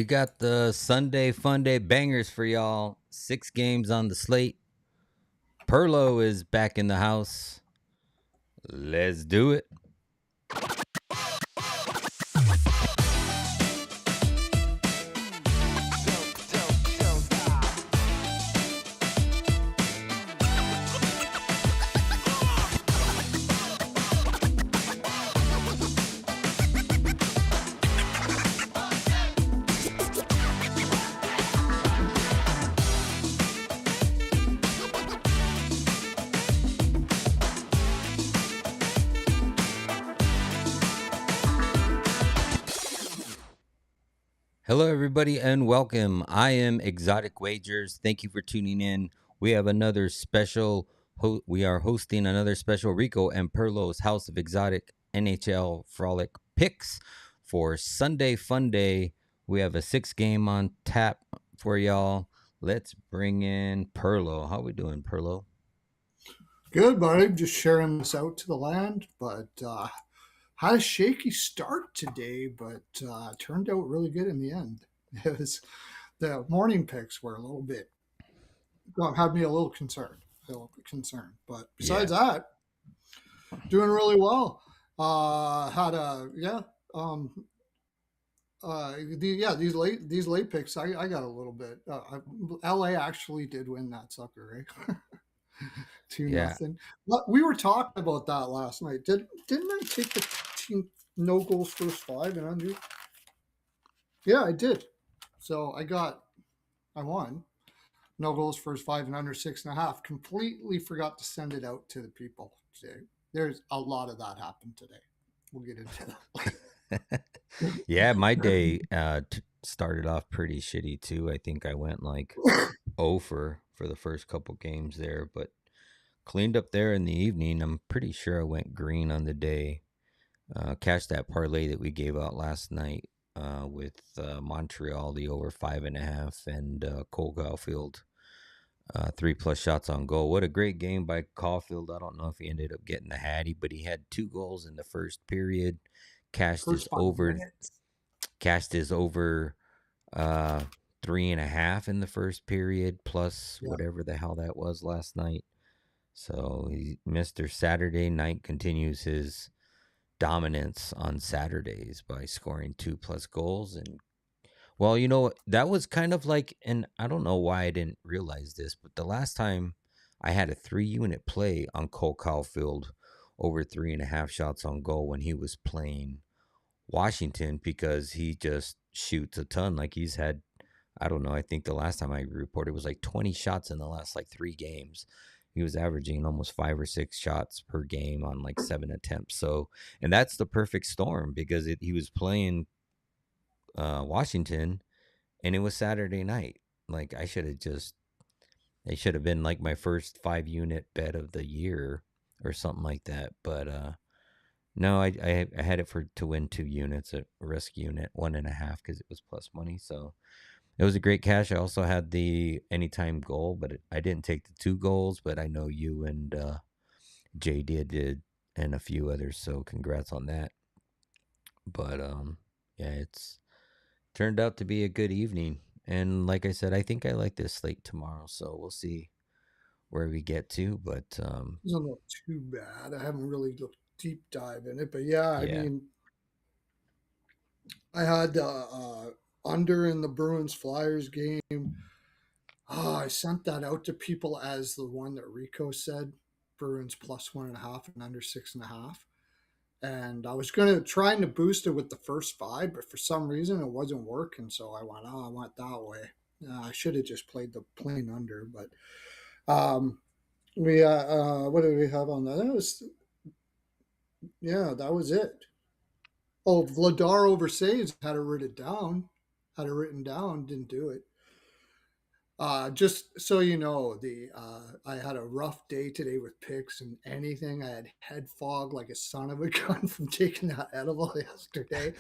We got the Sunday Fun Day bangers for y'all. 6 games on the slate. Pearlo is back in the house. Let's do it. Hello, everybody, and welcome. I am Exotic Wagers. Thank you for tuning in. We have another special. We are hosting another special Rico and Pearlo's House of Exotic NHL Frolic picks for Sunday Fun Day. We have a 6 game on tap for y'all. Let's bring in Pearlo. How we doing, Pearlo? Good, buddy. Just sharing this out to the land, but had a shaky start today, but turned out really good in the end. It was the morning picks were a little bit had me a little concerned, but besides that, doing really well. Had a these late picks. I got a little bit. LA actually did win that sucker, right? 2-0. But we were talking about that last night. Didn't I take the team no goals first 5 and under? Yeah, I did. So I won. No goals first 5 and under 6.5. Completely forgot to send it out to the people today. There's a lot of that happened today. We'll get into that. Yeah, my day started off pretty shitty too. I think I went like 0 for the first couple games there, but cleaned up there in the evening. I'm pretty sure I went green on the day. Cashed that parlay that we gave out last night with Montreal, the over 5.5, and Cole Caulfield, 3+ shots on goal. What a great game by Caulfield. I don't know if he ended up getting the hattie, but he had 2 goals in the first period. Cashed his over 3.5 in the first period, plus whatever the hell that was last night. So Mr. Saturday Night continues his dominance on Saturdays by scoring 2+ goals. And well, you know, that was kind of like, and I don't know why I didn't realize this, but the last time I had a 3-unit play on Cole Caulfield over 3.5 shots on goal when he was playing Washington, because he just shoots a ton. Like he's had, I don't know, I think the last time I reported was like 20 shots in the last like 3 games. He was averaging almost 5 or 6 shots per game on like 7 attempts. So, and that's the perfect storm because he was playing Washington and it was Saturday night. Like it should have been like my first 5-unit bet of the year or something like that. But no, I had it to win 2 units, a risk unit, 1.5 because it was plus money. So it was a great cash. I also had the anytime goal, but I didn't take the 2 goals, but I know you and Jay did and a few others. So congrats on that. But yeah, it's turned out to be a good evening. And like I said, I think I like this slate tomorrow. So we'll see where we get to. But it's not too bad. I haven't really looked deep dive in it, but I mean, I had under in the Bruins Flyers game. I sent that out to people as the one that Rico said, Bruins plus 1.5 and under 6.5. And I was trying to boost it with the first 5, but for some reason it wasn't working. So I went that way. I should have just played the plain under, but we what did we have on that? That was it. Oh, Vladar over saves had it written down, didn't do it. Just so you know, I had a rough day today with picks and anything. I had head fog like a son of a gun from taking that edible yesterday.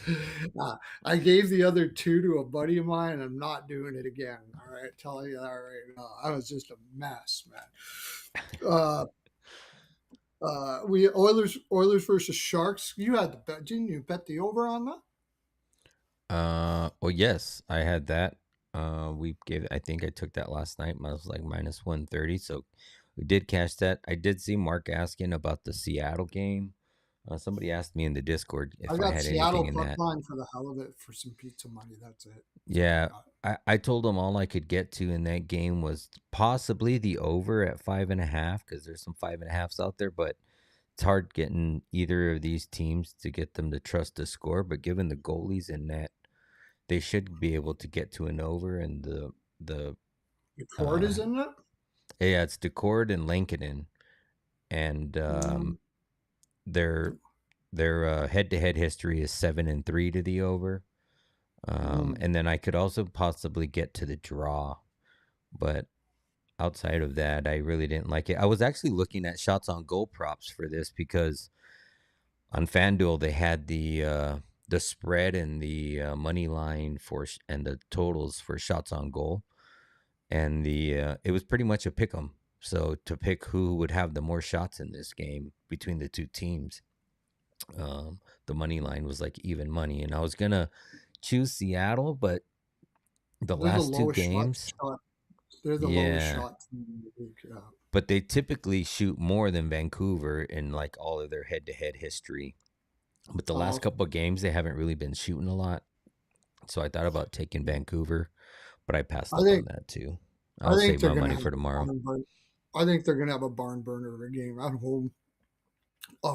I gave the other 2 to a buddy of mine, and I'm not doing it again. All right, telling you that right now. I was just a mess, man. We Oilers versus Sharks. You had the bet, didn't you? Bet the over on that? Well, yes, I had that. I think I took that last night. I was like minus 130. So we did cash that. I did see Mark asking about the Seattle game. Somebody asked me in the Discord I if I got had anything Seattle in puck that. line for the hell of it for some pizza money. That's it. That's all I Yeah, got. I told them all I could get to in that game was possibly the over at 5.5 because there's some 5.5s out there, but it's hard getting either of these teams to get them to trust the score. But given the goalies in net, they should be able to get to an over. And the The court is uh in it. yeah, it's Decord and Lankinen, and Mm, their head-to-head history is 7-3 to the over. mm. And then I could also possibly get to the draw, but outside of that, I really didn't like it. I was actually looking at shots on goal props for this because on FanDuel they had the spread and the money line and the totals for shots on goal, and the it was pretty much a pick 'em. So to pick who would have the more shots in this game between the two teams, the money line was like even money, and I was gonna choose Seattle, but the They're the last two lowest games, shot. They're the lowest yeah, shot team in the league. Yeah. but they typically shoot more than Vancouver in like all of their head-to-head history. But the last Oh, couple of games, they haven't really been shooting a lot. So I thought about taking Vancouver, but I passed I up think on that too. I I'll think save they're my gonna money have for a tomorrow. barn burn. I think they're gonna have a barn burner of a game at home.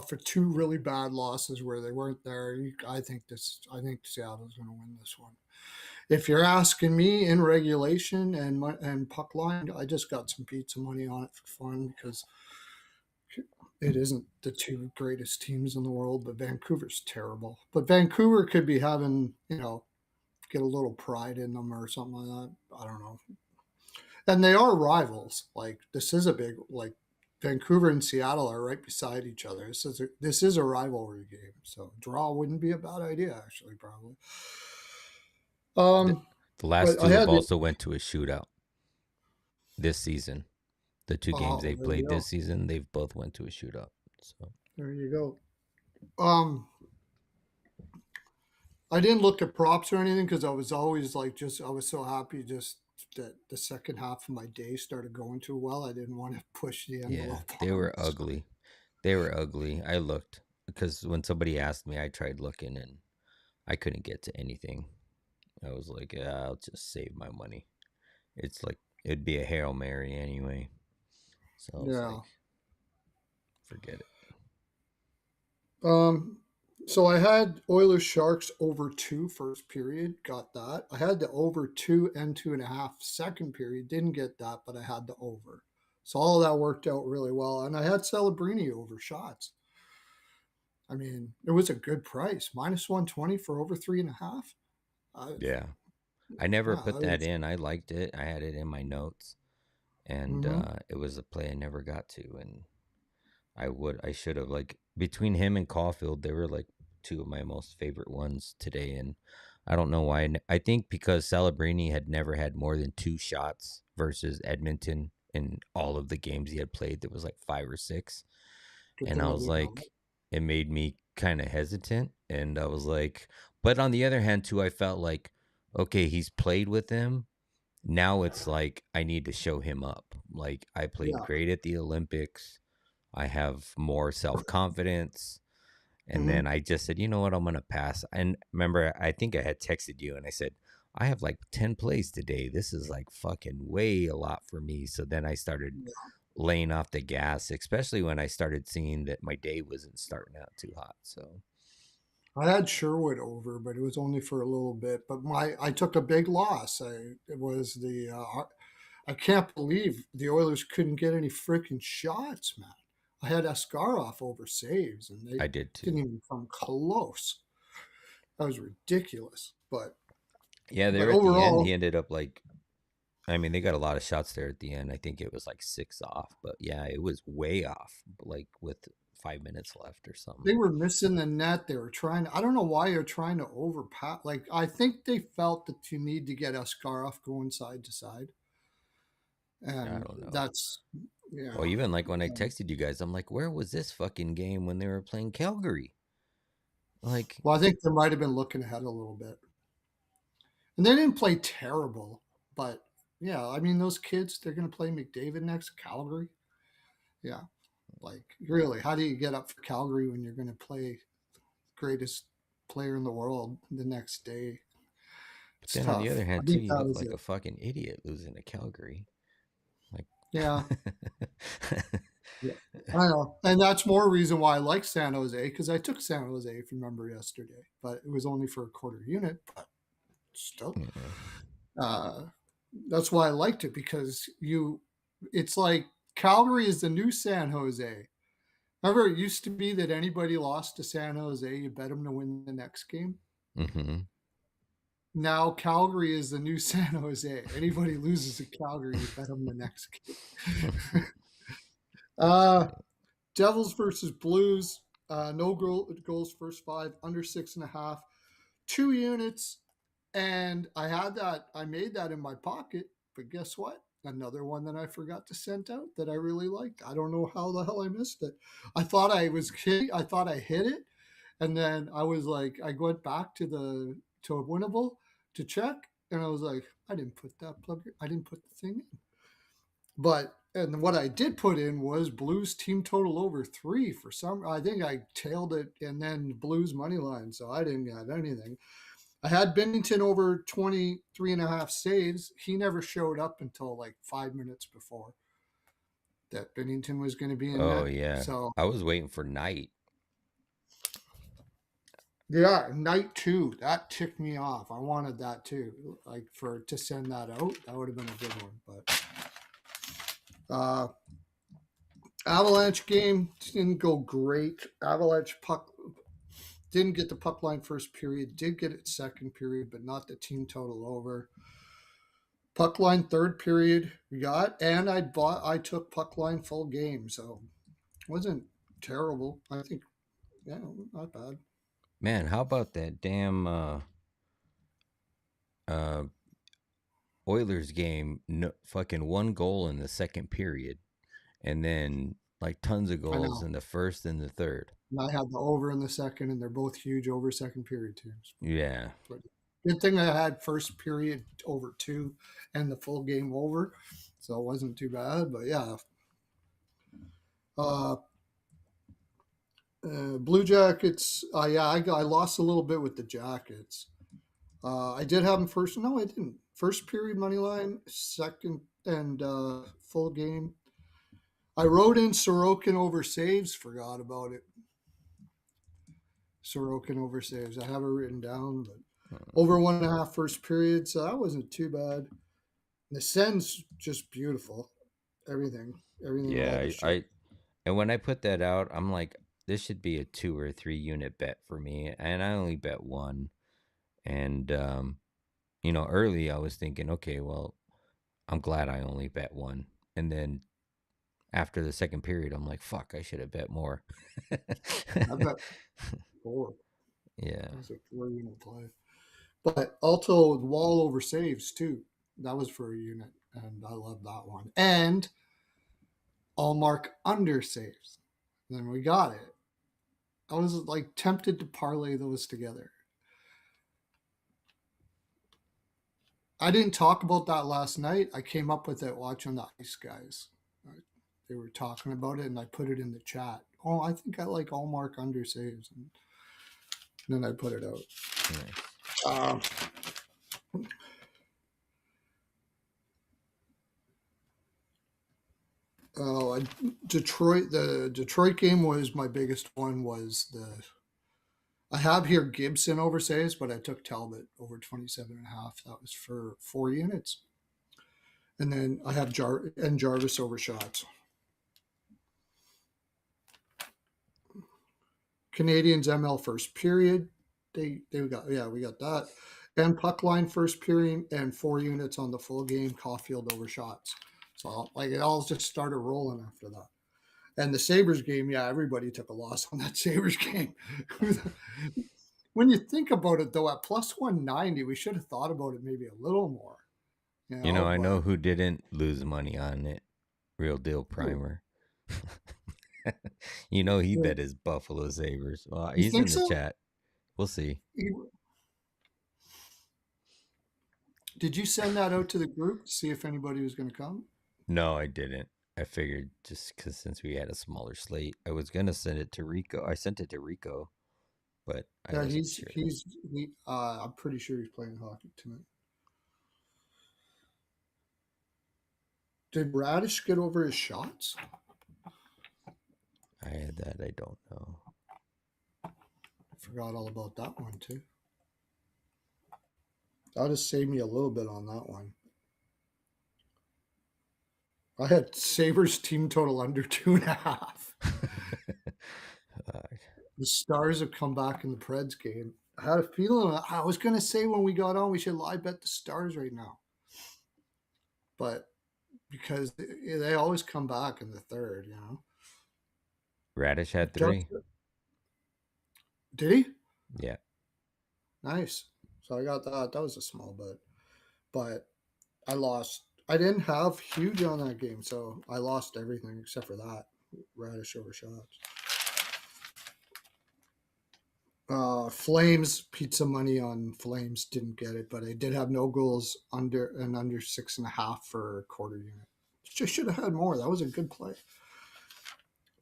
For two really bad losses where they weren't there, I think this. I think Seattle's going to win this one. If you're asking me in regulation and puck line, I just got some pizza money on it for fun because it isn't the two greatest teams in the world, but Vancouver's terrible. But Vancouver could be having, get a little pride in them or something like that. I don't know. And they are rivals. Like this is a big like Vancouver and Seattle are right beside each other. This is a rivalry game, so draw wouldn't be a bad idea actually, probably. The, Um, the last but I two have had the also went to a shootout this season. The two games oh they've there you played this go, season, they've both went to a shootout. So there you go. I didn't look at props or anything because I was always like just I was so happy just that the second half of my day started going too well. I didn't want to push the yeah, envelope they on were it. So, ugly. They were ugly. I looked because when somebody asked me, I tried looking and I couldn't get to anything. I was like, yeah, I'll just save my money. It's like it'd be a Hail Mary anyway. So I was like, yeah. forget it. Um, so I had Oilers Sharks over two first period, got that. I had the over two and 2.5 second period, didn't get that, but I had the over. So all of that worked out really well. And I had Celebrini over shots. I mean, it was a good price, minus 120 for over 3.5. I, Yeah. I never yeah, put I that was. in. I liked it. I had it in my notes, and Mm-hmm. it was a play I never got to. And I should have, like, between him and Caulfield, they were like two of my most favorite ones today. And I don't know why. I think because Celebrini had never had more than two shots versus Edmonton in all of the games he had played. There was like five or six. Good And thing I I was didn't know like, it made me kind of hesitant. And I was like, but on the other hand, too, I felt like, okay, he's played with him. Now it's like I need to show him up. Like I that. played Yeah. great at the Olympics. I have more self confidence. And Mm-hmm. then I just said, you know what, I'm gonna pass. And remember, I think I had texted you and I said, I have like 10 plays today. This is like fucking way a lot for me. So then I started laying off the gas, especially when I started seeing that my day wasn't starting out too hot. So I had Sherwood over, but it was only for a little bit. But I took a big loss. It was I can't believe the Oilers couldn't get any freaking shots, man. I had Askarov over saves, and they I did didn't too. even come close. That was ridiculous. But Yeah, but there at the end, he overall, ended up like, I mean, they got a lot of shots there at the end. I think it was like six off, but yeah, it was way off, like with 5 minutes left or something. they were missing the net. They were trying. I don't know why you're trying to overpass. Like I think they felt that you need to get Askarov going side to side, I and don't know. that's yeah. Well, even like when I texted you guys, I'm like, where was this fucking game when they were playing Calgary? Like, Well, I think they might have been looking ahead a little bit. And they didn't play terrible, but yeah, I mean, those kids, they're going to play McDavid next, Calgary. Yeah. Like, really, how do you get up for Calgary when you're going to play greatest player in the world the next day? But It's then on the tough. other I hand, too, think you that look was like it. a fucking idiot losing to Calgary. Like, Yeah. Yeah. I know. And that's more reason why I like San Jose, because I took San Jose, if you remember, yesterday, but it was only for a quarter unit, but still. yeah. Uh, that's why I liked it, because it's like Calgary is the new San Jose. Remember, it used to be that anybody lost to San Jose, you bet them to win the next game. Mm-hmm. Now Calgary is the new San Jose. Anybody loses to Calgary, you bet them the next game. That's uh, funny. Devils versus Blues. No goals first five, under 6.5, 2 units. And I made that in my pocket. But guess what? Another one that I forgot to send out that I really liked. I don't know how the hell I missed it. I thought I was kidding. I thought I hit it. And then I was like, I went back to a winnable to check. And I was like, I didn't put that plug. I didn't put the thing in. But and what I did put in was Blues team total over 3 for some. I think I tailed it, and then Blues money line, so I didn't have anything. I had Bennington over 23.5 saves. He never showed up until like 5 minutes before that Bennington was going to be in Oh net. yeah, So I was waiting for Knight. yeah, night two that ticked me off. I wanted that too, like for to send that out. That would have been a good one, but uh, Avalanche game didn't go great. Avalanche puck didn't get the puck line first period, did get it second period, but not the team total over. Puck line third period we got, and I took puck line full game, so it wasn't terrible. I think yeah, not bad. Man, how about that damn uh Oilers game? No, fucking one goal in the second period, and then like tons of I goals know. in the first and the third. And I had the over in the second, and they're both huge over second period teams. Yeah, But good thing I had first period over 2 and the full game over, so it wasn't too bad. But yeah, uh, Blue Jackets. Yeah, I lost a little bit with the Jackets. I did have them first. No, I didn't. First period money line, second and full game. I wrote in Sorokin over saves. Forgot about it. Sorokin over saves. I have it written down, but over 1.5 first period, so that wasn't too bad. The Sens just beautiful. Everything, everything about the yeah. ship. I and when I put that out, I'm like, this should be a 2 or 3 unit bet for me, and I only bet one. And early I was thinking, okay, well, I'm glad I only bet one. And then after the second period, I'm like, fuck, I should have bet more. I bet 4. Yeah. That was a 4 unit play. But also wall over saves too. That was for a unit, and I love that one. And all mark under saves. Then we got it. I was like tempted to parlay those together. I didn't talk about that last night. I came up with it watching the Ice Guys. They were talking about it, and I put it in the chat. Oh, I think I like all mark under saves, and then I put it out. Nice. Um, oh, Detroit. The Detroit game was my biggest one. Was the I have here Gibson over saves, but I took Talbot over 27.5. That was for 4 units. And then I have Jarvis over shots. Canadians ML first period. We got that. And puck line first period and 4 units on the full game. Caulfield over shots. So like it all just started rolling after that. And the Sabres game, yeah, everybody took a loss on that Sabres game. When you think about it, though, at plus 190, we should have thought about it maybe a little more, I know but who didn't lose money on it. Real deal primer. He bet his Buffalo Sabres. Well, you he's think in the so? chat. We'll see. Did you send that out to the group to see if anybody was going to come? No, I didn't. I figured just because since we had a smaller slate, I was gonna send it to Rico. I sent it to Rico, but I Yeah, wasn't sure. I'm pretty sure he's playing hockey tonight. Did Radish get over his shots? I had that. I don't know. I forgot all about that one too. That'll just save me a little bit on that one. I had Sabres team total under 2.5. The Stars have come back in the Preds game. I had a feeling I was going to say when we got on, we should live bet the Stars right now. But because they always come back in the third, you know. Radish had 3. Did he? Yeah. Nice. So I got that. That was a small bet. But I lost. I didn't have huge on that game, so I lost everything except for that. Radish over shots. Flames pizza money on Flames didn't get it, but I did have no goals under 6.5 for a quarter unit. Just should have had more. That was a good play.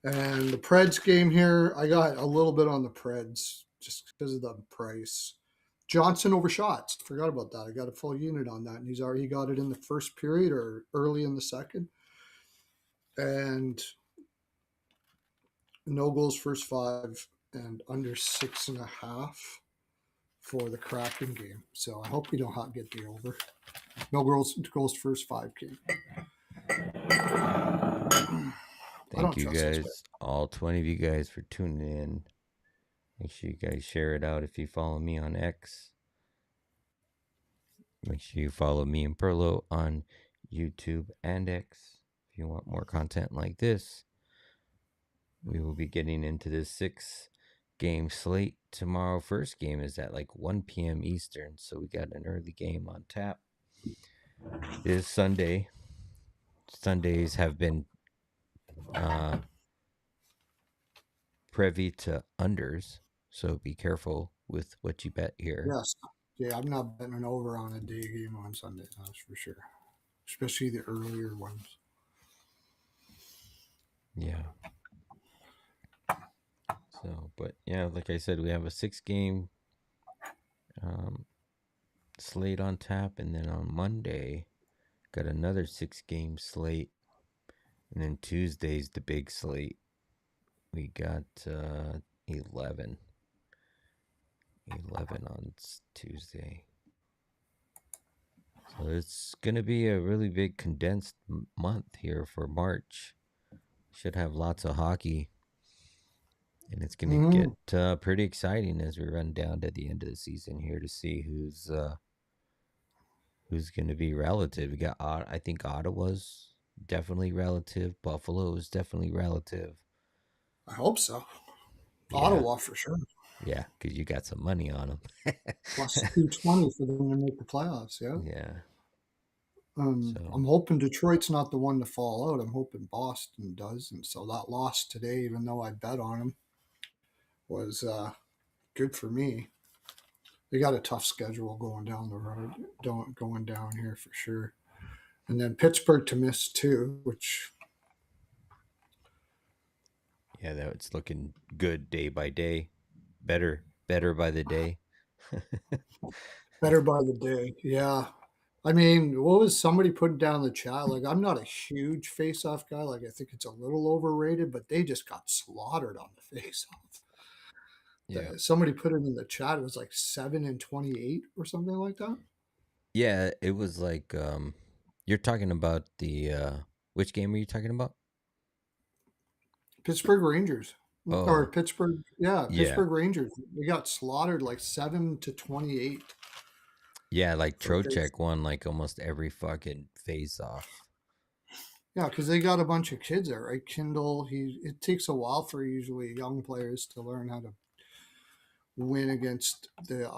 And the Preds game here, I got a little bit on the Preds just because of the price. Johnson over shots. Forgot about that. I got a full unit on that, and he's already got it in the first period or early in the second. And no goals first 5 and under 6.5 for the Kraken game. So I hope we don't get the over. No goals first 5 game. Thank you guys, all 20 of you guys, for tuning in. Make sure you guys share it out if you follow me on X. Make sure you follow me and Pearlo on YouTube and X if you want more content like this. We will be getting into this 6-game slate tomorrow. First game is at like 1 p.m. Eastern, so we got an early game on tap. This Sunday. Sundays have been privy to unders, so be careful with what you bet here. Yes. Yeah, I'm not betting an over on a day game on Sunday, that's for sure. Especially the earlier ones. Yeah. So, but yeah, like I said, we have a 6-game slate on tap, and then on Monday, got another 6-game slate, and then Tuesday's the big slate. We got 11 on Tuesday. So it's going to be a really big condensed month here for March. Should have lots of hockey. And it's going to get pretty exciting as we run down to the end of the season here to see who's going to be relative. We got, I think Ottawa's definitely relative. Buffalo is definitely relative. I hope so. Yeah. Ottawa for sure. Yeah, because you got some money on them. Plus 220 for them to make the playoffs. Yeah. Yeah. I'm hoping Detroit's not the one to fall out. I'm hoping Boston does. And so that loss today, even though I bet on them, was good for me. They got a tough schedule going down the road, going down here for sure. And then Pittsburgh to miss too, which. Yeah, it's looking good day by day. Better by the day. Better by the day, yeah. I mean, what was somebody putting down in the chat? Like, I'm not a huge face-off guy. Like, I think it's a little overrated, but they just got slaughtered on the face-off. Yeah. Somebody put it in the chat. It was like 7-28 or something like that. Yeah, it was like you're talking about the which game are you talking about? Pittsburgh Rangers. Oh. Or Pittsburgh, Pittsburgh Rangers. They got slaughtered like 7-28. Yeah, like Trocheck won like almost every fucking face-off. Yeah, because they got a bunch of kids there, right? Kindle, it takes a while for usually young players to learn how to win against the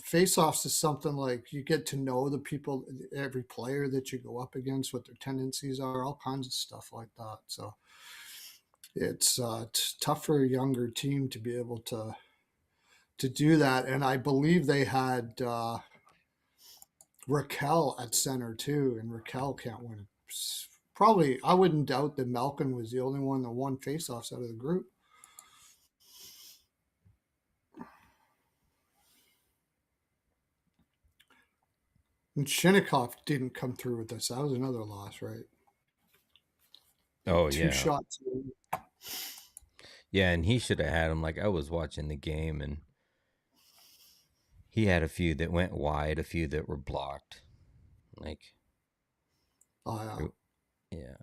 face-offs is something like you get to know the people, every player that you go up against, what their tendencies are, all kinds of stuff like that. So it's tough for a younger team to be able to do that. And I believe they had Raquel at center too, and Raquel can't win it. Probably, I wouldn't doubt that Malkin was the only one that won faceoffs out of the group. And Shinnikov didn't come through with this. That was another loss, right? Oh, Two yeah. shots. Yeah, and he should have had him. Like, I was watching the game, and he had a few that went wide, a few that were blocked. Like, Oh, yeah. yeah.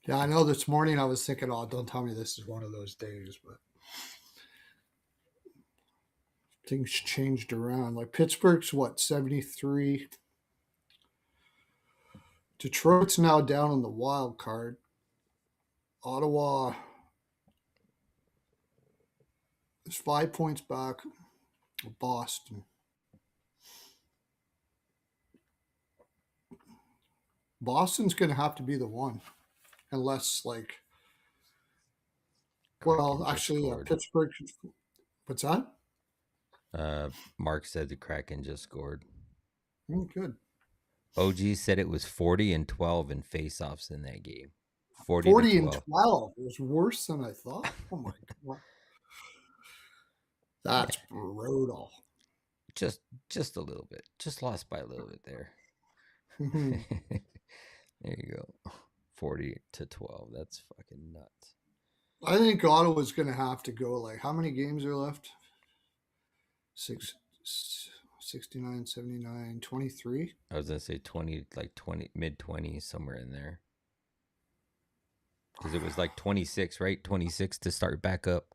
Yeah, I know this morning I was thinking, oh, don't tell me this is one of those days, but things changed around. Like Pittsburgh's what, 73? Detroit's now down on the wild card. Ottawa is 5 points back of Boston. Boston's going to have to be the one, unless, like, Kraken well, just actually, scored. Pittsburgh. What's that? Mark said the Kraken just scored. Oh, good. OG said it was 40-12 in faceoffs in that game. 40 to 40 and 12. 12. It was worse than I thought. Oh my god. That's Yeah, brutal. just a little bit. Just lost by a little bit there. Mhm. There you go. 40-12. That's fucking nuts. I think Ottawa's going to have to go. Like, how many games are left? 69, 79, 23. I was gonna say 20, like 20, mid-20s, somewhere in there. Because it was like 26, right? 26 to start back up.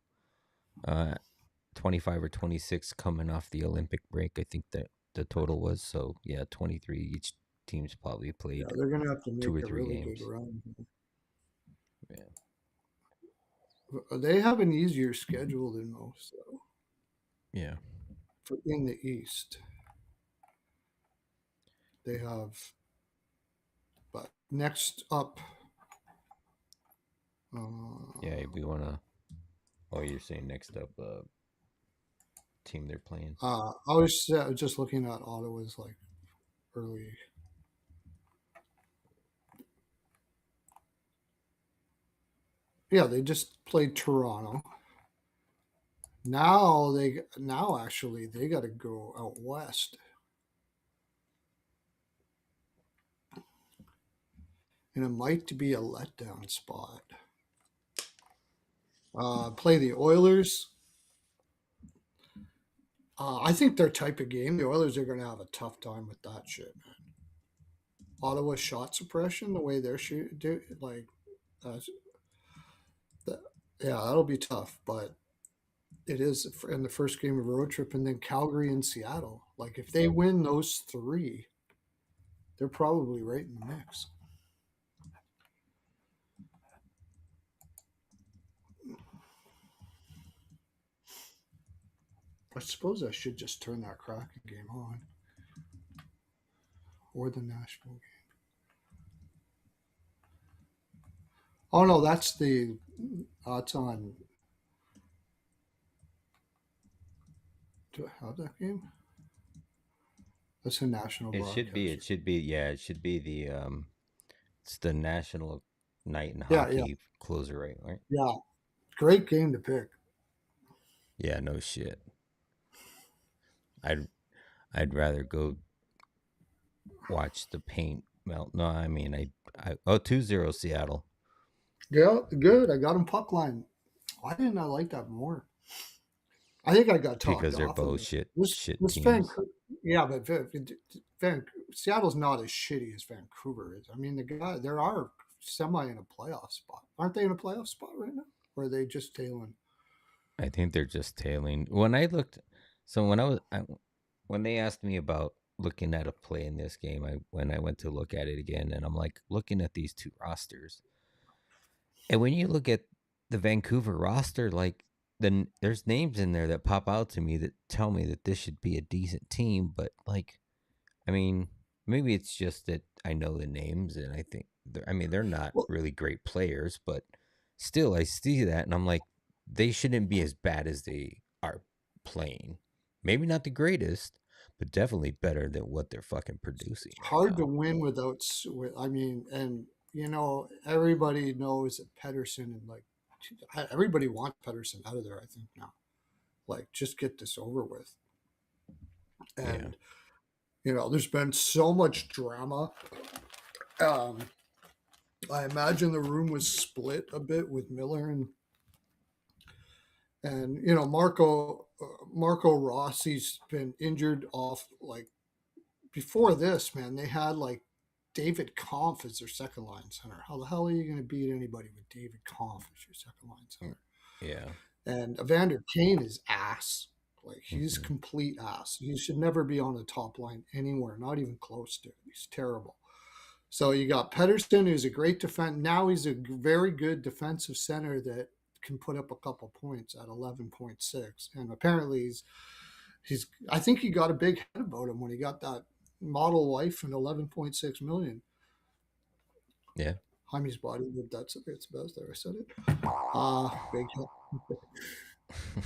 25 or 26 coming off the Olympic break. I think that the total was. So yeah, 23. Each team's probably Yeah, played they're going to have to two make or a three really big games. run. Yeah. They have an easier schedule than most, though, Yeah. in the East. They have, but next up, Yeah. We want to. Oh, you're saying next up, team they're playing. I was just looking at Ottawa's like early. Yeah, they just played Toronto. Now actually they got to go out west, and it might be a letdown spot. Play the Oilers. I think their type of game, the Oilers are going to have a tough time with that shit. Ottawa shot suppression, the way they're shooting, like, uh, yeah, that'll be tough. But it is in the first game of a road trip, and then Calgary and Seattle. Like, if they win those three, they're probably right in the mix. I suppose I should just turn that Kraken game on, or the Nashville game. Oh no, that's the it's on. Do I have that game? That's a national It should be. It broadcaster. should be. Yeah. It should be the. It's the National Night in Yeah, yeah, Hockey closer, right? yeah. Great game to pick. Yeah. No shit. I'd I'd rather go watch the paint melt. No, I mean I 2-0 Seattle. Yeah, good. I got him puck line. Why didn't I like that more? I think I got talked Because they're off of both it. shit This teams. Vancouver, yeah, but Seattle's not as shitty as Vancouver is. I mean, there are semi in a playoff spot. Aren't they in a playoff spot right now? Or are they just tailing? I think they're just tailing. When I looked, so when they asked me about looking at a play in this game, when I went to look at it again, and I'm like looking at these two rosters, and when you look at the Vancouver roster, like then there's names in there that pop out to me that tell me that this should be a decent team, but like, I mean, maybe it's just that I know the names, and I think I mean they're not Well, really great players, but still I see that, and I'm like, they shouldn't be as bad as they are playing. Maybe not the greatest, but definitely better than what they're fucking producing It's right hard to now. win without. I mean, and everybody knows that Pedersen and like everybody wants Pedersen out of there. I think now, like, just get this over with. Yeah. And there's been so much drama. Um, I imagine the room was split a bit with Miller and Marco Rossi's been injured off like before this, man. They had like David Kampf as their second line center. How the hell are you going to beat anybody with David Kampf as your second line center? Yeah. And Evander Kane is ass. Like, he's Mm-hmm. complete ass. He should never be on the top line anywhere, not even close to it. He's terrible. So you got Pedersen, who's a great defense. Now he's a very good defensive center that can put up a couple points at 11.6. And apparently he's I think he got a big head about him when he got that model wife and 11.6 million. Yeah. Hymes body, that's it's best there. I said it. Big head.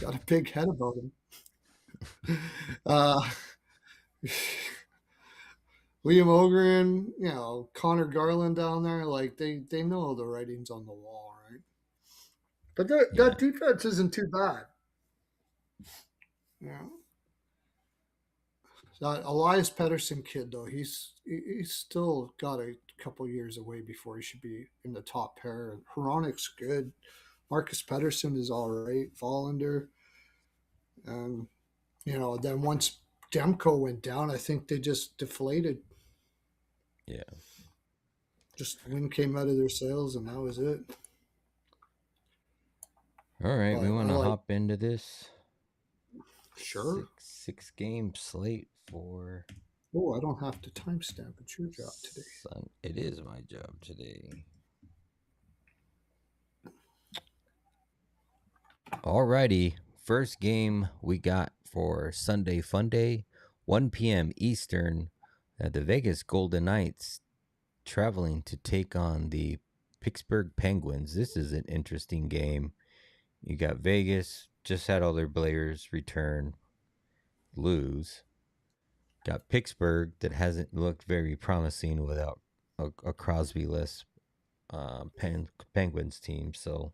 Got a big head about him. Uh, Liam Ogren, Connor Garland down there, like they know the writing's on the wall, right? But that Yeah. defense isn't too bad. Yeah. That Elias Pettersson kid though, he's still got a couple years away before he should be in the top pair. Hronik's good. Marcus Pettersson is all right. Vollander, and then once Demko went down, I think they just deflated. Yeah. Just wind came out of their sails, and that was it. All right, we But I want to like, hop into this sure. six game slate for Oh, I don't have to timestamp. It's your job today. Sun. It is my job today. Alrighty, first game we got for Sunday Fun Day, 1 p.m. Eastern. The Vegas Golden Knights traveling to take on the Pittsburgh Penguins. This is an interesting game. You got Vegas, just had all their players return, lose. Got Pittsburgh that hasn't looked very promising without a Crosby-less Penguins team. So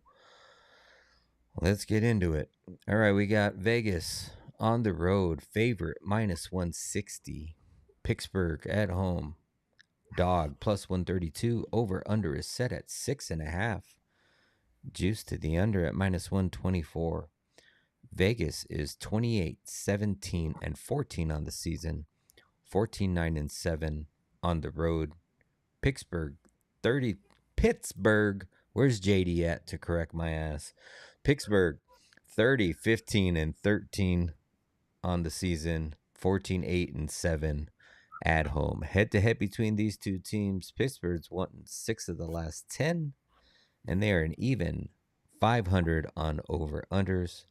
let's get into it. All right, we got Vegas on the road, favorite minus 160. Pittsburgh at home, dog plus 132. Over under is set at 6.5. Juice to the under at minus 124. Vegas is 28, 17, and 14 on the season, 14, 9, and 7 on the road. Pittsburgh, 30. Pittsburgh, where's JD at to correct my ass? Pittsburgh, 30, 15, and 13 on the season, 14, 8, and 7 at home. Head to head between these two teams, Pittsburgh's won 6 of the last 10, and they are an even 500 on over-unders.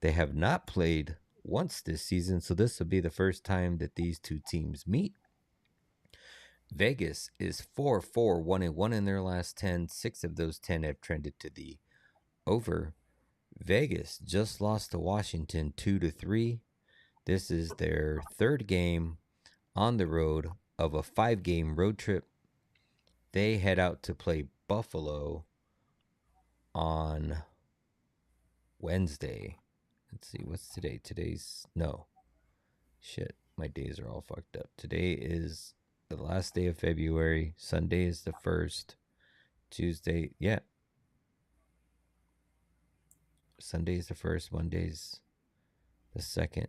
They have not played once this season, so this will be the first time that these two teams meet. Vegas is 4-4, 1-1 in their last 10. 6 of those 10 have trended to the over. Vegas just lost to Washington 2-3. This is their third game on the road of a 5-game road trip. They head out to play Buffalo on Wednesday. Let's see, what's today? My days are all fucked up. Today is the last day of February. Sunday is the 1st. Tuesday, yeah. Sunday is the 1st. Monday's the 2nd.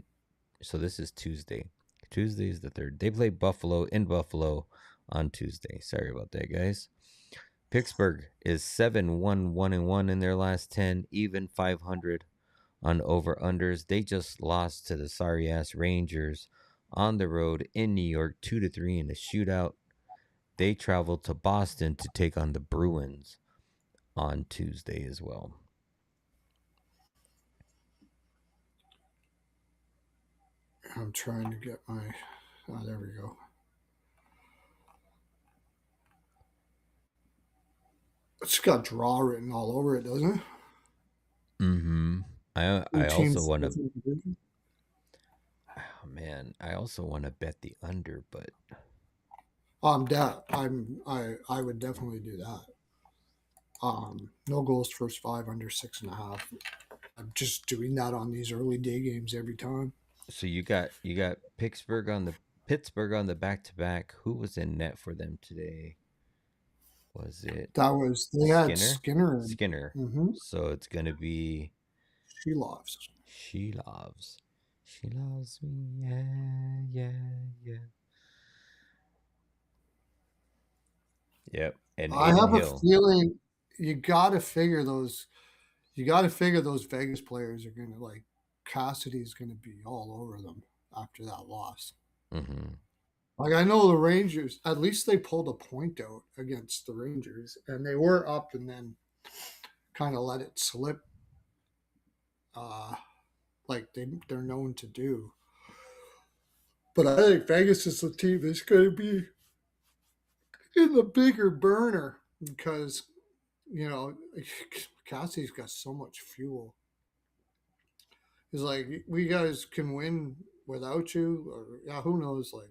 So this is Tuesday. Tuesday is the 3rd. They play Buffalo in Buffalo on Tuesday. Sorry about that, guys. Pittsburgh is 7-1, 1-1 in their last 10, even 500 on over-unders. They just lost to the sorry-ass Rangers on the road in New York, 2-3 in a shootout. They traveled to Boston to take on the Bruins on Tuesday as well. I'm trying to get my. Oh, there we go. It's got draw written all over it, doesn't it? Mm-hmm. I Two also teams. want to. Oh Man, I also want to bet the under, but I would definitely do that. No goals first five under 6.5. I'm just doing that on these early day games every time. so you got Pittsburgh on the back to back. Who was in net for them today? Was it They had Skinner? Skinner and Skinner. mm-hmm, So it's gonna be she loves. she loves. She loves me. Yeah, yeah, yeah. Yep. And I Aiden have a Hill. feeling you got to figure those. You got to figure those Vegas players are going to like Cassidy's going to be all over them after that loss. Mm-hmm. Like I know the Rangers, at least they pulled a point out against the Rangers, and they were up and then kind of let it slip, uh, like they're known to do. But I think Vegas is the team that's going to be in the bigger burner because you know Cassie's got so much fuel. He's like, we guys can win without you, or yeah, who knows? Like,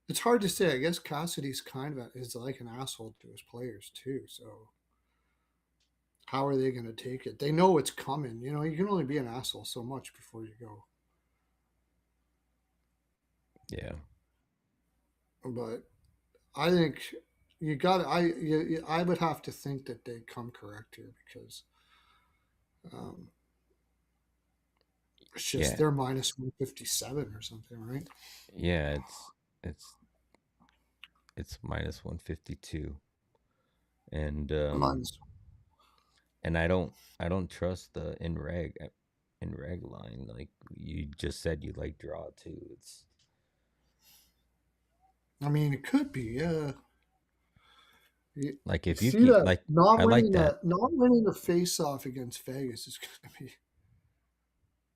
it's hard to say. I guess Cassidy's kind of is like an asshole to his players too. So how are they going to take it? They know it's coming. You know, you can only be an asshole so much before you go. Yeah. But I think you got. I would have to think that they come correct here because um, it's just Yeah. they're minus 157 or something, right? Yeah, it's it's minus 152. And Minus. I don't trust the in reg line. Like you just said you like draw too. It's I mean, it could be. Yeah. like You if you see can that like I like that. not winning a face off against Vegas is going to be,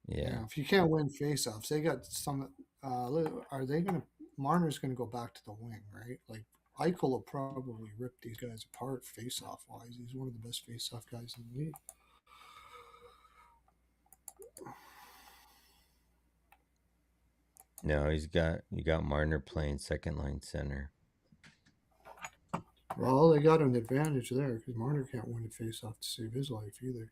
you Yeah. know, if you can't win face offs, they got some. Are they going to? Marner's going to go back to the wing, right? Like Eichel will probably rip these guys apart face off wise. He's one of the best face off guys in the league. No, you got Marner playing second line center. Well, they got an advantage there because Marner can't win a face off to save his life either.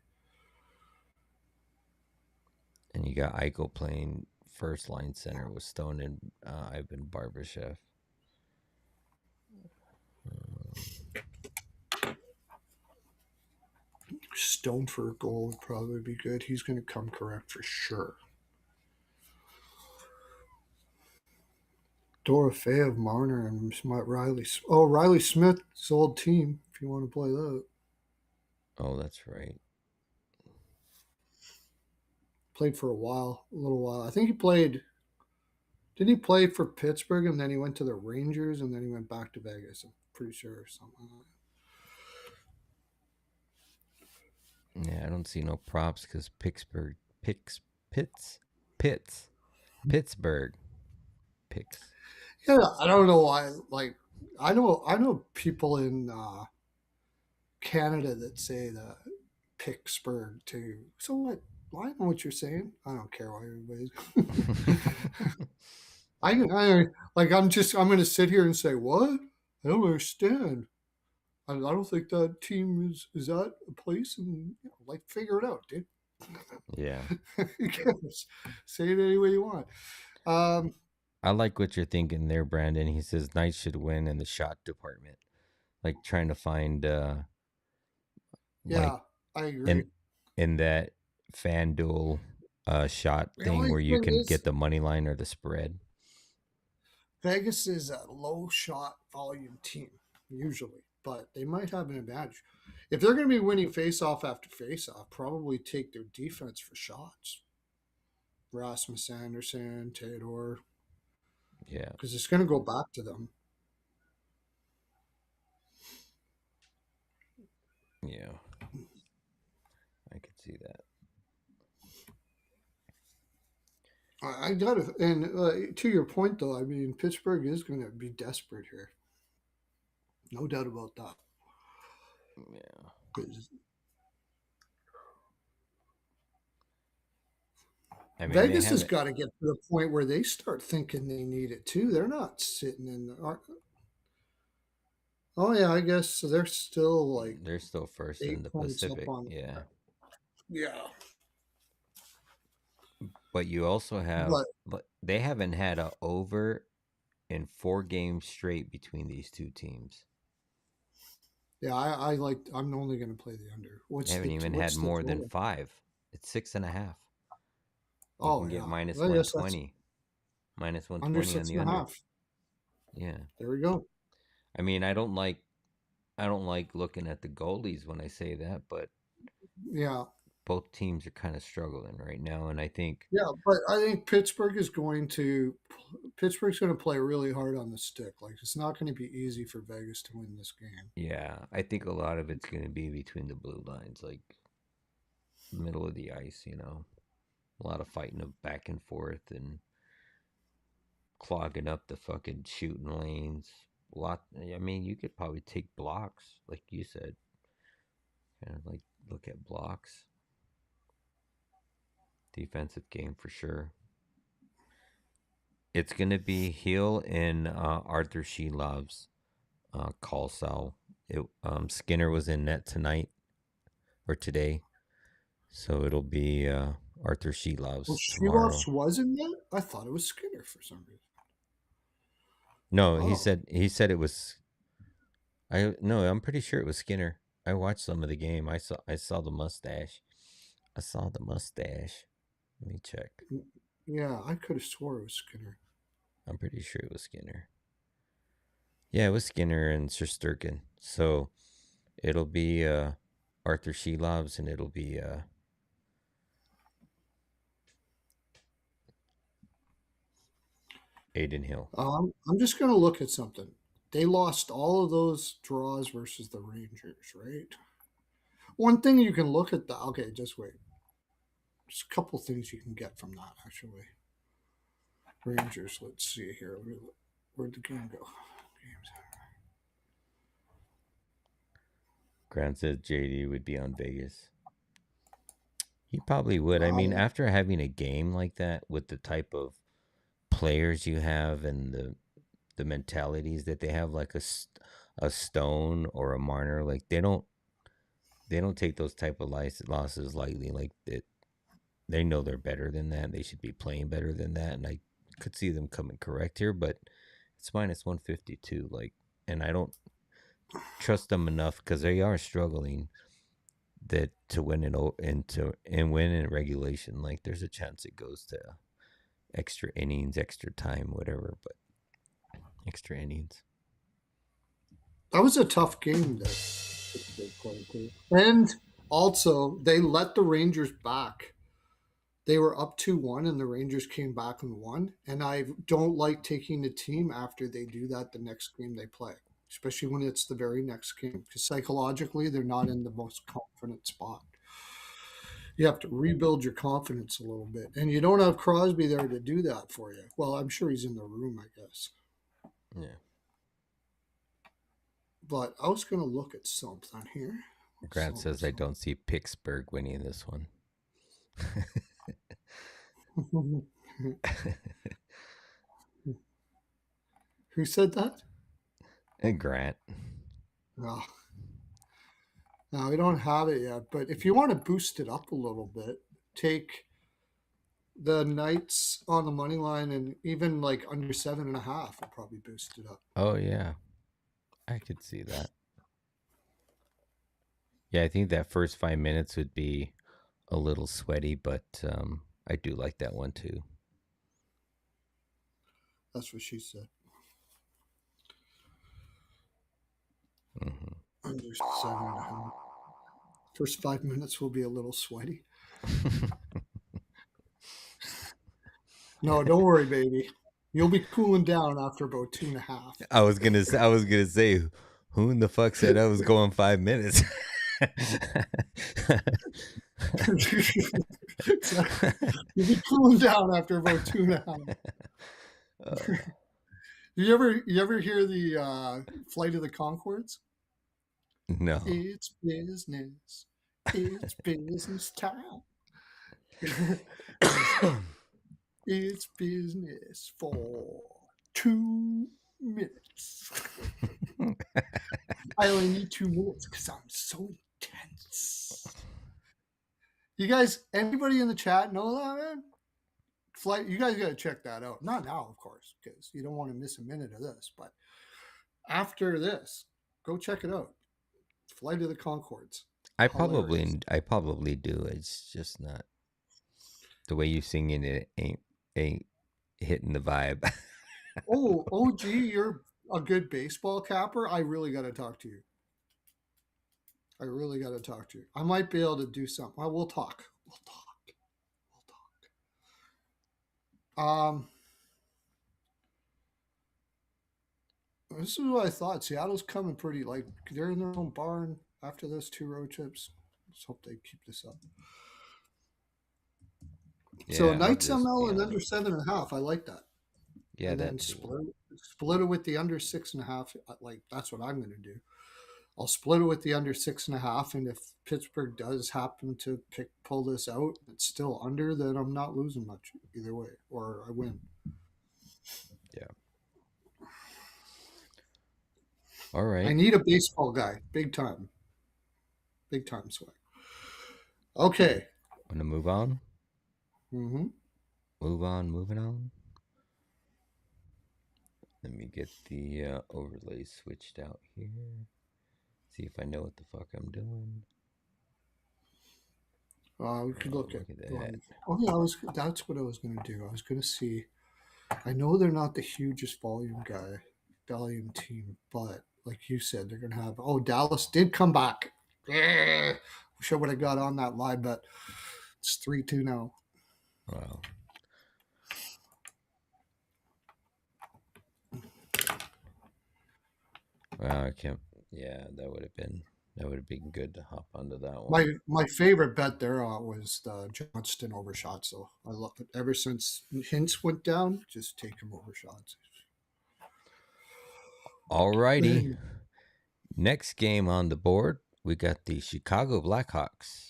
And you got Eichel playing first line center with Stone and Ivan Barbashev. Stone for a goal would probably be good. He's going to come correct for sure. Dorofeyev, Marner, and Riley. Oh, Riley Smith's old team. If you want to play that, Oh, that's right. played for a little while. I think he played. Didn't he play for Pittsburgh and then he went to the Rangers and then he went back to Vegas? I'm pretty sure or something like Yeah, I don't see no props because Pitts, Pittsburgh picks. that. Yeah, I don't know why. Like, I know people in Canada that say the Pittsburgh too. So what? Well, I know what you're saying. I don't care why everybody's. I like. I'm going to sit here and say what? I don't understand. I don't think that team is that a place, and you know, like figure it out, dude. Yeah. Say it any way you want. Um, I like what you're thinking there, Brandon. He says Knights should win in the shot department. Like trying to find like yeah, I agree. in that FanDuel shot The thing only where you thing can get is, the money line or the spread. Vegas is a low shot volume team usually, but they might have an advantage if they're going to be winning face off after face off. Probably take their defense for shots. Rasmus Anderson, Theodore, Yeah. because it's going to go back to them. Yeah. I could see that. I got to, and to your point though, I mean, Pittsburgh is going to be desperate here, no doubt about that. Yeah. 'Cause I mean, they Vegas has haven't. got to get to the point where they start thinking they need it too. They're not sitting in the. Oh yeah, I guess so. They're still like They're still first in 8 points up the Pacific. on. Yeah. Yeah, But you also have, but but they haven't had a over in 4 games straight between these two teams. yeah, I like. I'm only going to play the under. They haven't even had What's the more than total? 5. It's 6.5. You Oh can get yeah, minus I guess that's 120, minus under 120 on six the and a under. half. Yeah. There we go. I mean, I don't like looking at the goalies when I say that, but Yeah, both teams are kind of struggling right now, and I think yeah, but I think Pittsburgh's going to play really hard on the stick. Like it's not going to be easy for Vegas to win this game. yeah, I think a lot of it's going to be between the blue lines, like middle of the ice, a lot of fighting of back and forth and clogging up the fucking shooting lanes. A lot. I mean, you could probably take blocks, like you said, kind of like look at blocks. Defensive game for sure. It's gonna be Hill and Arthur Shelov's call cell. Skinner was in net tonight or today, so it'll be Arthur Well, Shelov's tomorrow. Sheloff's was in that. I thought it was Skinner for some reason. No, Oh, he said it was. I no, I'm pretty sure it was Skinner. I watched some of the game. I saw the mustache. I saw the mustache. Let me check. yeah, I could have swore it was Skinner. I'm pretty sure it was Skinner. Yeah, it was Skinner and Shesterkin. So it'll be Arthur Shelov's and it'll be Aiden Hill. I'm just going to look at something. They lost all of those draws versus the Rangers, right? One thing you can look at the okay, just wait. There's a couple things you can get from that actually. Rangers. Let's see here. Where'd the game go? Games. Grant says JD would be on Vegas. He probably would. I mean, Um, after having a game like that with the type of players you have and the mentalities that they have, like a Stone or a Marner, like they don't take those type of losses lightly. Like they know they're better than that. They should be playing better than that. And I could see them coming correct here, but it's minus 152. Like, and I don't trust them enough because they are struggling that to win and win in regulation. Like, there's a chance it goes to extra innings, extra time, whatever. But extra innings. that was a tough game that they played too. And also, they let the Rangers back. They were up 2-1 and the Rangers came back and won. And I don't like taking the team after they do that the next game they play, especially when it's the very next game, because psychologically, they're not in the most confident spot. You have to rebuild your confidence a little bit. And you don't have Crosby there to do that for you. Well, I'm sure he's in the room, I guess. Yeah. But I was going to look at something here. Grant says I don't see Pittsburgh winning this one. Who said that? And Grant. Oh, no, we don't have it yet. But if you want to boost it up a little bit, take the Knights on the money line and even like under 7.5 will probably boost it up. Oh yeah, I could see that. Yeah, I think that first 5 minutes would be a little sweaty, but I do like that one too. That's what she said. Mm-hmm. Under 7.5. First 5 minutes will be a little sweaty. No, don't worry, baby. You'll be cooling down after about 2.5. I was gonna say, who in the fuck said I was going 5 minutes? You'll be cooling down after about 2.5. You ever hear the Flight of the Concords? No. It's business. It's business time. It's business for 2 minutes. I only need 2 minutes because I'm so intense. You guys, anybody in the chat know that, man? Flight, you guys got to check that out. Not now, of course, because you don't want to miss a minute of this. But after this, go check it out. Flight of the Conchords. Hilarious. I probably do. It's just not the way you singing it ain't hitting the vibe. Oh, OG, you're a good baseball capper. I really got to talk to you. I really got to talk to you. I might be able to do something. Well, we'll talk. We'll talk. We'll talk. This is what I thought. Seattle's coming pretty, like, they're in their own barn after those 2 road trips. Let's hope they keep this up. So Yeah, I'll Knights just ML be and on. under 7.5. I like that. Yeah, And then that too. split it with the under 6.5. Like, that's what I'm going to do. I'll split it with the under 6.5, and if Pittsburgh does happen to pull this out, it's still under. Then I'm not losing much either way, or I win. Yeah. All right. I need a baseball guy, big time swag. Okay. Want to move on? Mm-hmm. Moving on. Let me get the overlay switched out here. See if I know what the fuck I'm doing. We could look at that. Oh yeah, that's what I was going to do. I was going to see. I know they're not the hugest volume team, but like you said, they're going to have. Oh, Dallas did come back. Wish I would have got on that live, but it's 3-2 now. Wow. Wow, I can't. Yeah, that would have been good to hop onto that one. My favorite bet there was the Johnston over shots. So I love it. Ever since Hintz went down, just take him over shots. Alrighty. Next game on the board, we got the Chicago Blackhawks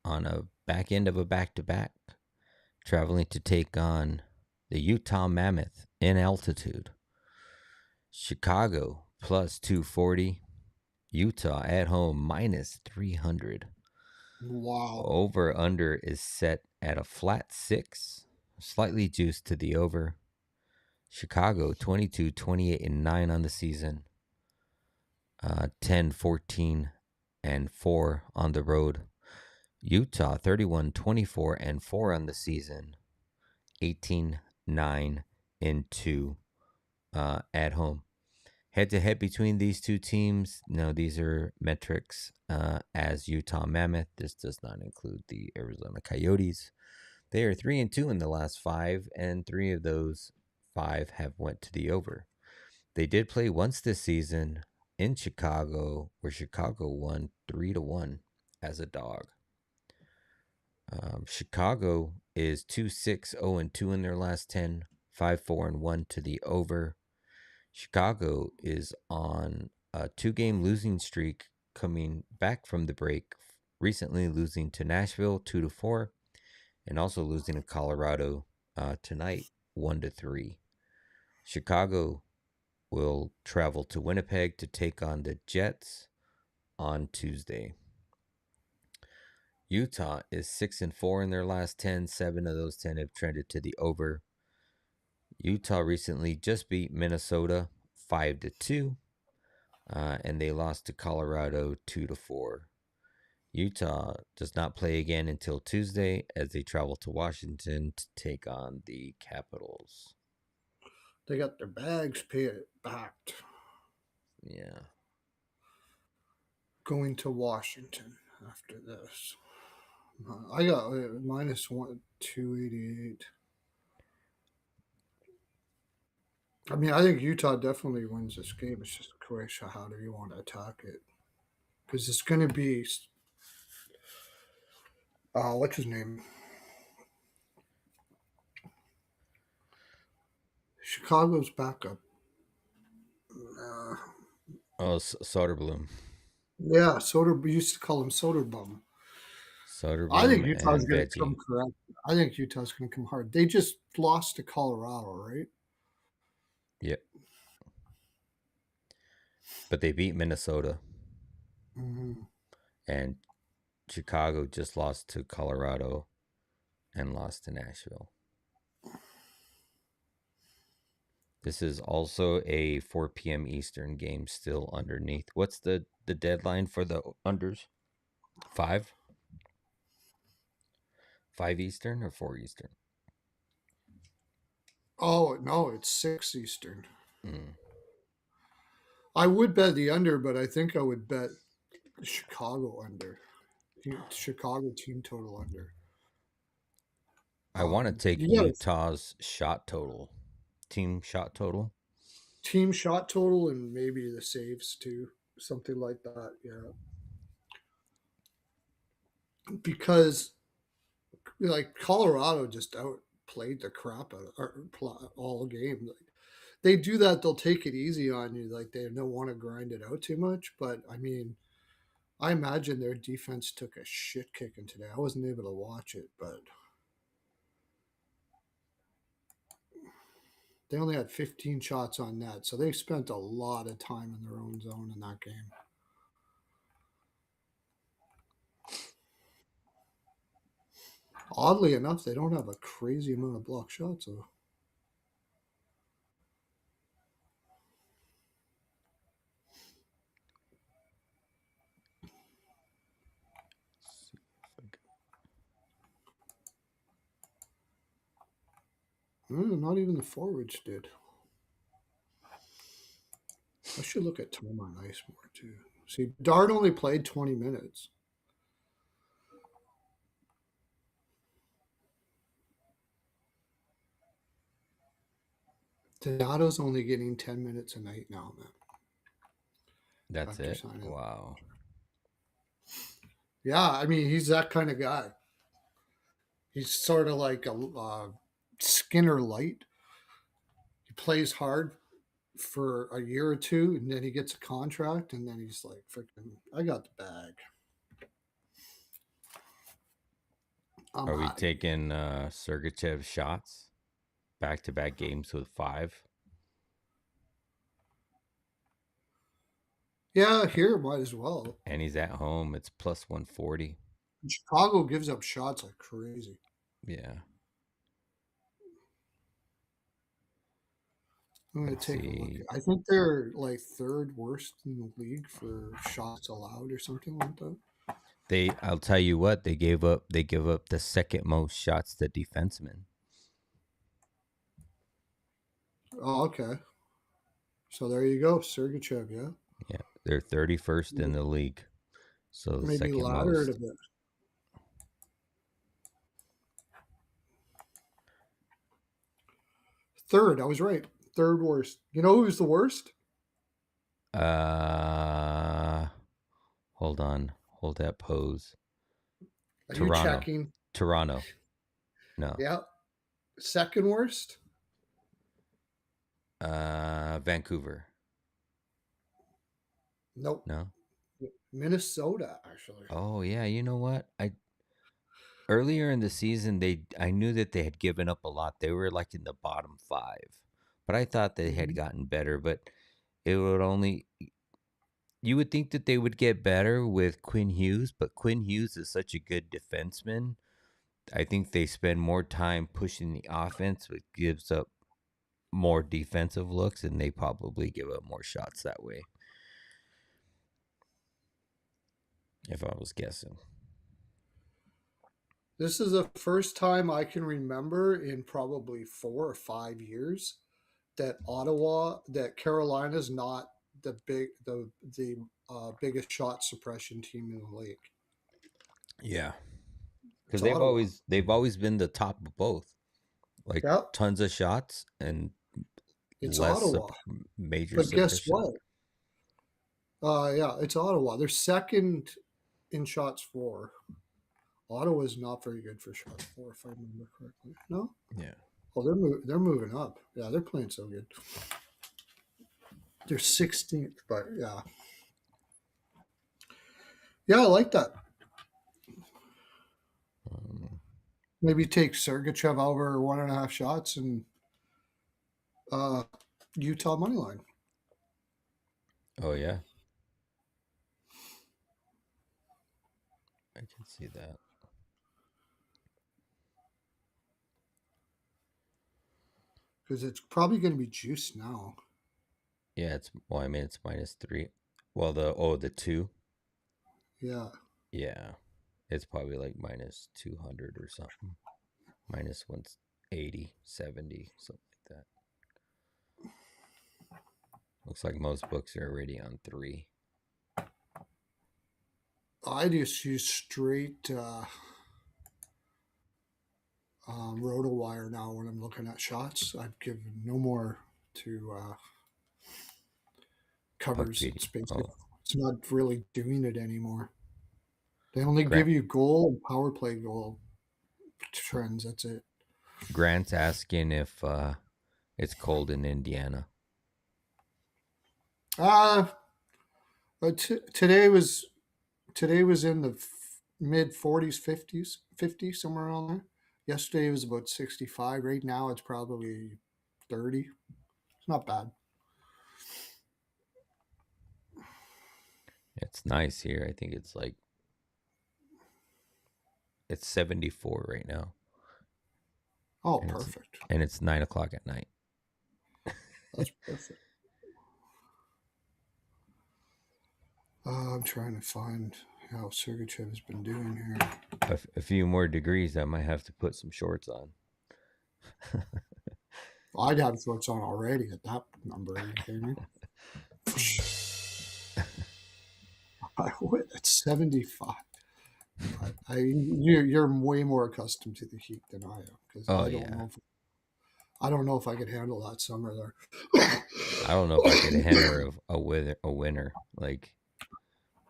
on a back end of a back-to-back, traveling to take on the Utah Mammoth in altitude. Chicago plus 240, Utah at home minus 300. Wow. Over under is set at a flat 6, slightly juiced to the over. Chicago 22, 28, and 9 on the season. 10, 14, and 4 on the road. Utah 31, 24, and 4 on the season. 18, 9, and 2 at home. Head to head between these two teams. No, these are metrics as Utah Mammoth. This does not include the Arizona Coyotes. They are 3-2 in the last 5, and 3 of those 5 have went to the over. They did play once this season in Chicago, where Chicago won 3-1 as a dog. Chicago is 2-6, 0-2 in their last 10, 5-4-1 to the over. Chicago is on a 2-game losing streak coming back from the break, recently losing to Nashville 2-4, and also losing to Colorado tonight 1-3. Chicago will travel to Winnipeg to take on the Jets on Tuesday. Utah is 6-4 in their last 10. 7 of those 10 have trended to the over. Utah recently just beat Minnesota 5-2, and they lost to Colorado 2-4. Utah does not play again until Tuesday as they travel to Washington to take on the Capitals. They got their bags packed. Yeah. Going to Washington after this. I got minus 288. I mean, I think Utah definitely wins this game. It's just a question of how do you want to attack it? Because it's going to be, what's his name? Chicago's backup. Soderblom. Yeah, we used to call him Soderbum. I think Soderblom Utah's and going to come Veggie. correct. I think Utah's going to come hard. They just lost to Colorado, right? Yep. But they beat Minnesota. Mm-hmm. And Chicago just lost to Colorado and lost to Nashville. This is also a 4 p.m. Eastern game still underneath. What's the deadline for the unders? 5? 5 Eastern or 4 Eastern? Oh no, it's 6 Eastern. Mm. I would bet the under, but I think I would bet Chicago under. Chicago team total under. I want to take You got a Utah's shot total, team shot total. team shot total and maybe the saves too, something like that. Yeah, because like Colorado just outplayed the crap out of all game. Like, they do that, they'll take it easy on you. Like they don't want to grind it out too much. But I mean, I imagine their defense took a shit kicking today. I wasn't able to watch it, but they only had 15 shots on net, so they spent a lot of time in their own zone in that game. Oddly enough, they don't have a crazy amount of block shots, though. Not even the forwards did. I should look at time on ice more, too. See, Dart only played 20 minutes. Donato's only getting 10 minutes a night now, man. That's After it. signing. Wow. Yeah, I mean, he's that kind of guy. He's sort of like a Skinner light. He plays hard for a year or two, and then he gets a contract, and then he's like, "Freaking, I got the bag. I'm Are we out of here." taking Sergachev shots? Back to back games with 5? Yeah, here might as well. And he's at home. It's plus 140. Chicago gives up shots like crazy. Yeah. I'm gonna Let's take a look. see. I think they're like third worst in the league for shots allowed or something like that. I'll tell you what, they give up the second most shots to defensemen. Oh, okay. So there you go, Sergachev. Yeah, Yeah. They're 31st in the league. So the maybe second ladder it a most. bit. Third, I was right. Third worst. You know who's the worst? Uh hold on. Hold that pose. Are you Toronto. checking? Toronto. No. Yeah. Second worst? Vancouver. Nope. No. Minnesota, actually. Oh yeah, you know what? I earlier in the season I knew that they had given up a lot. They were like in the bottom 5. But I thought they had Mhm. gotten better, but it would only you would think that they would get better with Quinn Hughes, but Quinn Hughes is such a good defenseman. I think they spend more time pushing the offense, which gives up more defensive looks, and they probably give up more shots that way. If I was guessing. This is the first time I can remember in probably 4 or 5 years that Carolina's not the biggest shot suppression team in the league. Yeah. Because It's Ottawa. they've always been the top of both. Like Yep, tons of shots and it's less Ottawa. major But guess suppression. what? Yeah, it's Ottawa. They're second in shots for. Ottawa is not very good for shots for, if I remember correctly. No, Yeah. oh, they're moving up. Yeah, they're playing so good. They're 16th, but yeah, I like that. Maybe take Sergachev over 1.5 shots and Utah money line. Oh yeah, I can see that. Because it's probably going to be juiced now. Yeah, it's well, I mean it's -3. Well, the 2. Yeah. Yeah, it's probably like -200 or something. -180, 70, something like that. Looks like most books are already on 3. I just use straight RotoWire now when I'm looking at shots. I've given no more to Puck covers. PD. Oh, It's not really doing it anymore. They only Grant give you goal and power play goal trends. That's it. Grant's asking if it's cold in Indiana. Uh, today was in the mid 40s, 50s, 50 somewhere around there. Yesterday it was about 65. Right now it's probably 30. It's not bad. It's nice here. I think it's 74 right now, Oh, and it's perfect. 9 o'clock at night. That's perfect. I'm trying to find how Sergachev has been doing here. A few more degrees, I might have to put some shorts on. I'd have shorts on already at that number. Are you kidding me? I would at 75. You're way more accustomed to the heat than I am because Oh yeah, I don't know if I could handle that summer there. I don't know if I could handle a winter like.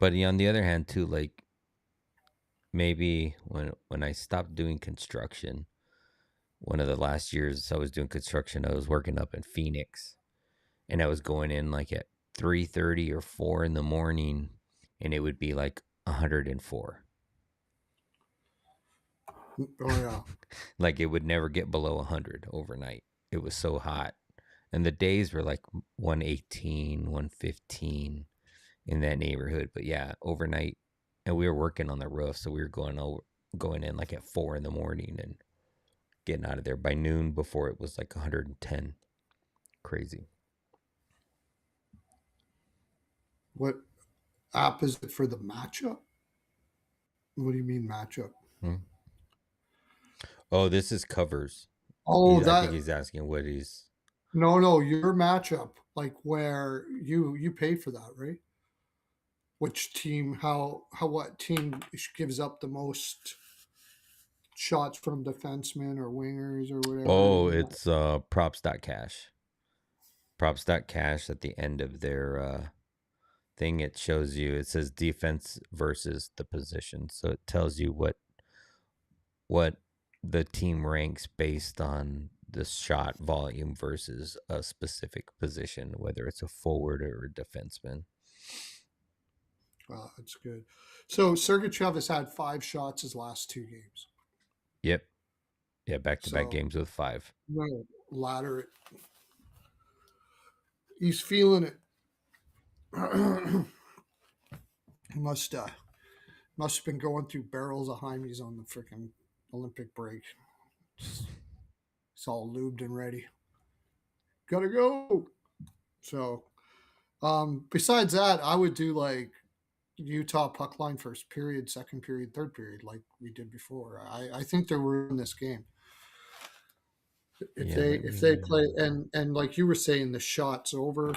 But on the other hand, too, like maybe when I stopped doing construction, one of the last years I was doing construction, I was working up in Phoenix, and I was going in like at 3:30 or 4 in the morning, and it would be like 104. Oh yeah, Like it would never get below 100 overnight. It was so hot, and the days were like 118, 115 in that neighborhood. But yeah, overnight, and we were working on the roof, so we were going in like at 4 in the morning and getting out of there by noon before it was like 110. Crazy. what app is it for the matchup? What do you mean matchup? Hmm. Oh, this is covers. Oh, I think that he's asking what he's. no, your matchup, like where you pay for that, right? Which team? How what team gives up the most shots from defensemen or wingers or whatever? Oh, And it's props.cash. Props.cash at the end of their thing, it shows you, it says defense versus the position. So it tells you what the team ranks based on the shot volume versus a specific position, whether it's a forward or a defenseman. that's good. So Sergachev has had 5 shots his last 2 games. Yep. Yeah, back to back So games with 5. no ladder it. He's feeling it. he must have been going through barrels of Hymes on the freaking Olympic break. It's all lubed and ready. Gotta go. So, besides that, I would do like Utah puck line first period, second period, third period, like we did before. I think they were in this game. If Yeah, they let if they me. play and like you were saying, the shots over.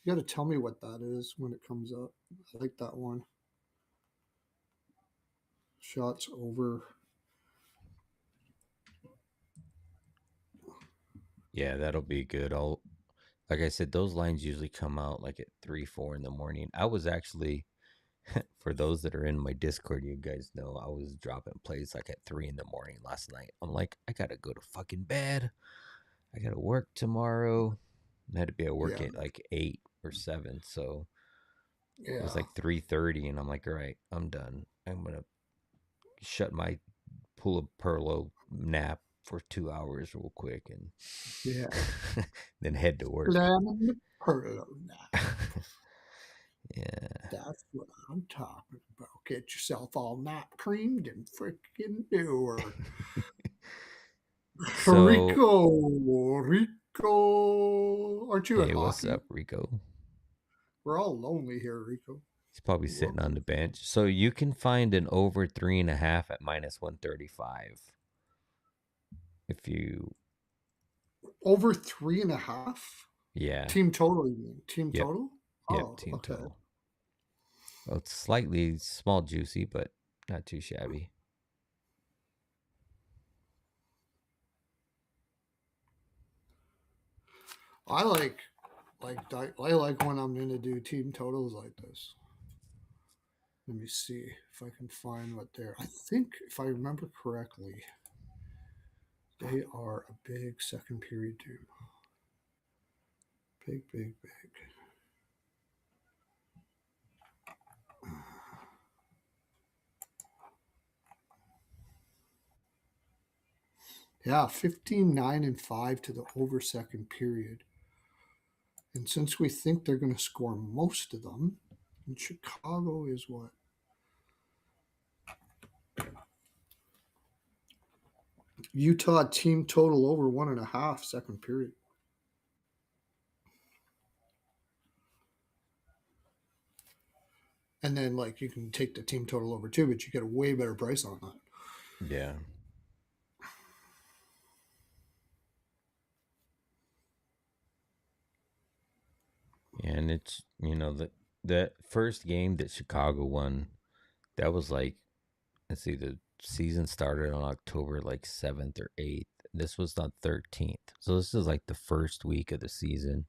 You got to tell me what that is when it comes up. I like that one. Shots over. Yeah, that'll be good. Like I said, those lines usually come out like at 3, 4 in the morning. I was actually, for those that are in my Discord, you guys know I was dropping plays like at 3 in the morning last night. I'm like, I gotta go to fucking bed. I gotta work tomorrow. I had to be at work Yeah, at like 8 or 7, so it was yeah. like 3:30, and I'm like, all right, I'm done. I'm gonna shut my pull a Pearlo nap for 2 hours real quick and then head to work. Lemon the Pearlo now. Yeah. That's what I'm talking about. Get yourself all nap creamed and freaking do her. So, Rico. Aren't you at hey, what's hockey? up, Rico? We're all lonely here, Rico. He's probably sitting on the bench. So you can find an over 3.5 at -135. If you Over 3.5? Yeah. Team total, you mean? Team Yep. total? Yep. Oh, Team okay. total. Well, it's slightly small juicy, but not too shabby. I like when I'm gonna do team totals like this. Let me see if I can find what they're. I think if I remember correctly, they are a big second period team. Big, big, big. Yeah, 15-9-5 to the over second period. And since we think they're going to score most of them, and Chicago is what? Utah team total over 1.5 second period. And then, like, you can take the team total over too, but you get a way better price on that. Yeah. And it's, the first game that Chicago won, that was like, let's see, the season started on October like 7th or 8th. This was on 13th. So this is like the first week of the season.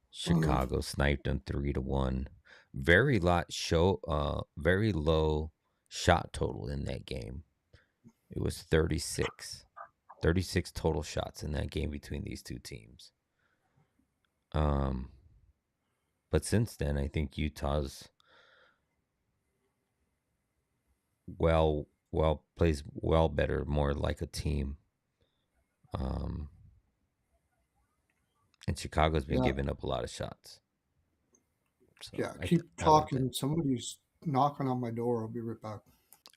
Chicago sniped them 3-1. Very low shot total in that game. It was 36. 36 total shots in that game between these two teams. But since then, I think Utah's plays well better, more like a team. And Chicago's been Yeah, giving up a lot of shots. So yeah. I Keep I like that. talking. Somebody's knocking on my door. I'll be right back.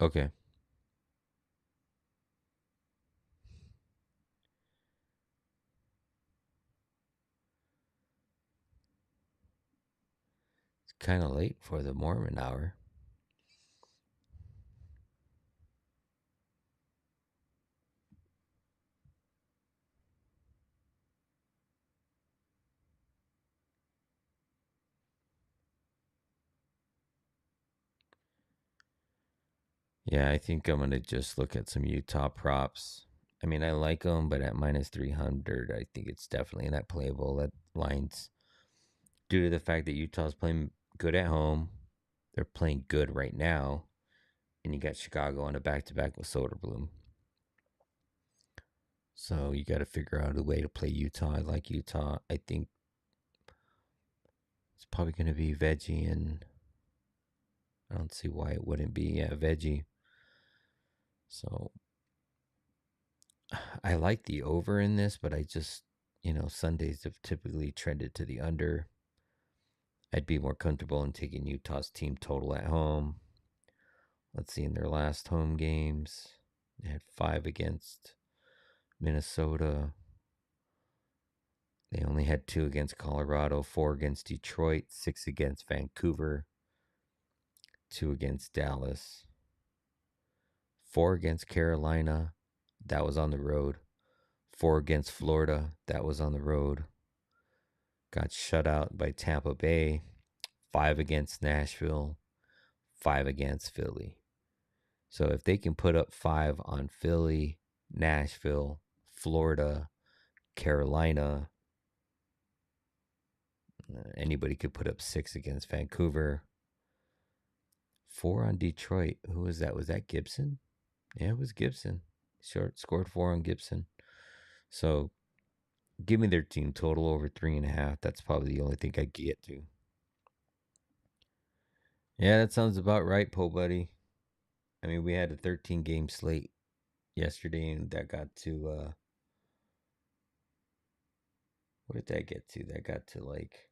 Okay. It's kind of late for the Mormon hour. Yeah, I think I'm going to just look at some Utah props. I mean, I like them, but at -300, I think it's definitely not playable at lines due to the fact that Utah's playing good at home. They're playing good right now. And you got Chicago on a back-to-back with Soderblom. So you got to figure out a way to play Utah. I like Utah. I think it's probably going to be Veggie, and I don't see why it wouldn't be Veggie. So I like the over in this, but I just, Sundays have typically trended to the under. I'd be more comfortable in taking Utah's team total at home. Let's see, in their last home games, they had 5 against Minnesota. They only had 2 against Colorado, 4 against Detroit, 6 against Vancouver, 2 against Dallas, 4 against Carolina. That was on the road. 4 against Florida. That was on the road. Got shut out by Tampa Bay. 5 against Nashville. 5 against Philly. So if they can put up 5 on Philly, Nashville, Florida, Carolina, anybody could put up 6 against Vancouver. 4 on Detroit. Who was that? Was that Gibson? Yeah, it was Gibson. Scored 4 on Gibson. So give me their team total over 3.5. That's probably the only thing I get to. Yeah, that sounds about right, Po Buddy. I mean, we had a 13 game slate yesterday, and that got to what did that get to? That got to like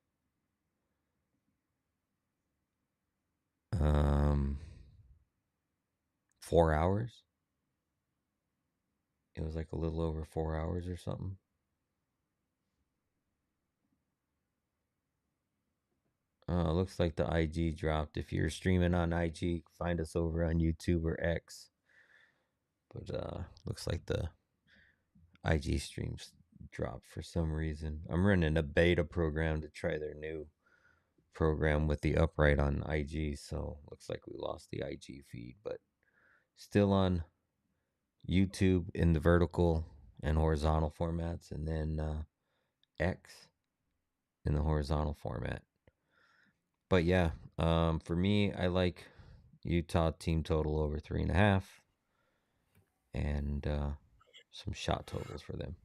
um 4 hours. It was like a little over 4 hours or something. Looks like the IG dropped. If you're streaming on IG, find us over on YouTube or X. But looks like the IG streams dropped for some reason. I'm running a beta program to try their new program with the upright on IG, so looks like we lost the IG feed, but still on YouTube in the vertical and horizontal formats, and then X in the horizontal format. But yeah, for me, I like Utah team total over 3.5, and some shot totals for them.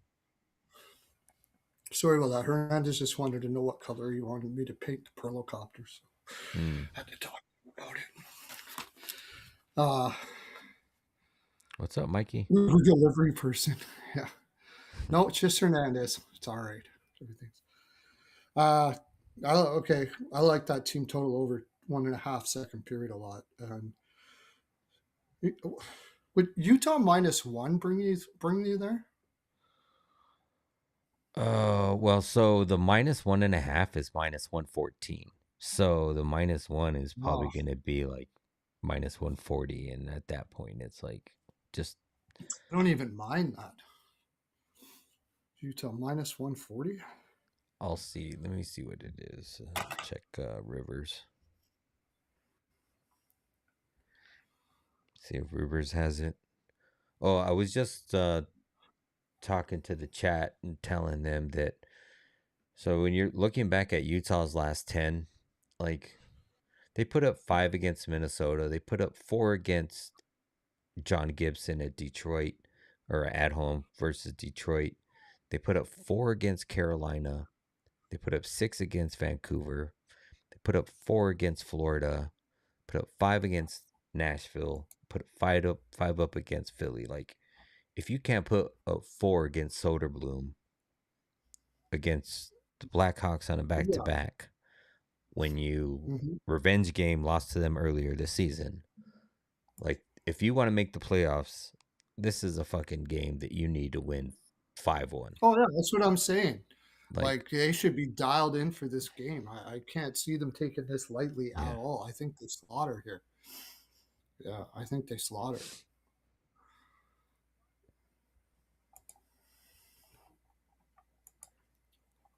Sorry about that. Hernandez just wanted to know what color you wanted me to paint the Pearlo copters. So had to talk about it. What's up, Mikey? Delivery person. Yeah. No, it's just Hernandez. It's all right. Everything's. Okay. I like that team total over 1.5 second period a lot. Would Utah -1 bring you there? Well, so the -1.5 is -114. So the -1 is probably Oh, going to be like -140. And at that point, it's like just. I don't even mind that. Utah -140. I'll see. Let me see what it is. Check Rivers. See if Rivers has it. Oh, I was just talking to the chat and telling them that. So when you're looking back at Utah's last 10, like they put up 5 against Minnesota. They put up 4 against John Gibson at Detroit, or at home versus Detroit. They put up 4 against Carolina. They put up 6 against Vancouver. They put up 4 against Florida. Put up 5 against Nashville. Put 5 up against Philly. Like, if you can't put up 4 against Soderblom, against the Blackhawks on a back to Yeah. back, when you Mm-hmm. revenge game lost to them earlier this season, like, if you want to make the playoffs, this is a fucking game that you need to win 5-1. Oh yeah, that's what I'm saying. Like, Like they should be dialed in for this game. I can't see them taking this lightly at yeah. all. I think they slaughter here. Yeah, I think they slaughter.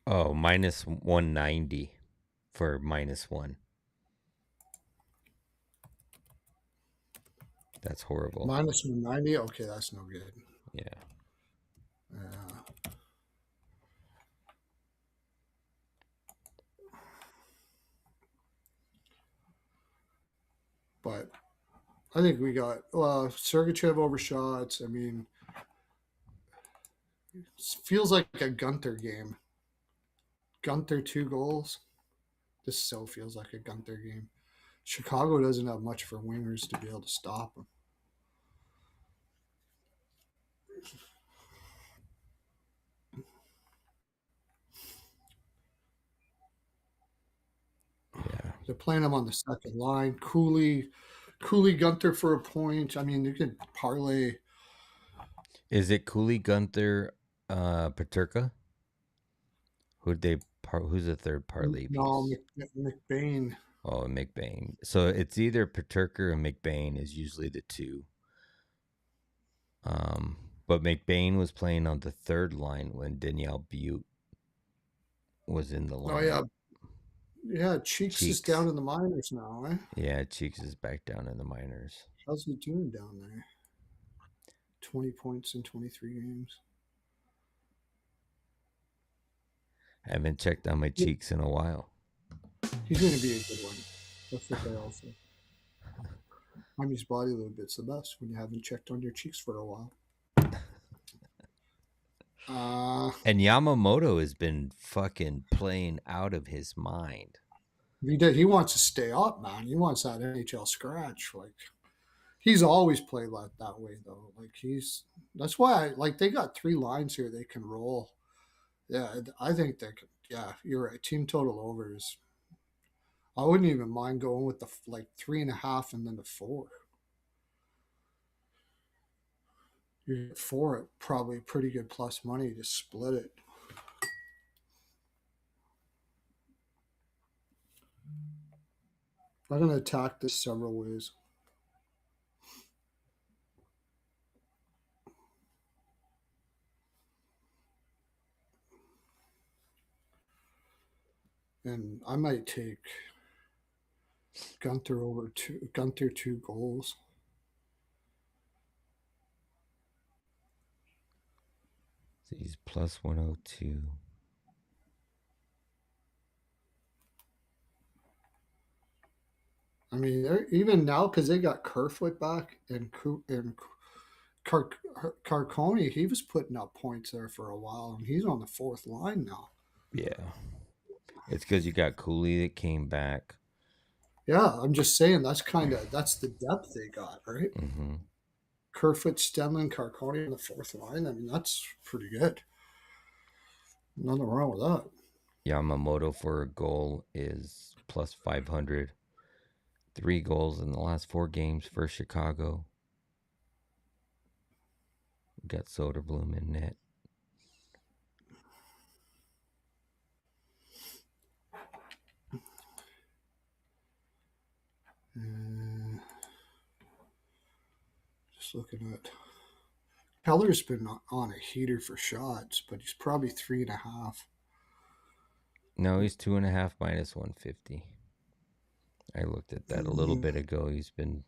Oh, -190 for -1. That's horrible. -190. Okay, that's no good. Yeah. Yeah. But I think we got Sergachev over shots. I mean, it feels like a Gunter game. Gunter 2 goals. This so feels like a Gunter game. Chicago doesn't have much for wingers to be able to stop him. Yeah. They're playing him on the second line. Cooley, Gunter for a point. I mean, you could parlay. Is it Cooley, Gunther, Paterka? Who's the third parlay No, piece? McBain. Oh, McBain. So it's either Paterka or McBain is usually the two. But McBain was playing on the third line when Danielle Butte was in the Oh lineup. yeah, yeah. Cheeks is Cheeks. down in the minors now. Eh? Yeah, Cheeks is back down in the minors. How's he doing down there? 20 points in 23 games. I haven't checked on my Cheeks in a while. He's going to be a good one. That's what they all say. Hymes body little bit's the best when you haven't checked on your cheeks for a while. And Yamamoto has been fucking playing out of his mind. He wants to stay up, man. He wants that NHL scratch. Like He's always played like that way though. Like that's why they got 3 lines here they can roll. Yeah, I think they can. Yeah, you're right. Team total overs. I wouldn't even mind going with the 3.5 and then the 4. You get 4 at probably pretty good plus money to split it. I'm gonna attack this several ways. And I might take Gunther 2 goals. So he's plus 102. I mean, they're even now because they got Kerfoot back and Carconi. He was putting up points there for a while, and he's on the 4th line now. Yeah. It's because you got Cooley that came back. Yeah, I'm just saying that's the depth they got, right? Mm-hmm. Kerfoot, Stenlin, Carconi on the 4th line. I mean, that's pretty good. Nothing wrong with that. Yamamoto for a goal is plus 500. 3 goals in the last 4 games for Chicago. We got Soderblom in net. Just looking at Keller's been on a heater for shots, but he's probably 3.5. No, he's 2.5 minus 150. I looked at that a little bit ago. He's been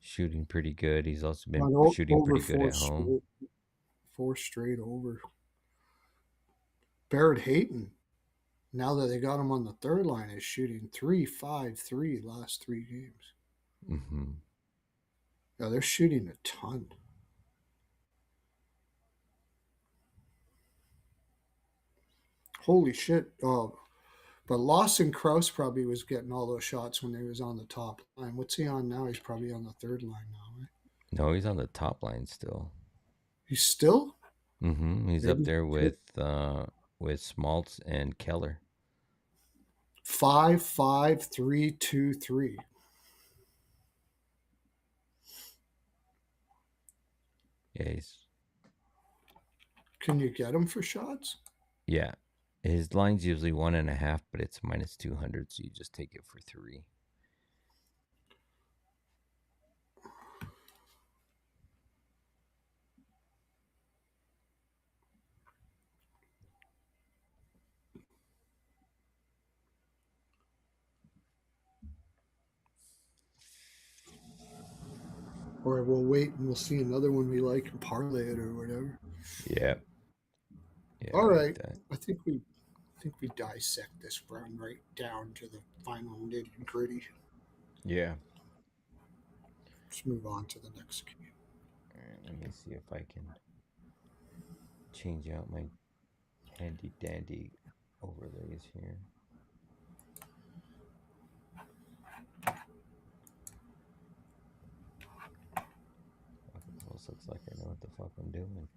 shooting pretty good. He's also been shooting pretty good at home. 4 straight over. Barrett Hayton, now that they got him on the 3rd line, is shooting 3-5-3 last 3 games. Mm-hmm. Yeah, they're shooting a ton. Holy shit. But Lawson Krause probably was getting all those shots when he was on the top line. What's he on now? He's probably on the 3rd line now, right? No, he's on the top line still. He's still? Mm-hmm. He's up there with Schmaltz and Keller. 5-5-3-2-3. Yeah, Can you get him for shots? Yeah. His line's usually 1.5, but it's minus 200, so you just take it for 3. Or we'll wait and we'll see another one we like and parlay it or whatever. Yeah. Yeah. All right. I think we dissect this run right down to the final nitty gritty. Yeah. Let's move on to the next game. All right, let me see if I can change out my handy dandy overlays here. Almost looks like I know what the fuck I'm doing.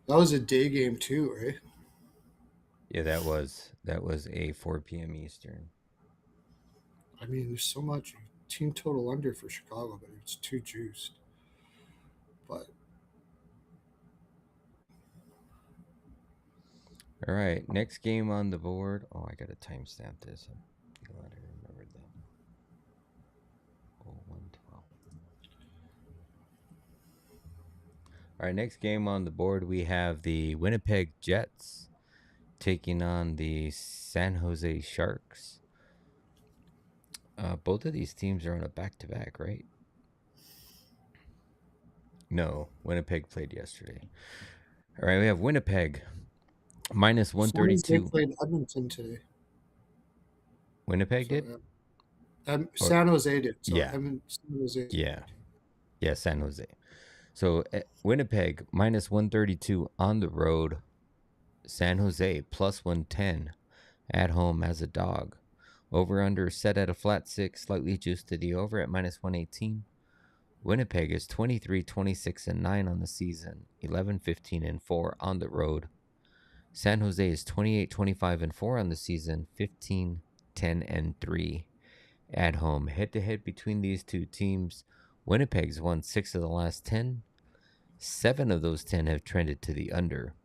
That was a day game too, right? Yeah, that was a 4 p.m. Eastern. I mean, there's so much team total under for Chicago, but it's too juiced. But all right, next game on the board. Oh, I gotta timestamp this. I'm glad I remembered that. Oh, 112. All right, next game on the board, we have the Winnipeg Jets taking on the San Jose Sharks. Both of these teams are on a back-to-back, right? No, Winnipeg played yesterday. All right, we have Winnipeg minus 132. They played Edmonton today. Winnipeg did? San Jose did. So yeah. San Jose. Yeah, San Jose. So Winnipeg minus 132 on the road. San Jose plus 110 at home as a dog. Over under set at a flat 6, slightly juiced to the over at minus 118. Winnipeg is 23, 26, and 9 on the season, 11, 15, and 4 on the road. San Jose is 28, 25, and 4 on the season, 15, 10, and 3 at home. Head to head between these two teams, Winnipeg's won 6 of the last 10. 7 of those 10 have trended to the under.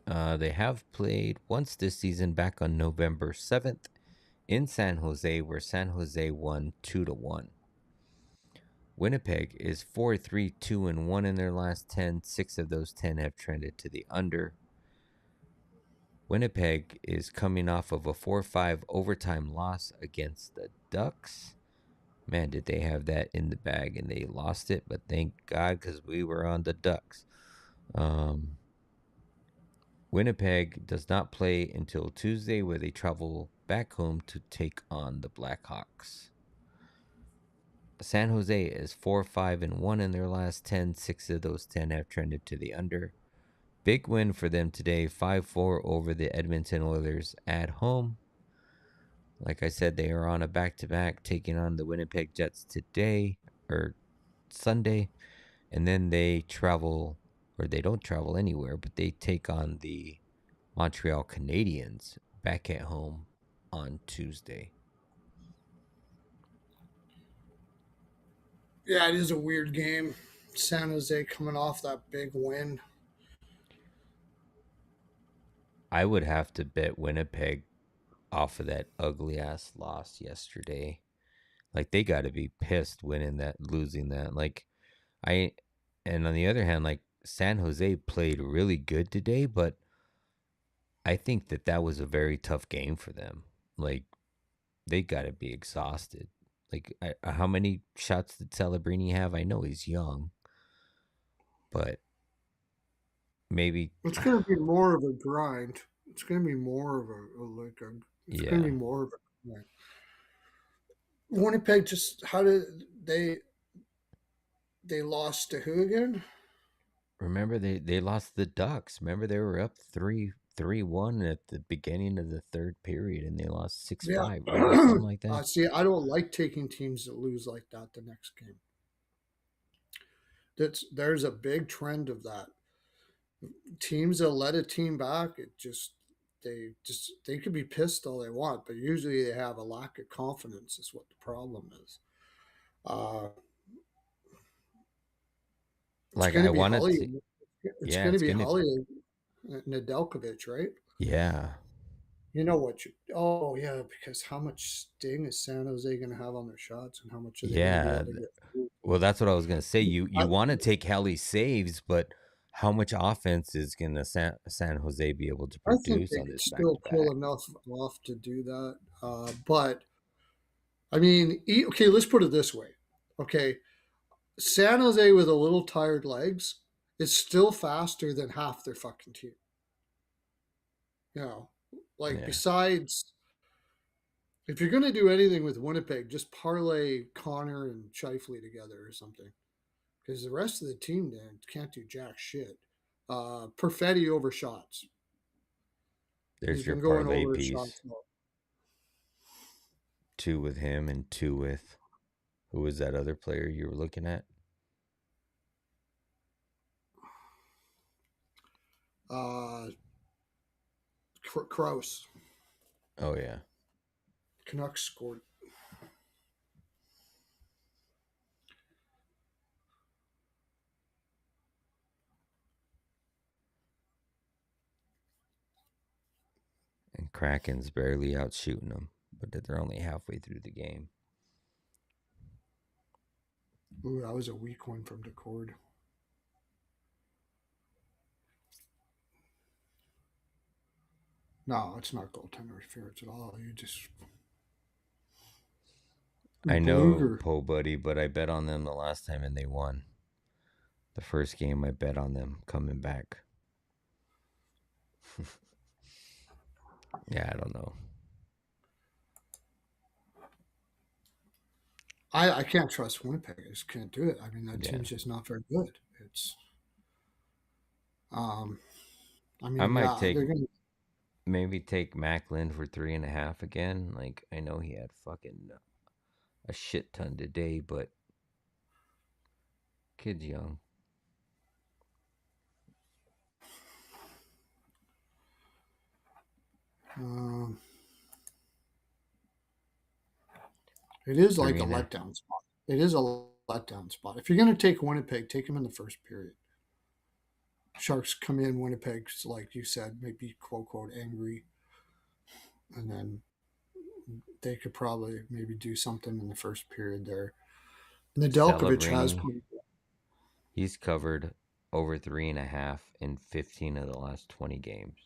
They have played once this season back on November 7th in San Jose, where San Jose won 2-1. Winnipeg is 4-3, 2-1 in their last 10. 6 of those 10 have trended to the under. Winnipeg is coming off of a 4-5 overtime loss against the Ducks. Man, did they have that in the bag, and they lost it, but thank God, because we were on the Ducks. Winnipeg does not play until Tuesday, where they travel back home to take on the Blackhawks. San Jose is 4-5-1 in their last 10. 6 of those 10 have trended to the under. Big win for them today, 5-4 over the Edmonton Oilers at home. Like I said, they are on a back-to-back, taking on the Winnipeg Jets today, or Sunday, and then they travel, or they don't travel anywhere, but they take on the Montreal Canadiens back at home on Tuesday. Yeah, it is a weird game. San Jose coming off that big win. I would have to bet Winnipeg off of that ugly ass loss yesterday. Like, they got to be pissed losing that. Like, and on the other hand, like, San Jose played really good today, but I think that was a very tough game for them. Like, they got to be exhausted. Like, how many shots did Celebrini have? I know he's young, but maybe. It's going to be more of a grind. It's going to be more of it's going to Yeah. be more of a grind. Winnipeg just, how did they lost to who again? Remember, they lost the Ducks. Remember, they were up 3-1 at the beginning of the third period, and they lost six Yeah. five, right, or something like that. See, I don't like taking teams that lose like that the next game. There's a big trend of that. Teams that let a team back, they could be pissed all they want, but usually they have a lack of confidence. Is what the problem is. Uh, it's Like, going to I be wanted Holly. to. It's Yeah, going to it's be gonna. Holly Nedeljkovic, right? Yeah, You know what? Oh yeah, because how much sting is San Jose going to have on their shots, and how much are they going to be yeah. able to get through? Well, that's what I was gonna say. You I, want to take Helly's saves, but how much offense is gonna San Jose be able to I think produce they on could this back still to pull back? enough off to do that. But I mean, okay, let's put it this way. Okay, San Jose with a little tired legs is still faster than half their fucking team. You know, like Yeah, besides, if you're going to do anything with Winnipeg, just parlay Connor and Shifley together or something, because the rest of the team then can't do jack shit. Perfetti over shots. He's there's your been going parlay over his piece. shots now. 2 with him and 2 with who was that other player you were looking at? Uh, Kraus. Oh yeah, Canucks scored. and Kraken's barely out shooting them, but they're only halfway through the game. Ooh, that was a weak one from Decord. No, it's not goaltender interference at all. You just I know Bluger. Po Buddy, but I bet on them the last time and they won. The first game I bet on them coming back. Yeah, I don't know. I can't trust Winnipeg. I just can't do it. I mean, that Yeah, team's just not very good. It's um, I I mean, might yeah, take Maybe take Macklin for 3.5 again. Like, I know he had fucking a shit ton today, but kid's young. It is Three like a and a letdown spot. It is a letdown spot. If you're going to take Winnipeg, take him in the first period. Sharks come in, Winnipeg's, like you said, maybe quote, quote, angry. And then they could probably maybe do something in the first period there. And Nedeljkovic has Celebrini. come. He's covered over 3.5 in 15 of the last 20 games.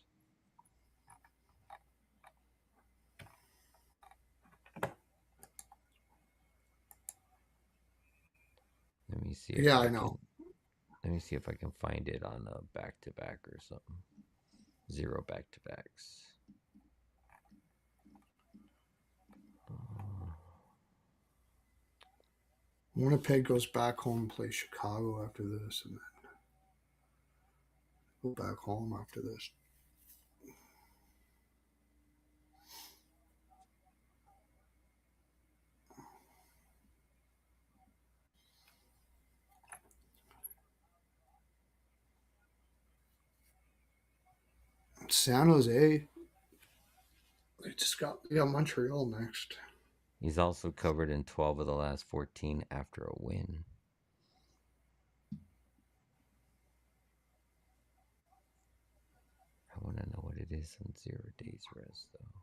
Let me see if Yeah, I I know. can. Let me see if I can find it on a back to back or something. 0 back to backs. Winnipeg goes back home and plays Chicago after this, and then go back home after this. San Jose. They got Montreal next. He's also covered in 12 of the last 14 after a win. I want to know what it is on 0 days rest, though.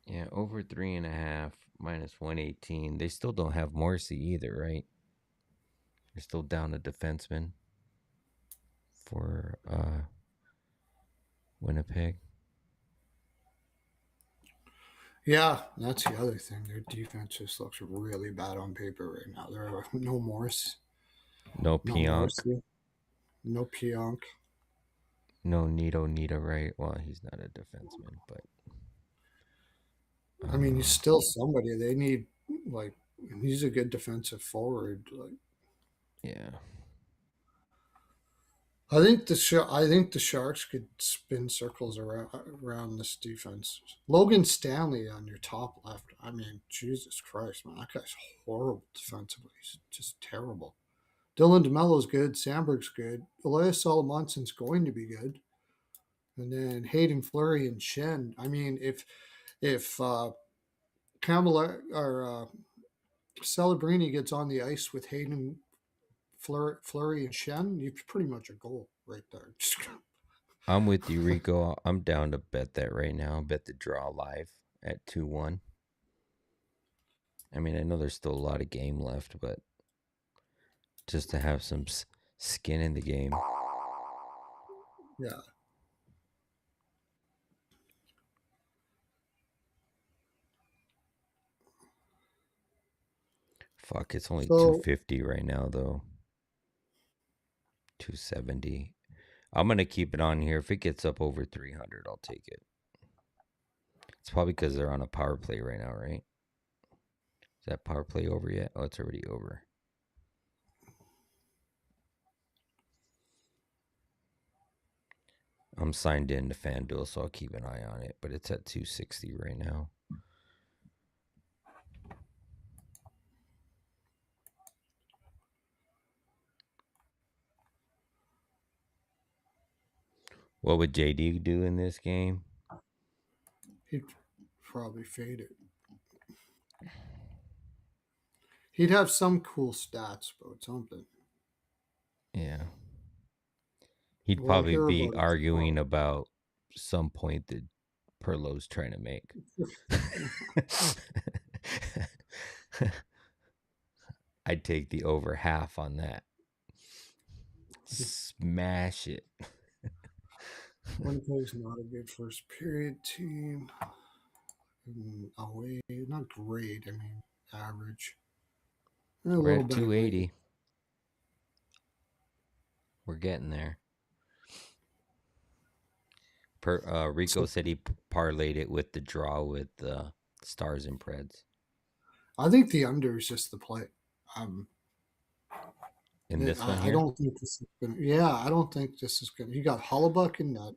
Yeah, over 3.5 minus 118. They still don't have Morrissey either, right? They're still down a defenseman for Winnipeg. Yeah, that's the other thing. Their defense just looks really bad on paper right now. There are no Morris, No no Pionk. Morrissey, no Pionk. No Nito, right? Well, he's not a defenseman, but I mean, he's still somebody. They need like he's a good defensive forward. Like yeah. I think the Sharks could spin circles around this defense. Logan Stanley on your top left. I mean, Jesus Christ, man, that guy's horrible defensively. He's just terrible. Dylan DeMello's good. Sandberg's good. Elias Salomonson's going to be good. And then Hayden Fleury and Shen. I mean, if Kamala or Celebrini gets on the ice with Hayden Fleury and Shen, you've pretty much a goal right there. I'm with you, Rico. I'm down to bet that right now. Bet the draw live at 2-1. I mean, I know there's still a lot of game left, but just to have some skin in the game. Yeah. Fuck, it's only So 250 right now, though. 270. I'm going to keep it on here. If it gets up over 300, I'll take it. It's probably because they're on a power play right now, right? Is that power play over yet? Oh, it's already over. I'm signed in to FanDuel, so I'll keep an eye on it, but it's at 260 right now. What would JD do in this game? he'd probably fade it. He'd have some cool stats about something. Yeah. He'd We'll probably hear be about it arguing tomorrow. about some point that Pearlo's trying to make. I'd take the over half on that. Smash it. Winnipeg's not a good first period team. Away, not great. I mean, average. A We're little at better late. 280. We're getting there. Rico So said he parlayed it with the draw with the Stars and Preds. I think the under is just the play. in this one I here. don't think this is gonna. Yeah, I don't think this is gonna. You got Hollebuck and that.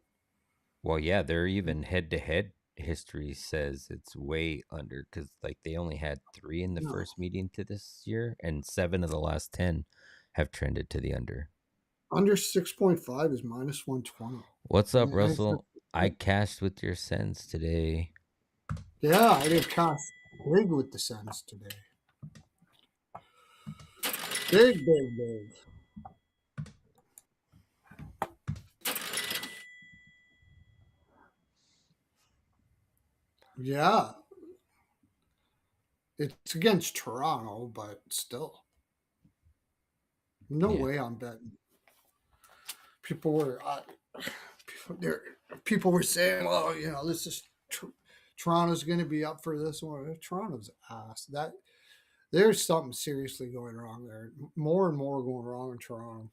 Well, yeah, they're even head-to-head history says it's way under because like they only had 3 in the No, first meeting to this year, and 7 of the last 10 have trended to the under. under 6.5 is -120. What's up, And Russell? I cashed with your Sens today. yeah, I did cast big with the Sens today. Big, big, big. Yeah, it's against Toronto, but still, no Yeah. way I'm betting. People were, there, people were saying, "Well, this is Toronto's going to be up for this one." Toronto's ass. That there's something seriously going wrong there. More and more going wrong in Toronto.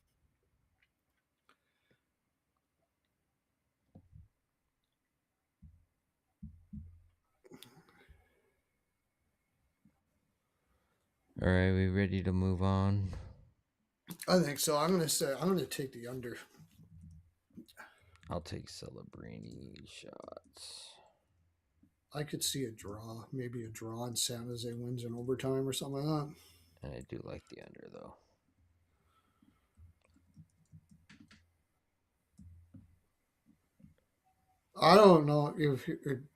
All right, we ready to move on? I think so. I'm going to take the under. I'll take Celebrini shots. I could see a draw, maybe a draw, and San Jose wins in overtime or something like that. And I do like the under though. I don't know if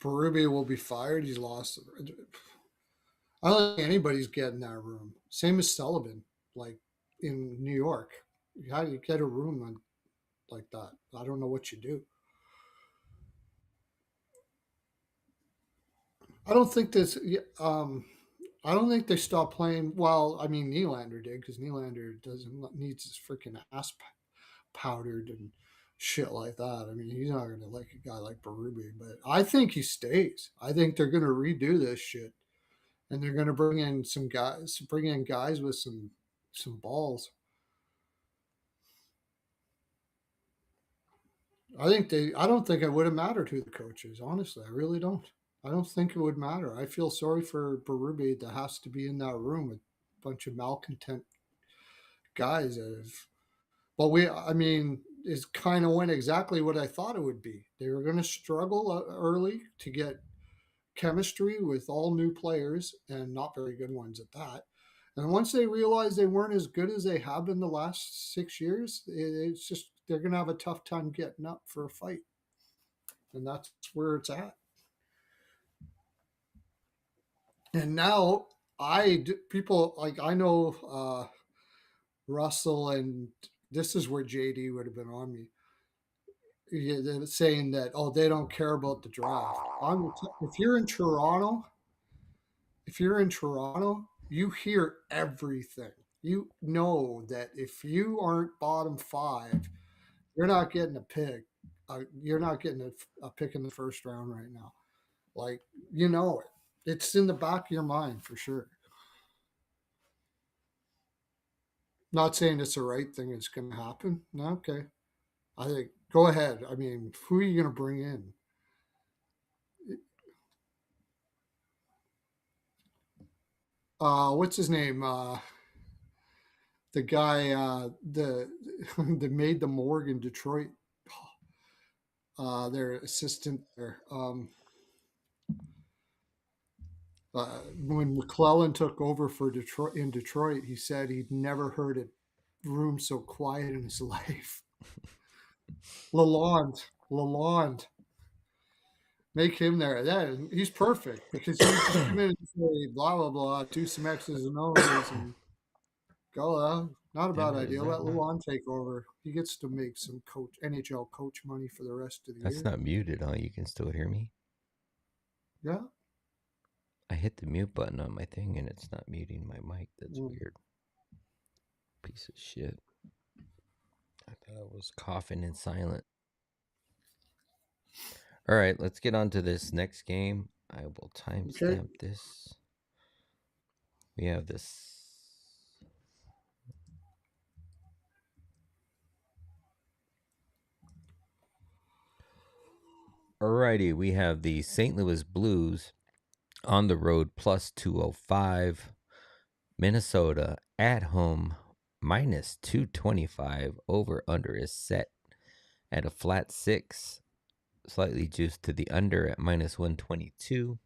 Berube will be fired. He's lost. I don't think anybody's getting that room. Same as Sullivan, like in New York. How do you get a room like that? I don't know what you do. I don't think this. I don't think they stopped playing. Well, I mean, Nylander did because Nylander doesn't needs his freaking ass powdered and shit like that. I mean, he's not going to like a guy like Berube, but I think he stays. I think they're going to redo this shit, and they're going to bring in guys with some balls. I don't think it would have mattered who the coach is. Honestly, I really don't. I don't think it would matter. I feel sorry for Berube that has to be in that room with a bunch of malcontent guys that have. But I mean, is kind of went exactly what I thought it would be. They were going to struggle early to get chemistry with all new players and not very good ones at that. And once they realized they weren't as good as they have been the last 6 years, it's just they're going to have a tough time getting up for a fight. And that's where it's at. And now people like I know Russell, and this is where JD would have been on me. Saying that they don't care about the draft. If you're in Toronto, you hear everything. You know that if you aren't bottom 5, you're not getting a pick. You're not getting a pick in the first round right now. Like it. It's in the back of your mind for sure. Not saying it's the right thing that's going to happen. No, okay. I think go ahead. I mean, who are you going to bring in? What's his name? The guy that made the morgue in Detroit. Their assistant there. When McClellan took over for Detroit, he said he'd never heard a room so quiet in his life. Lalonde. Make him there. That he's perfect because he just come in and say blah blah blah, do some X's and O's, and go. Not a bad idea. Let Lalonde take over. He gets to make some NHL coach money for the rest of the year. That's not muted, huh? You can still hear me? Yeah. I hit the mute button on my thing and it's not muting my mic. That's weird. Piece of shit. I thought I was coughing in silent. All right, let's get on to this next game. I will timestamp this. We have this. Alrighty, we have the St. Louis Blues on the road plus 205. Minnesota at home minus 225. Over under is set at a flat 6. Slightly juiced to the under at minus 122.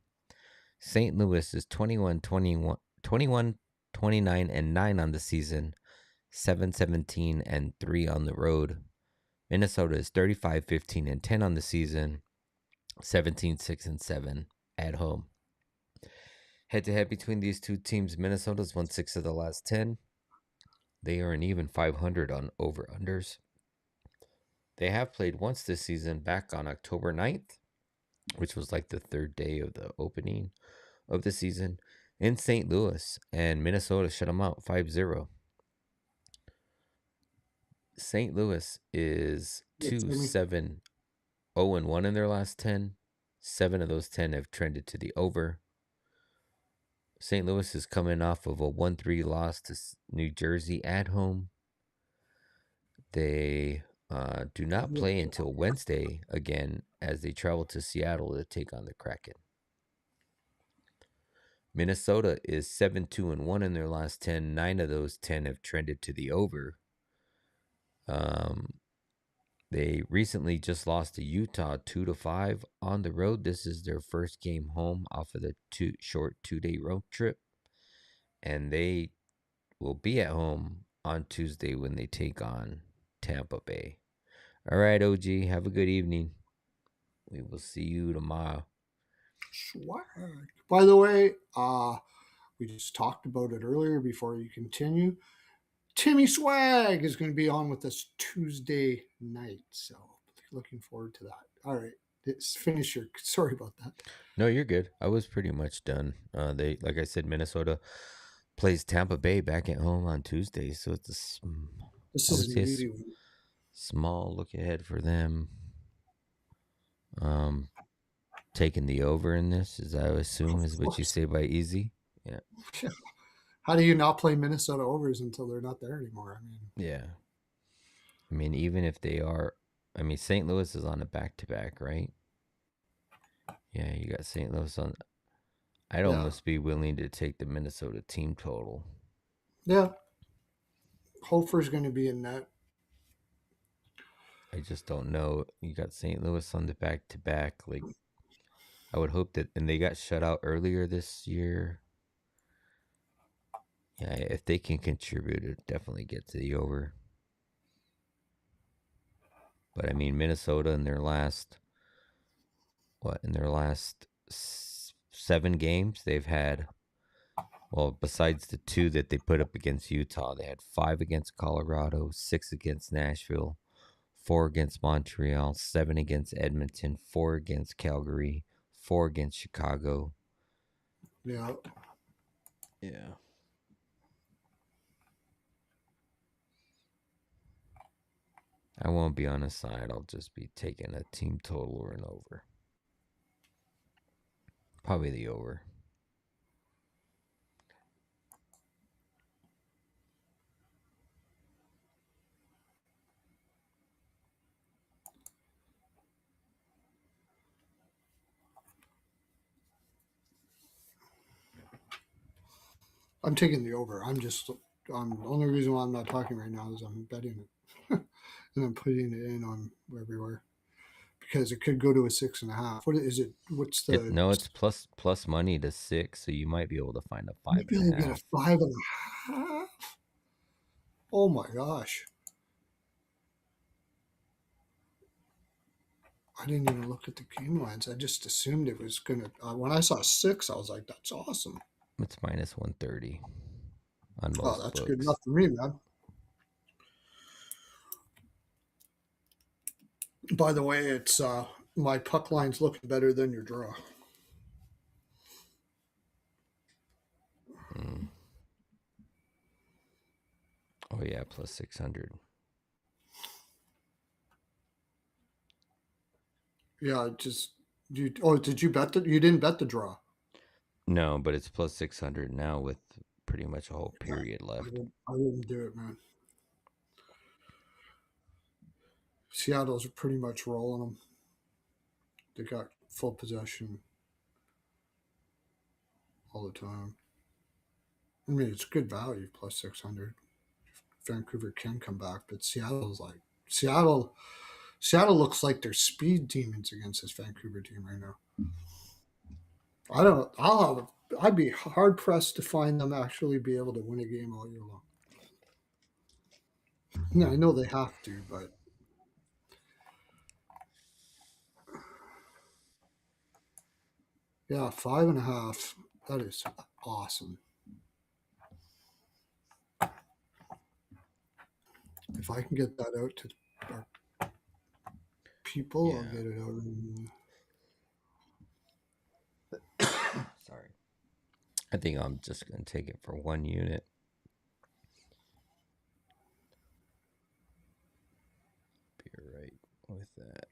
St. Louis is 21, 29, and 9 on the season, 7, 17, and 3 on the road. Minnesota is 35, 15, and 10 on the season, 17, 6, and 7 at home. Head to head between these two teams, Minnesota's won 6 of the last 10. They are an even 500 on over unders. They have played once this season back on October 9th, which was like the third day of the opening of the season in St. Louis, and Minnesota shut them out 5-0. St. Louis is 2-7, 0-1 in their last 10. 7 of those 10 have trended to the over. St. Louis is coming off of a 1-3 loss to New Jersey at home. They do not play until Wednesday again as they travel to Seattle to take on the Kraken. Minnesota is 7-2-1 in their last 10. 9 of those 10 have trended to the over. They recently just lost to Utah 2-5 on the road. This is their first game home off of the short 2-day road trip. And they will be at home on Tuesday when they take on Tampa Bay. All right, OG, have a good evening. We will see you tomorrow. Swag. By the way, we just talked about it earlier before you continue. Timmy Swag is going to be on with us Tuesday night. So looking forward to that. All right. Finish your. Sorry about that. No, you're good. I was pretty much done. They, like I said, Minnesota plays Tampa Bay back at home on Tuesday. So it's a small look ahead for them. Taking the over in this, as I assume, is what you say by easy. Yeah. How do you not play Minnesota overs until they're not there anymore? I mean, yeah. I mean, even if they are, I mean, St. Louis is on a back-to-back, right? Yeah, you got St. Louis on. I'd almost be willing to take the Minnesota team total. Yeah. Hofer's going to be in that. I just don't know. You got St. Louis on the back-to-back. Like, I would hope that, and they got shut out earlier this year. Yeah, if they can contribute, it definitely get to the over. But I mean, Minnesota in their last 7 games, they've had, well, besides the 2 that they put up against Utah, they had 5 against Colorado, 6 against Nashville, 4 against Montreal, 7 against Edmonton, 4 against Calgary, 4 against Chicago. Yeah. Yeah. I won't be on a side. I'll just be taking a team total or an over. Probably the over. I'm taking the over. The only reason why I'm not talking right now is I'm betting it and I'm putting it in on everywhere because it could go to a 6.5. What is it? What's the? It's plus money to 6, so you might be able to find a You be able to get 5.5. a 5.5. Oh my gosh! I didn't even look at the game lines. I just assumed it was gonna. When I saw 6, I was like, "That's awesome." It's minus 130 on Oh, most that's good books. enough for me, man. By the way, it's my puck line's looking better than your draw. Oh yeah, plus 600. Yeah, just you. Oh, did you bet that? You didn't bet the draw. No, but it's plus 600 now with pretty much a whole period left. I wouldn't do it, man. Seattle's pretty much rolling them. They got full possession all the time. I mean, it's good value plus 600. Vancouver can come back, but Seattle. Seattle looks like they're speed demons against this Vancouver team right now. I don't. I'd be hard pressed to find them actually be able to win a game all year long. Yeah, I know they have to, but yeah, 5.5. That is awesome. If I can get that out to our people, I'll get it out. Sorry. I think I'm just going to take it for 1 unit. Be right with that.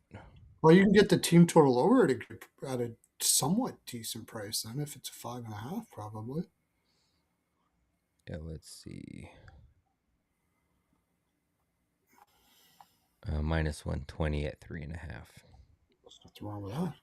Well, you can get the team total over at a somewhat decent price then, if it's a 5.5, probably. Yeah, let's see. Minus 120 at 3.5. What's wrong with that?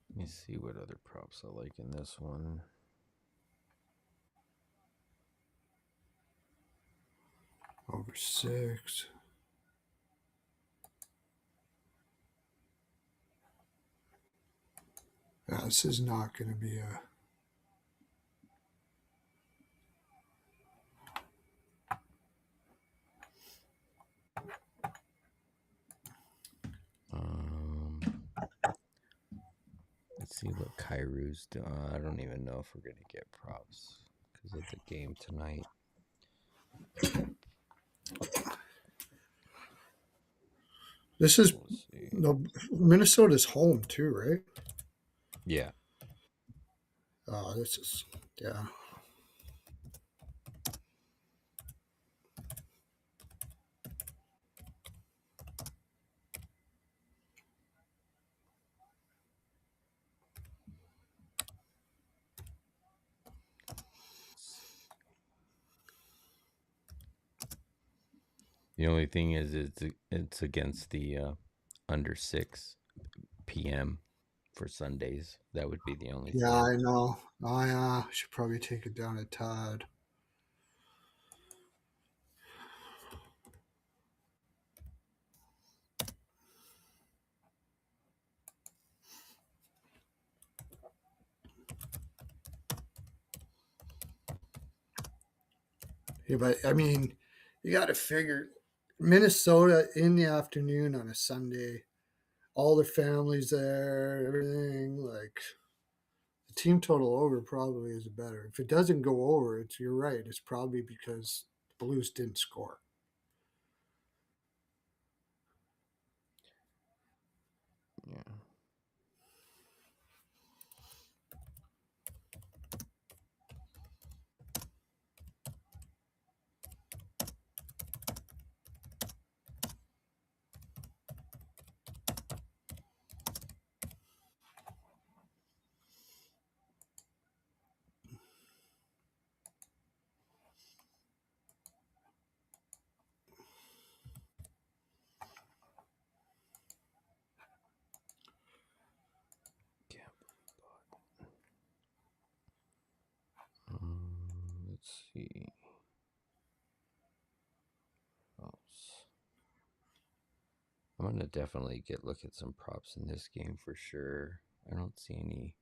Let me see what other props I like in this one. Over 6. Yeah, this is not going to be a. Let's see what Kairu's doing. I don't even know if we're going to get props because of the game tonight. This is no Minnesota's home too, right? Yeah. This is yeah. The only thing is it's against the under 6 p.m. for Sundays. That would be the only thing. Yeah, I know. I should probably take it down a tad. Yeah, but I mean, you got to figure Minnesota in the afternoon on a Sunday, all the families there, everything. Like the team total over probably is better. If it doesn't go over, you're right. It's probably because the Blues didn't score. Yeah. Let's see. I'm gonna definitely look at some props in this game for sure. I don't see any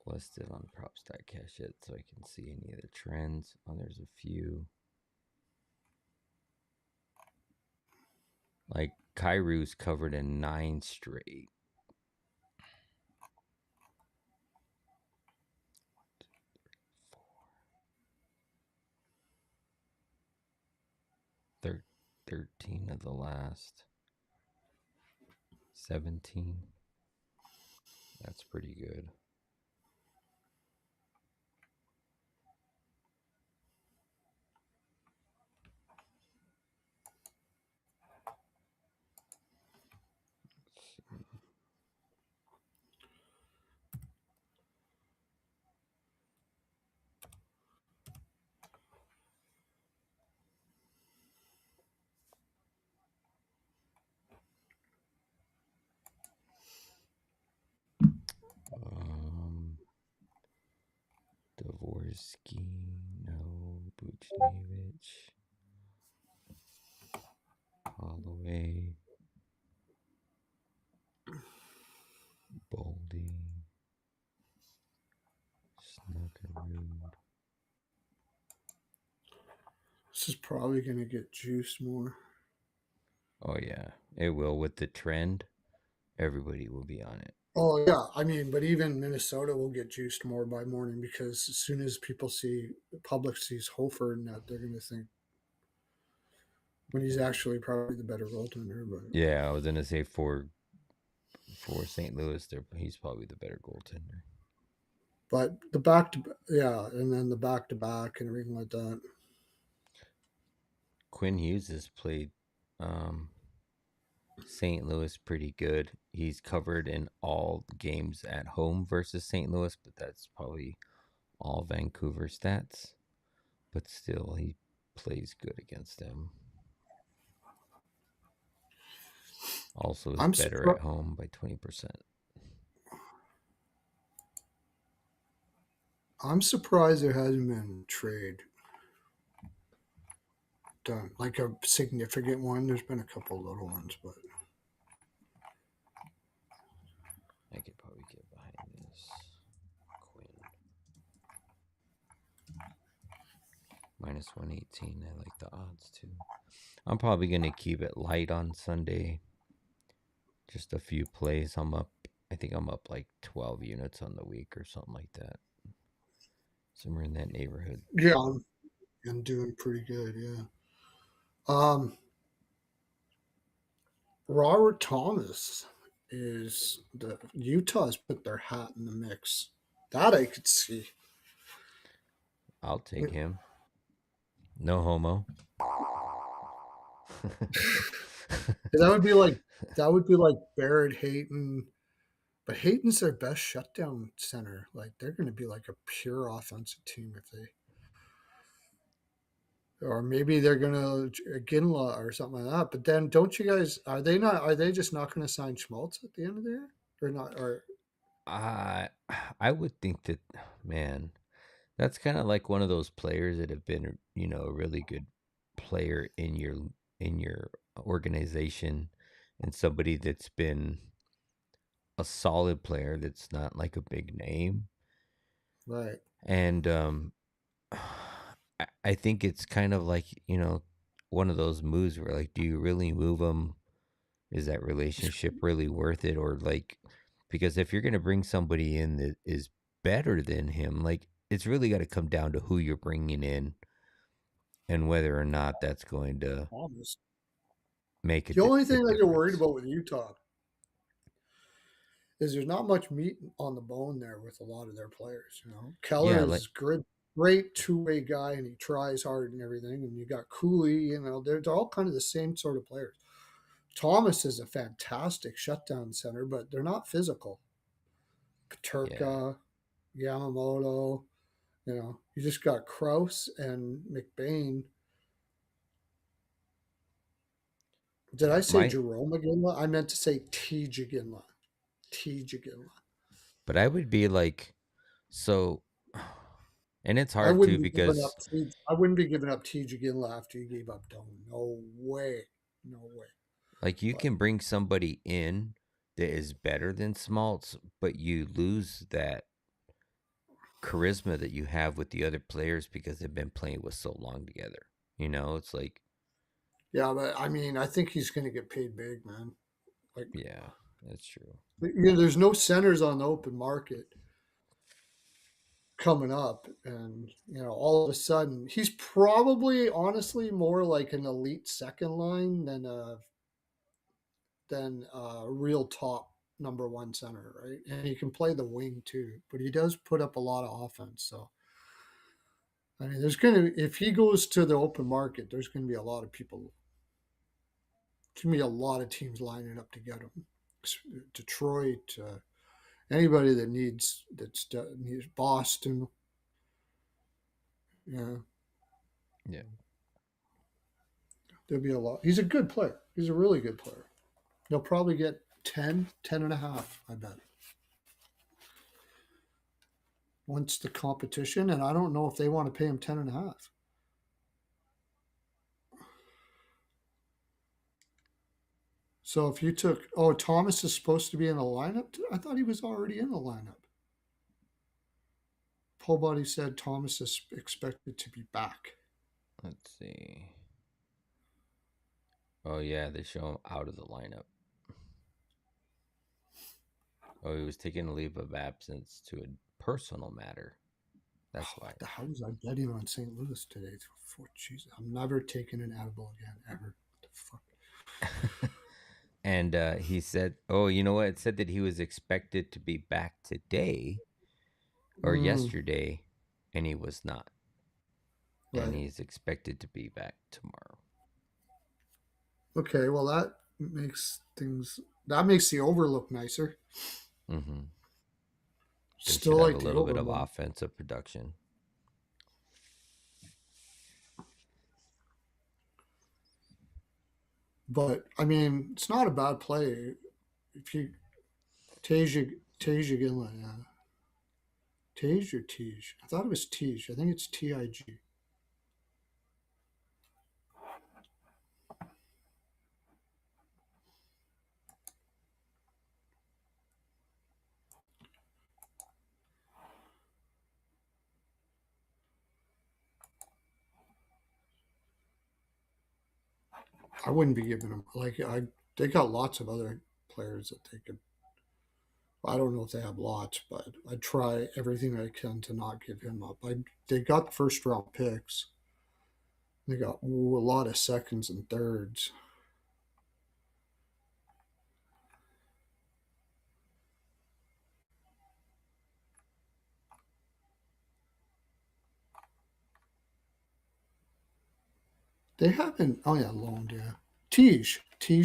listed on prop.cash yet, so I can see any of the trends. Oh, there's a few. Like Kairu's covered in 9 straight. Four, 13 of the last 17. That's pretty good. Um, Dvorsky, no. Buchnevich, Holloway, Boldy, Snuggerud. This is probably going to get juiced more. Oh yeah, it will with the trend. Everybody will be on it. Oh yeah, I mean, but even Minnesota will get juiced more by morning because as soon as people see the public sees Hofer in that, they're going to think when he's actually probably the better goaltender. But Yeah, I was gonna say for St. Louis, he's probably the better goaltender. the back to yeah, and then the back to back and everything like that. Quinn Hughes has played um, St. Louis pretty good. He's covered in all games at home versus St. Louis, but that's probably all Vancouver stats. But still, he plays good against them. Also, is I'm better at surprised. home by 20%. I'm surprised there hasn't been a trade done, like a significant one. There's been a couple little ones, but I could probably get behind this. Quinn. Minus 118. I like the odds too. I'm probably going to keep it light on Sunday. Just a few plays. I think I'm up like 12 units on the week or something like that. Somewhere in that neighborhood. yeah, I'm doing pretty good. Yeah. Robert Thomas is the Utah's put their hat in the mix. That I could see. I'll take him. No homo. That would be like Barrett Hayton, but Hayton's their best shutdown center. Like they're going to be like a pure offensive team if they, or maybe they're going to Ginla or something like that. But then, don't you guys? Are they not? Are they just not going to sign Schmaltz at the end of the year, or not? Or I I would think that, man, that's kind of like one of those players that have been, a really good player in your organization, and somebody that's been a solid player that's not like a big name. right? And I think it's kind of like, one of those moves where, like, do you really move them? Is that relationship really worth it? Or, like, because if you're going to bring somebody in that is better than him, like, it's really got to come down to who you're bringing in and whether or not that's going to Thomas. make The only a thing that you're worried difference. about with Utah is there's not much meat on the bone there with a lot of their players. You know, Keller Yeah, is great two-way guy, and he tries hard and everything. And you got Cooley. You know, they're all kind of the same sort of players. Thomas is a fantastic shutdown center, but they're not physical. yeah. Paterka, Yamamoto. You know, you just got Kraus and McBain. Did I say My, Jerome Aginla? I meant to say T. Jaginla. T. Jaginla. but I would be like, so, and it's I hard wouldn't too be giving because, up. I wouldn't be giving up T. Jaginla after you gave up Doan. No way. No way. like, you But can bring somebody in that is better than Smaltz, but you lose that charisma that you have with the other players because they've been playing with so long together. It's like, yeah, but I mean, I think he's going to get paid big, man. Like, yeah, that's true. there's no centers on the open market coming up, and all of a sudden, he's probably honestly more like an elite second line than a real top number one center, right? And he can play the wing too, but he does put up a lot of offense. So I mean, if he goes to the open market, there's gonna be a lot of people. There's gonna be a lot of teams lining up to get him. Detroit, anybody that needs Boston. Yeah, Yeah. there'll be a lot. He's a good player. He's a really good player. He'll probably get 10, 10 and a half, I bet. wants the competition, and I don't know if they want to pay him 10.5. So if you took, Thomas is supposed to be in the lineup. I thought he was already in the lineup. Paul Body said Thomas is expected to be back. Let's see. Oh yeah, they show him out of the lineup. Oh, he was taking a leave of absence to a personal matter. That's why. What the hell was I betting on St. Louis today? For Jesus, I'm never taking an edible again, ever. What the fuck? And he said, "Oh, you know what? It said that he was expected to be back today or yesterday, and he was not. And Right. he's expected to be back tomorrow." Okay, well that makes the over look nicer. Mm-hmm. They Still should have a like the little over bit of one. offensive production. But I mean, it's not a bad play. If you Tage Ginla, yeah. Tage or Tige? I thought it was Tige. I think it's TIG. I wouldn't be giving them they got lots of other players that they could. I don't know if they have lots, but I'd try everything I can to not give him up. They got first round picks. They got a lot of seconds and thirds. They haven't. Oh yeah, loaned. Yeah, Tej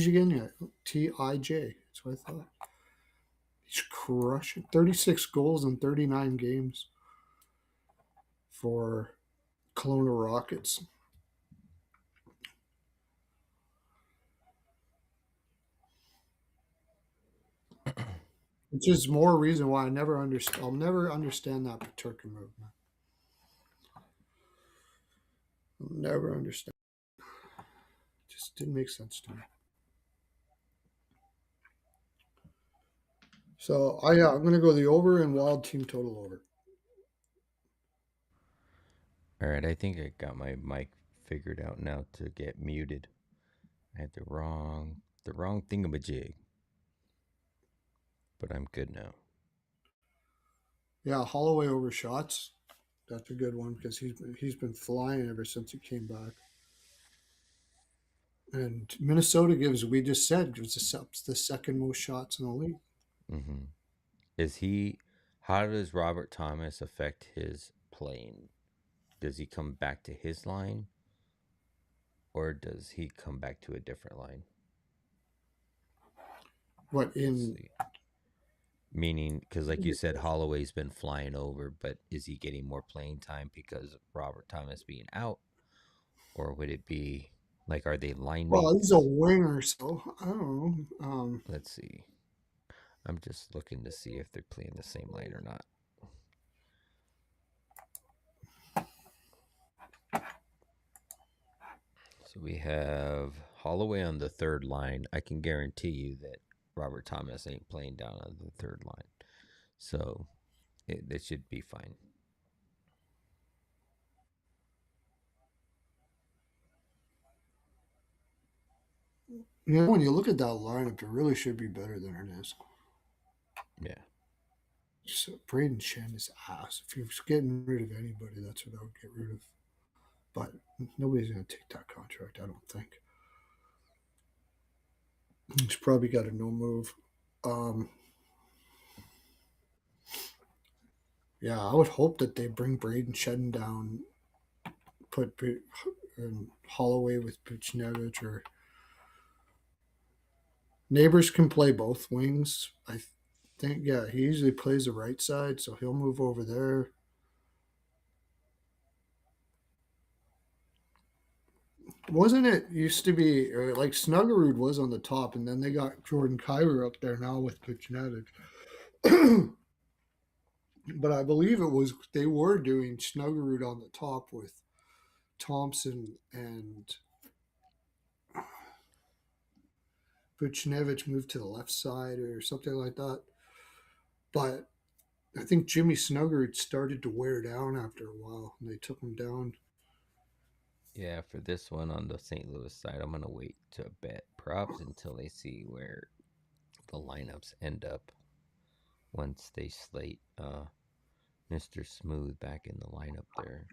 again. Yeah, TIJ. That's what I thought. He's crushing 36 goals in 39 games for Kelowna Rockets. Which is more reason why I'll never understand that Paterka movement. I'll never understand. It just didn't make sense to me. So I'm gonna go the over and Wild team total over. All right, I think I got my mic figured out now to get muted. I had the wrong thingamajig, but I'm good now. Yeah, Holloway over shots. That's a good one because he's been flying ever since he came back. And Minnesota we just said, gives the second most shots in the league. Mm-hmm. Is he? How does Robert Thomas affect his playing? Does he come back to his line, or does he come back to a different line? What Let's in see. Meaning, because like you said, Holloway's been flying over, but is he getting more playing time because of Robert Thomas being out, or would it be like, are they line well, he's a mates? winger, so I don't know. Let's see. I'm just looking to see if they're playing the same line or not. So we have Holloway on the third line. I can guarantee you that Robert Thomas ain't playing down on the third line. So it should be fine. When you look at that lineup, it really should be better than it is. Yeah. So Braden Shen is ass. If he was getting rid of anybody, that's what I would get rid of. But nobody's going to take that contract, I don't think. He's probably got a no move. Um, yeah, I would hope that they bring Braden Shen down, put Holloway with Buchnevich, or Neighbors can play both wings. I think, yeah, he usually plays the right side, so he'll move over there. Wasn't it used to be like Snuggerud was on the top, and then they got Jordan Kyler up there now with Buchnevich. but I believe it was they were doing Snuggerud on the top with Thompson and Vucinovic moved to the left side or something like that. But I think Jimmy Snuggerud started to wear down after a while, and they took him down. Yeah, for this one on the St. Louis side, I'm gonna wait to bet props until they see where the lineups end up once they slate Mr. Smooth back in the lineup there.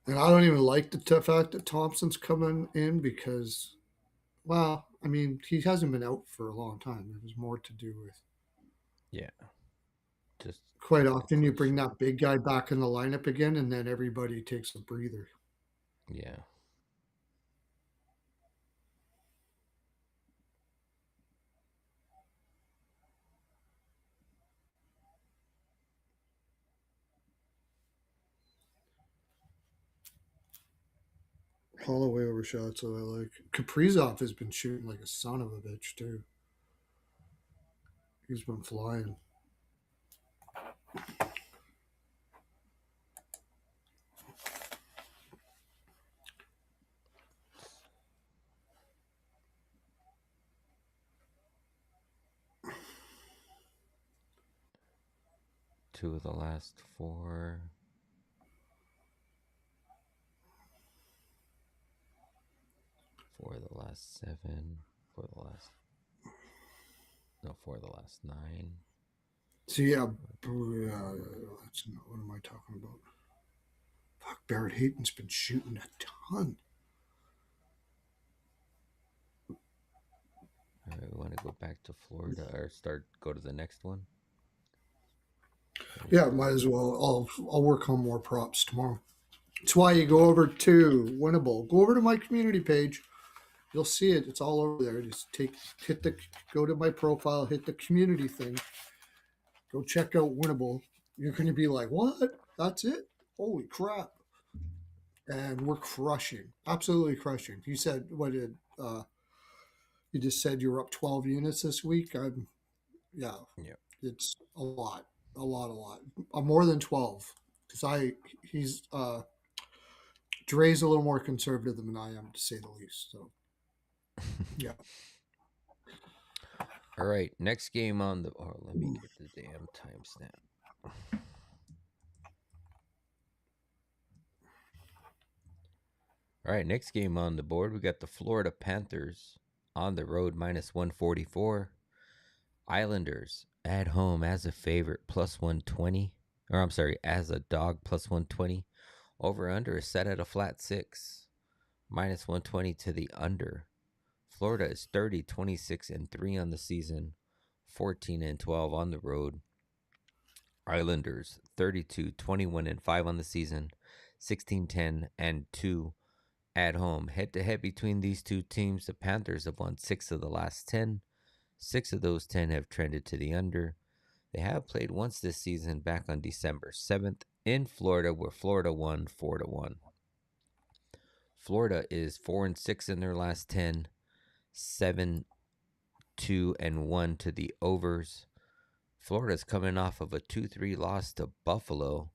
And I don't even like the fact that Thompson's coming in because, well, I mean, he hasn't been out for a long time. There was more to do with. Yeah, just Quite getting often, you bring closer. that big guy back in the lineup again, and then everybody takes a breather. Yeah. Holloway overshot, so I like. Kaprizov has been shooting like a son of a bitch too. He's been flying. Two of the last four. Four of the last seven. Four of the last. No, four of the last nine. So yeah, that's not what am I talking about? Fuck, Barrett Hayton's been shooting a ton. All right, we want to go back to Florida or go to the next one. Yeah, Go might as to well. I'll work on more props tomorrow. That's why you go over to Winnable. Go over to my community page. You'll see it. It's all over there. Just go to my profile, hit the community thing, go check out Winnable. You're going to be like, what? That's it? Holy crap! And we're crushing, absolutely crushing. You said what did you just said you were up 12 units this week? Yeah, yeah. it's a lot, a lot, a lot. More than 12 because he's Dre's a little more conservative than I am to say the least. So yeah. All right, next game on the. Oh, let me get the damn timestamp. All right, next game on the board, we got the Florida Panthers on the road minus 144. Islanders at home as a favorite plus 120. Or I'm sorry, as a dog plus 120. Over under is set at a flat 6. Minus 120 to the under. Florida is 30, 26, and 3 on the season, 14 and 12 on the road. Islanders 32, 21, and 5 on the season, 16, 10, and 2 at home. Head to head between these two teams, the Panthers have won 6 of the last 10. 6 of those 10 have trended to the under. They have played once this season back on December 7th in Florida, where Florida won 4-1. Florida is 4-6 in their last 10, 7, 2, and 1 to the overs. Florida's coming off of a 2-3 loss to Buffalo.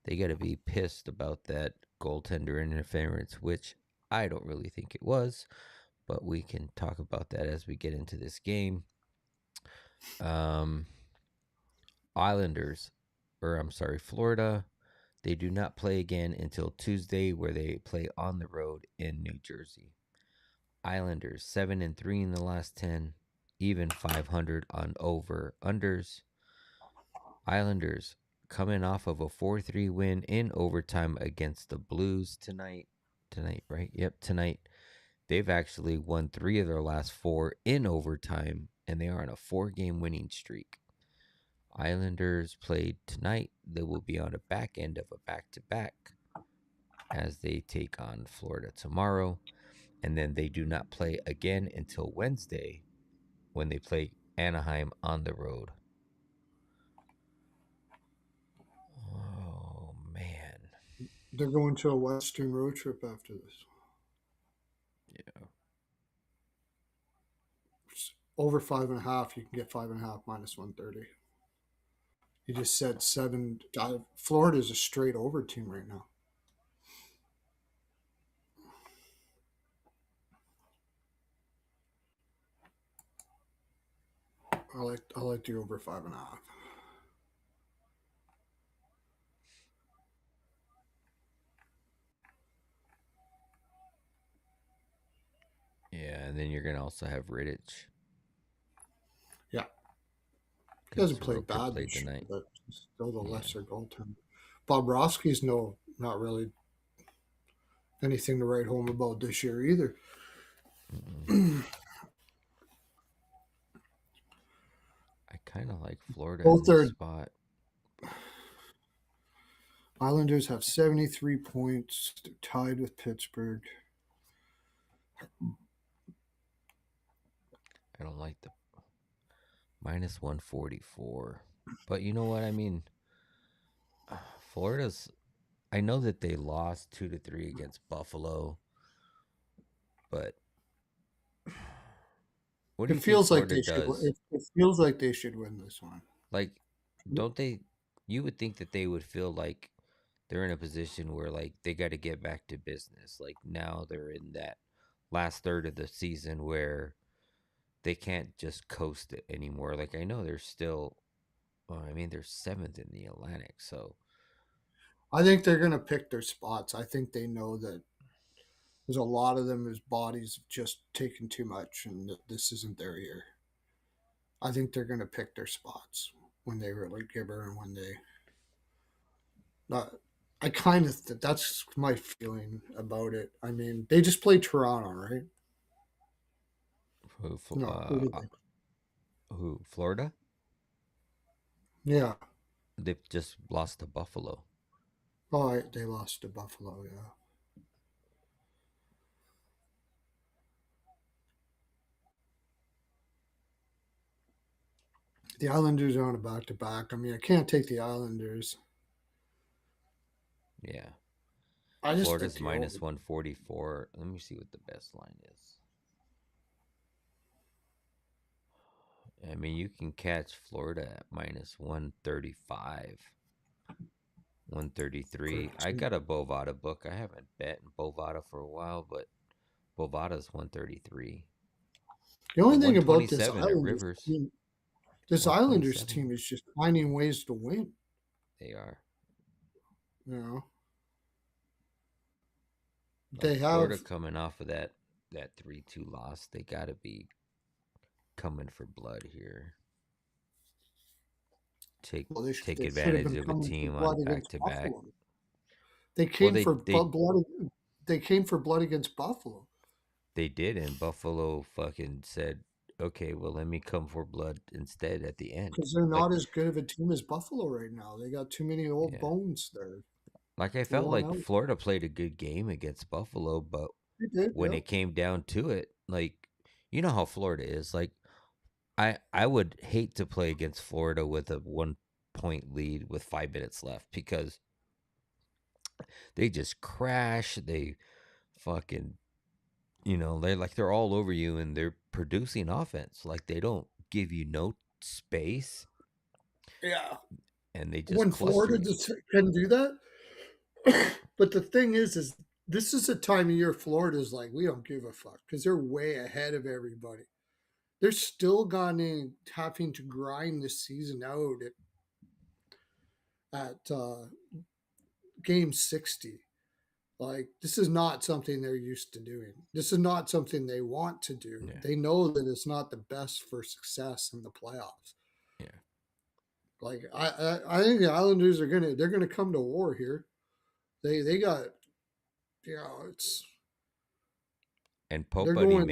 They got to be pissed about that goaltender interference, which I don't really think it was, but we can talk about that as we get into this game. Um, Islanders, or I'm sorry, Florida, they do not play again until Tuesday, where they play on the road in New Jersey. Islanders 7-3 in the last 10, even 500 on over unders. Islanders coming off of a 4-3 win in overtime against the Blues tonight. Tonight, right? Yep, tonight. They've actually won 3 of their last 4 in overtime, and they are on a 4-game winning streak. Islanders played tonight. They will be on the back end of a back-to-back as they take on Florida tomorrow. And then they do not play again until Wednesday when they play Anaheim on the road. Oh, man. They're going to a Western road trip after this. Yeah. Over 5.5, you can get 5.5 minus 130. You just said seven. Florida's a straight over team right now. I like the over 5.5. Yeah, and then you're gonna also have Rittich Yeah, he because hasn't played Soroka bad played this tonight. year, but he's still the Yeah. lesser goaltender. Bobrovsky's not really anything to write home about this year either. Mm-mm. I kind of like Florida in Both this are spot. Islanders have 73 points. They're tied with Pittsburgh. I don't like the minus 144. But you know what? I mean, Florida's. I know that they lost 2-3 against Buffalo, but what do It you think feels like Florida they should. does? It feels like they should win this one. Like, don't they? You would think that they would feel like they're in a position where like they got to get back to business. Like now they're in that last third of the season where they can't just coast it anymore. Like I know they're still. Well, I mean they're seventh in the Atlantic, so I think they're going to pick their spots. I think they know that there's a lot of them whose bodies have just taken too much, and this isn't their year. I think they're going to pick their spots when they really give her and when they. Uh, I kind of that's my feeling about it. I mean, they just played Toronto, right? who? No, who did they? Who? Florida? Yeah. They've just lost to Buffalo. Oh, they lost to Buffalo. Yeah. The Islanders are on a back to back. I mean, I can't take the Islanders. Yeah. I just think Florida's the over. minus 144. Let me see what the best line is. I mean, you can catch Florida at minus 135, For 133. I got a Bovada book. I haven't bet in Bovada for a while, but Bovada's 133 the or only thing about 127 at Rivers. This Islanders 127. team is just finding ways to win. They are. You know, Like they Florida have. coming off of that 3-2 loss, they got to be coming for blood here. Take Well, they take should have advantage been of a coming for team on blood back against to back. Buffalo. They Well, came for blood. They came for blood against Buffalo they did, and Buffalo fucking said, "Okay, well, let me come for blood instead at the end." because they're Like, not as good of a team as Buffalo right now. They got too many old yeah, bones there. like I They're felt worn like out. Florida played a good game against Buffalo, but They did, when yeah. it came down to it, like you know how Florida is. Like I would hate to play against Florida with a 1 point lead with 5 minutes left because they just crash. They fucking they're all over you and they're producing offense. Like they don't give you no space Yeah. and they just When cluster Florida you. just can do that, but the thing is this is a time of year Florida's like we don't give a fuck because they're way ahead of everybody. They're still gone in having to grind this season out at game 60. Like this is not something they're used to doing. This is not something they want to do. Yeah, They know that it's not the best for success in the playoffs. yeah. Like I think the Islanders they're gonna come to war here. They got it's And they're going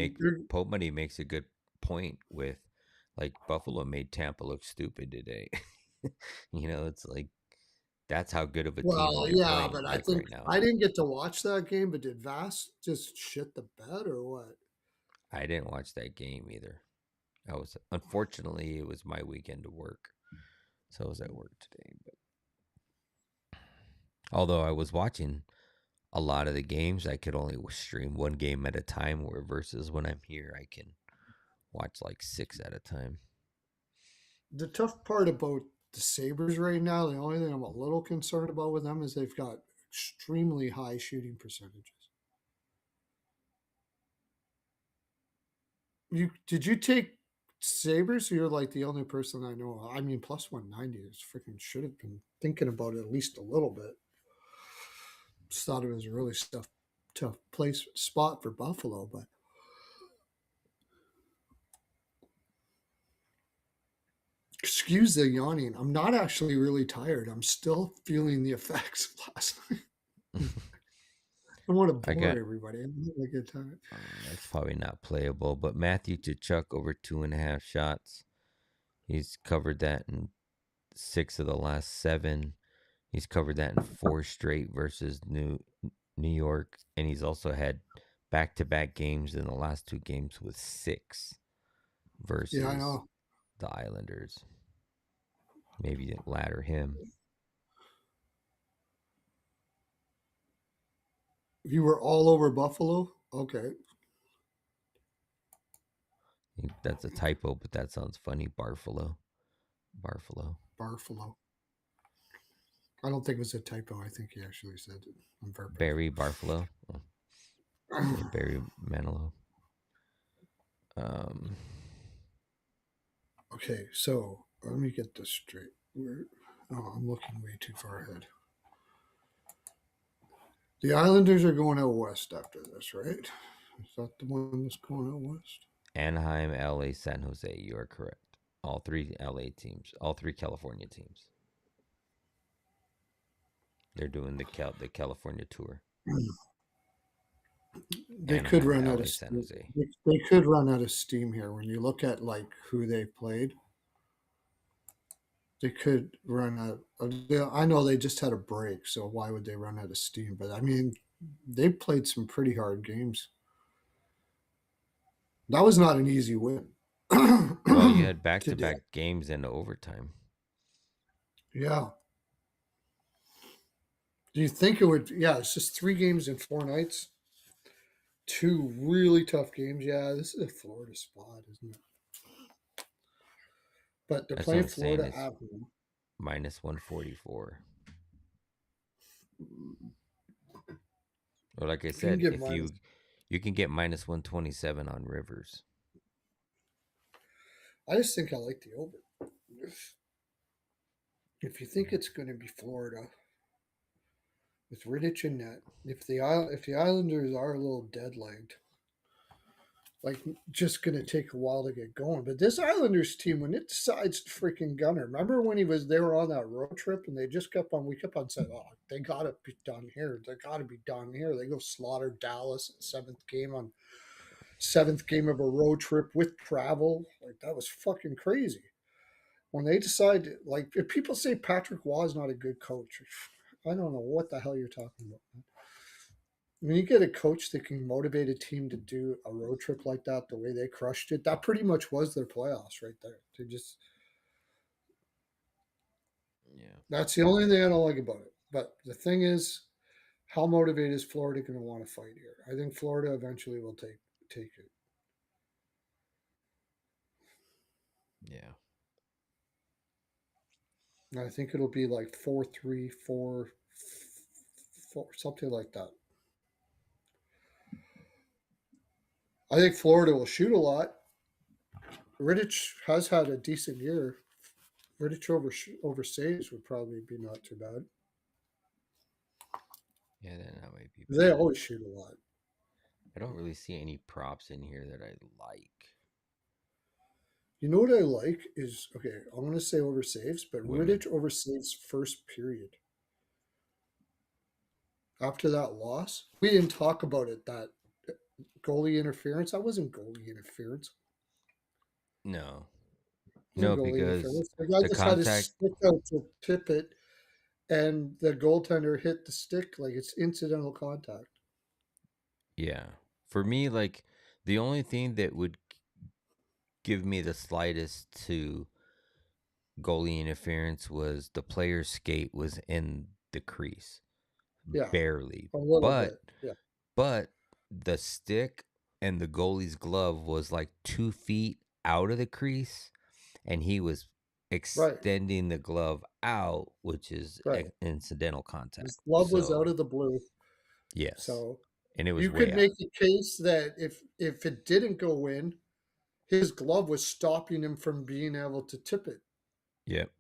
Pope Money makes a good point with like Buffalo made Tampa look stupid today. It's like that's how good of a team well, they're yeah, playing but I like think right now. I didn't get to watch that game, but did Vass just shit the bed or what? I didn't watch that game either. I was unfortunately it was my weekend to work. So I was at work today, but although I was watching a lot of the games, I could only stream one game at a time. Where versus when I'm here, I can watch like six at a time. The tough part about the Sabres right now, the only thing I'm a little concerned about with them is they've got extremely high shooting percentages. Did you take Sabres? You're like the only person I know. I mean, plus 190 is freaking should have been thinking about it at least a little bit. Just thought it was a really tough place spot for Buffalo, but excuse the yawning. I'm not actually really tired. I'm still feeling the effects of last night. I don't want to I bore got everybody. I'm having a good time. that's probably not playable, but Matthew Tkachuk over 2.5 shots. He's covered that in 6 of the last 7. He's covered that in 4 straight versus New York, and he's also had back-to-back games in the last 2 games with 6 Yeah, I versus know. the Islanders. Maybe ladder him. You were all over Buffalo? Okay. That's a typo, but that sounds funny. Barfalo. Buffalo. I don't think it was a typo. I think he actually said it on purpose. Barry Barfalo. Oh, yeah, Barry Manilow. Okay, so let me get this straight. I'm looking way too far ahead. The Islanders are going out west after this, right? Is that the one that's going out west? Anaheim, LA, San Jose. You are correct. All 3 LA teams, all 3 California teams. They're doing the California tour. They Anaheim, could run out LA, of San steam. Jose. They could run out of steam here when you look at like who they played. They could run out. I know they just had a break, so why would they run out of steam? But I mean, they played some pretty hard games. That was not an easy win. Well, you had To do. back-to-back games into overtime. Yeah. Do you think it would? Yeah, it's just 3 games in 4 nights. 2 really tough games. Yeah, this is a Florida spot, isn't it? But they're That's what playing I'm saying. Florida It's at home. minus 144. Or like I You can said, get if minus. you can get minus 127 on Rivers. I just think I like the over. If you think it's going to be Florida with Riddich and net, if the Islanders are a little dead legged, like just going to take a while to get going. But this Islanders team, when it decides to freaking gunner, remember when they were on that road trip and they just we kept on saying, oh, they got to be done here. They got to be done here. They go slaughter Dallas in seventh game of a road trip with travel. Like that was fucking crazy. When they decide, like, if people say Patrick Waugh is not a good coach, I don't know what the hell you're talking about. When you get a coach that can motivate a team to do a road trip like that, the way they crushed it, that pretty much was their playoffs right there. Yeah. That's the only thing I don't like about it. But the thing is, how motivated is Florida going to want to fight here? I think Florida eventually will take it. Yeah. And I think it'll be like 4-3, 4-4, something like that. I think Florida will shoot a lot. Riddich has had a decent year. Riddich over saves would probably be not too bad. Yeah, then that might be They better. always shoot a lot. I don't really see any props in here that I like. You know what I like is okay. I'm going to say over saves, but Women. Riddich over saves first period. After that loss, we didn't talk about it. That goalie interference. That wasn't goalie interference. No. It wasn't No, goalie because interference. The guy the just had his contact, stick out to tip it, and the goaltender hit the stick like it's incidental contact. yeah. For me, like, the only thing that would give me the slightest to goalie interference was the player's skate was in the crease. Yeah, Barely. a little But bit. Yeah. but the stick and the goalie's glove was like 2 feet out of the crease, and he was Right. extending the glove out, which is Right. incidental His contact. glove was out So of the blue. yes, So and it was you way could out. make a case that if it didn't go in, his glove was stopping him from being able to tip it. Yep.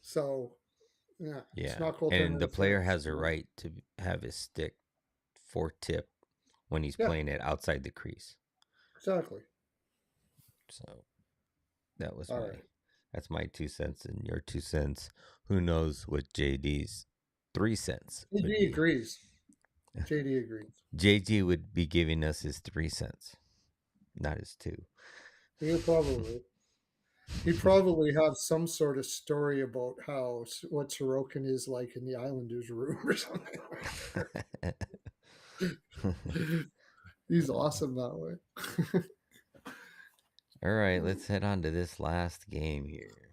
So yeah, it's Yeah, not goaltender and the player interference. has a right to have his stick for tip when he's Yeah, playing it outside the crease. exactly. So that was All my right. that's my 2 cents and your 2 cents. Who knows what JD's 3 cents would JD be? agrees. JD agrees. JG would be giving us his 3 cents, not his two. He probably he probably have some sort of story about how what Sorokin is like in the Islanders room or something like that. He's awesome that way. All right, let's head on to this last game here.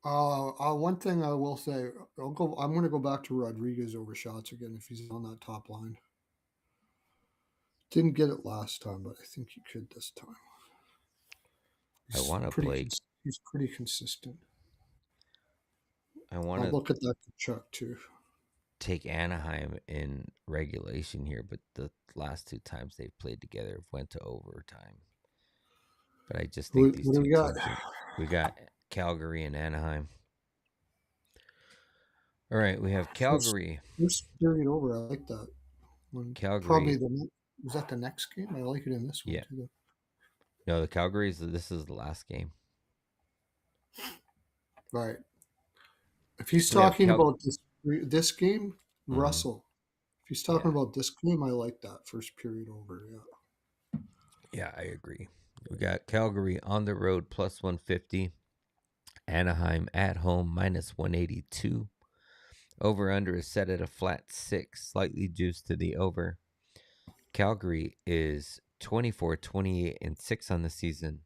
One thing I will say, I'm going to go back to Rodriguez over shots again if he's on that top line. Didn't get it last time, but I think he could this time. I want to play. He's pretty consistent. I want I'll to look at that to Chuck too. take Anaheim in regulation here, but the last 2 times they've played together went to overtime. But I just think these What do two we got? teams we got Calgary and Anaheim. All right, we have Calgary. First period over. I like that one. Probably Calgary. was that the next game? I like it in this one Yeah. too. No, the Calgary's this is the last game. Right. If he's talking about this game, Russell. If he's talking about this game, I like that first period over. Yeah. Yeah, I agree. We got Calgary on the road plus 150. Anaheim at home minus 182. Over under is set at a flat 6, slightly juiced to the over. Calgary is 24, 28, and 6 on the season,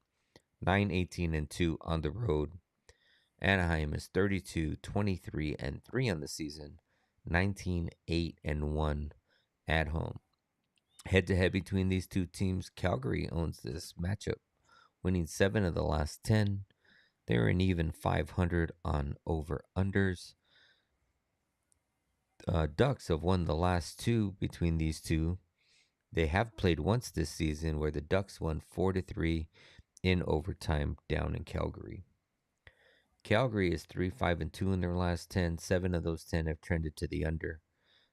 9, 18, and 2 on the road. Anaheim is 32, 23, and 3 on the season, 19, 8, and 1 at home. Head to head between these two teams, Calgary owns this matchup, winning 7 of the last 10. They're an even 500 on over-unders. Ducks have won the last 2 between these two. They have played once this season where the Ducks won 4-3 in overtime down in Calgary. Calgary is 3-5-2 in their last 10. 7 of those 10 have trended to the under.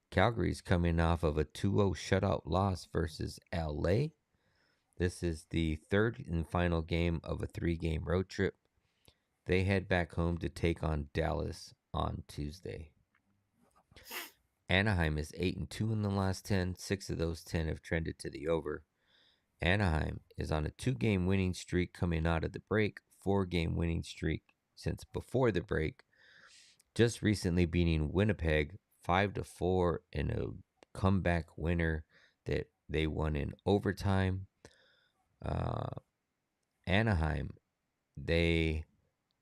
Calgary's coming off of a 2-0 shutout loss versus LA. This is the third and final game of a 3-game road trip. They head back home to take on Dallas on Tuesday. Anaheim is 8-2 in the last 10. 6 of those 10 have trended to the over. Anaheim is on a 2-game winning streak coming out of the break, 4-game winning streak since before the break. Just recently beating Winnipeg 5-4 in a comeback winner that they won in overtime. Anaheim, they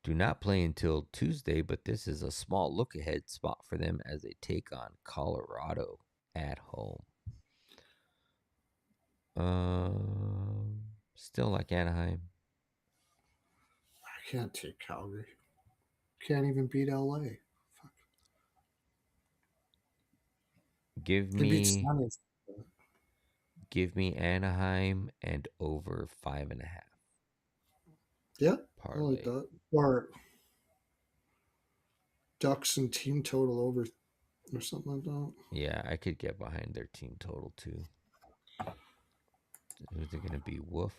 do not play until Tuesday, but this is a small look ahead spot for them as they take on Colorado at home. Still like Anaheim. I can't take Calgary. Can't even beat LA. Fuck. Give They beat me Sanders. Anaheim and over 5.5 Yeah, I like parlay. that. Or Ducks and team total over or something like that. Yeah, I could get behind their team total too. Who's it gonna be? Wolf?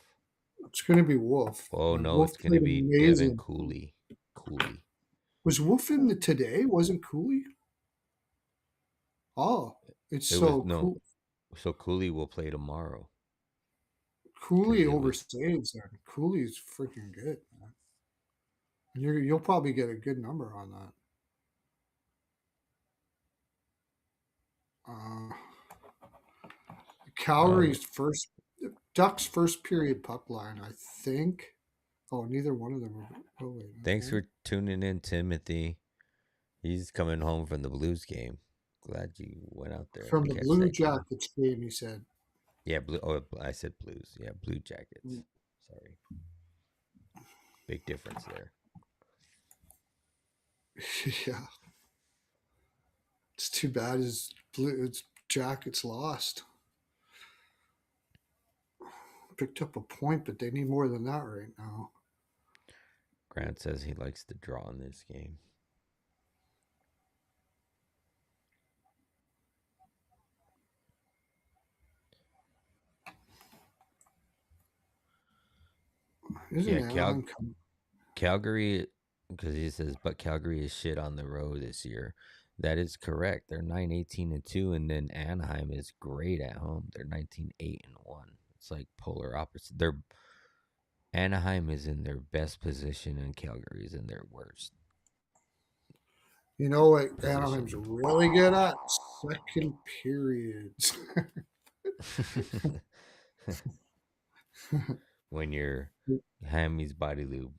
It's going to be Wolf. Oh no, Wolf it's gonna played be Devin amazing. Cooley. Cooley. Was Wolf in the today? Wasn't Cooley? Oh, it's It was so no. cool. So Cooley will play tomorrow because Cooley it over was. saves there. Cooley's freaking good, man. You'll probably get a good number on that. Uh, Oh, Calgary's first Ducks first period puck line, I think. Oh, neither one of them are. Oh wait, thanks okay. for tuning in, Timothy. He's coming home from the Blues game. Glad you went out there From to the catch Blue that game. Jackets game, he said. Yeah, blue. Oh, I said Blues. Yeah, Blue Jackets. Sorry, big difference there. Yeah, it's too bad. It's Jackets lost. Picked up a point, but they need more than that right now. Grant says he likes to draw in this game. Isn't Yeah, Anaheim coming? Calgary, because he says, but Calgary is shit on the road this year. That is correct. They're 9-18-2, and then Anaheim is great at home. They're 19-8-1. It's like polar opposite. Anaheim is in their best position, and Calgary is in their worst You know what Anaheim's position. really good at? Second periods. When you're Hammy's body lube,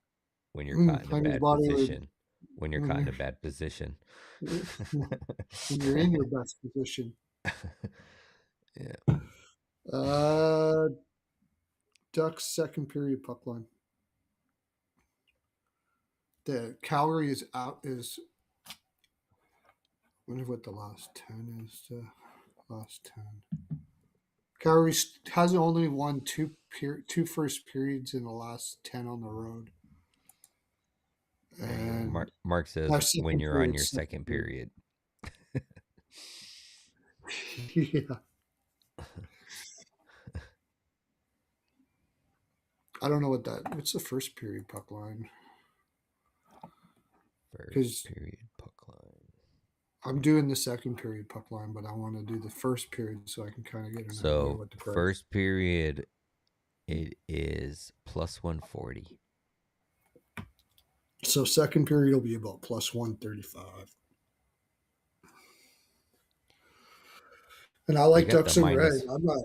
when you're caught in a Hymes bad body would position, when you're when caught in you're a bad position. when you're in your best position. Yeah. Uh, Ducks second period puck line. The Calgary is out. Is I wonder what the last 10 is. Last 10. Calgary has only won two first periods in the last 10 on the road, There you go. and Mark says our when second you're on period, your second period. yeah. I don't know what's the first period puck line? First Because period puck line. I'm doing the second period puck line, but I want to do the first period so I can kind of get an idea So what the price. first period, it is plus 140. So second period will be about plus 135. And I They like got the Ducks in red. minus. I'm not.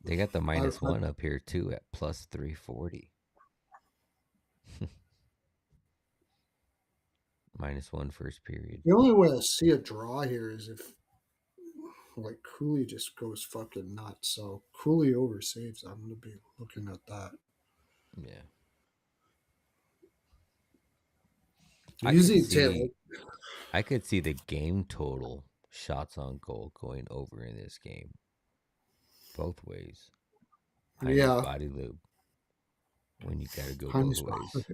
They got the I, minus one up here too at plus 340. -1 first period. the only way I see a draw here is if like Cooley just goes fucking nuts. So Cooley over saves. I'm gonna be looking at that. Yeah. Easy Taylor. I could see the game total shots on goal going over in this game. Both ways. Heine's Yeah, body lube when you got to go both Hymes. ways.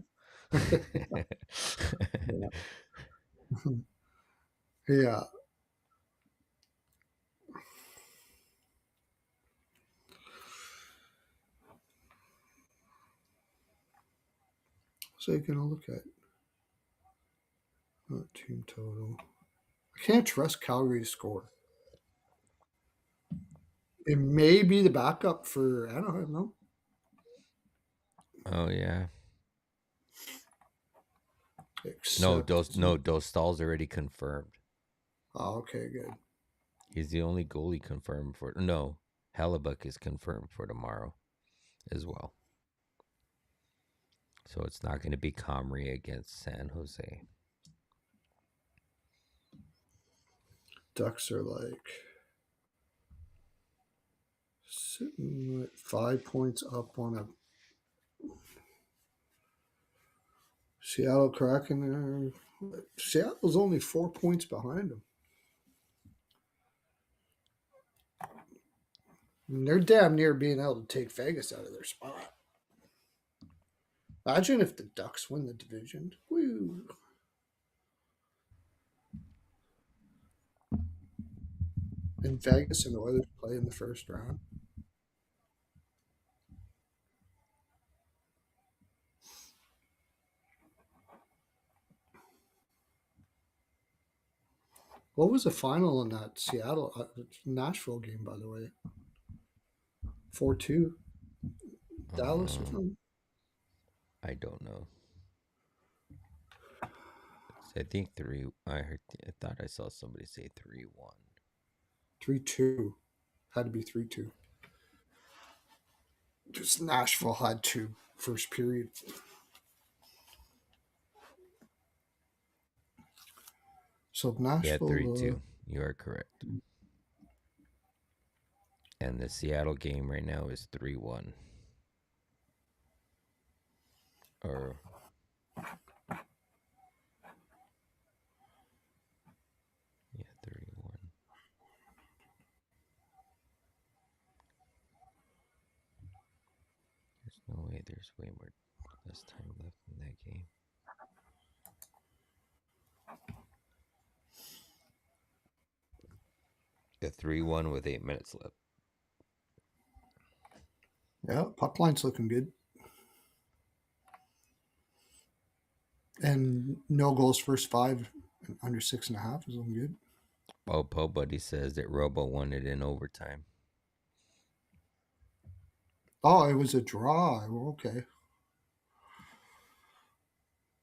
Yeah. Yeah. So you're gonna look at team total. I can't trust Calgary to score. It may be the backup for Anaheim, no? Oh yeah. Except it's not. Dostal's already confirmed. Oh, okay, good. He's the only goalie confirmed for. No, Hellebuck is confirmed for tomorrow as well. So it's not going to be Comrie against San Jose. Ducks are like sitting at 5 points up on a Seattle Kraken. Seattle's only 4 points behind them. And they're damn near being able to take Vegas out of their spot. Imagine if the Ducks win the division. Woo. And Vegas and the Oilers play in the first round. What was the final in that Seattle Nashville game, by the way? 4-2 Dallas or something? I don't know. I think 3. I thought I saw somebody say 3-1. 3-2. Had to be 3-2. Just Nashville had two first period. So Yeah, Nashville. 3-2. You are correct. And the Seattle game right now is 3-1. Or yeah, 3-1. There's no way there's way more less time left in that game. The 3-1 with 8 minutes left. Yeah, puck line's looking good. And no goals first 5 and under 6.5 is looking good. Oh, Po Buddy says that Robo won it in overtime. Oh, it was a draw. Okay.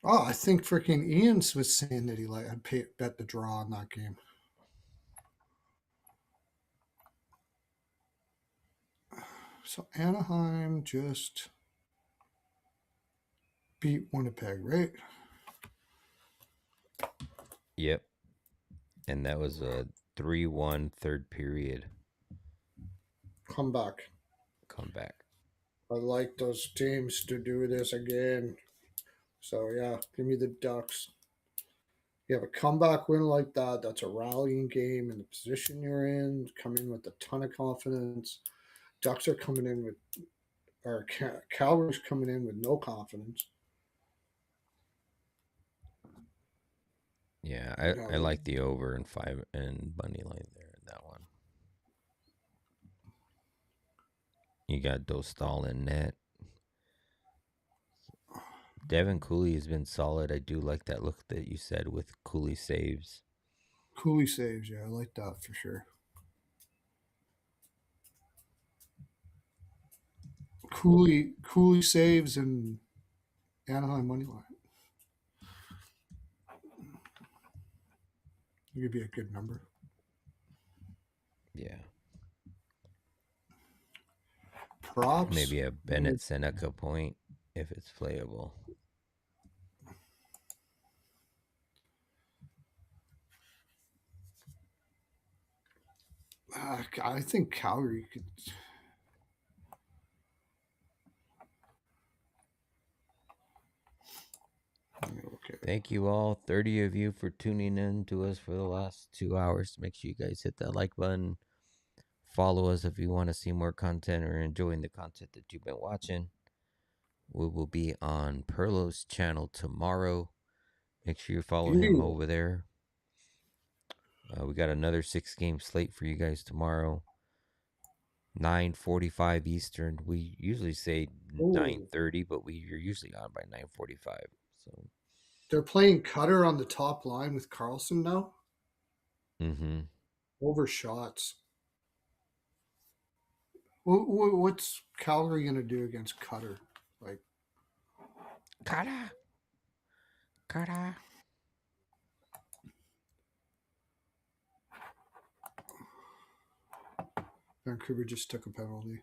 Oh, I think freaking Ian's was saying that he bet the draw on that game. So Anaheim just beat Winnipeg, right? Yep. And that was a 3-1 third period Comeback. comeback. I like those teams to do this again. So yeah, give me the Ducks. You have a comeback win like that. That's a rallying game in the position you're in. Come in with a ton of confidence. Ducks are coming in with, or Calgary's coming in with no confidence. Yeah, Yeah, I like the over and 5 and money line there in that one. You got Dostal in net. Devin Cooley has been solid. I do like that look that you said with Cooley saves. Cooley saves. Yeah, I like that for sure. Cooley saves and Anaheim money line. It could be a good number. Yeah. Props. Maybe a Bennett Seneca point if it's playable. I think Calgary could. Okay. Thank you all, 30 of you, for tuning in to us for the last 2 hours. Make sure you guys hit that like button. Follow us if you want to see more content or enjoying the content that you've been watching. We will be on Pearlo's channel tomorrow. Make sure you follow him over there. We got another 6-game slate for you guys tomorrow. 9:45 Eastern. We usually say 9:30, but we are usually on by 9:45. So they're playing Cutter on the top line with Carlson now. Over shots. What's Calgary going to do against Cutter? Like Cutter. Vancouver just took a penalty.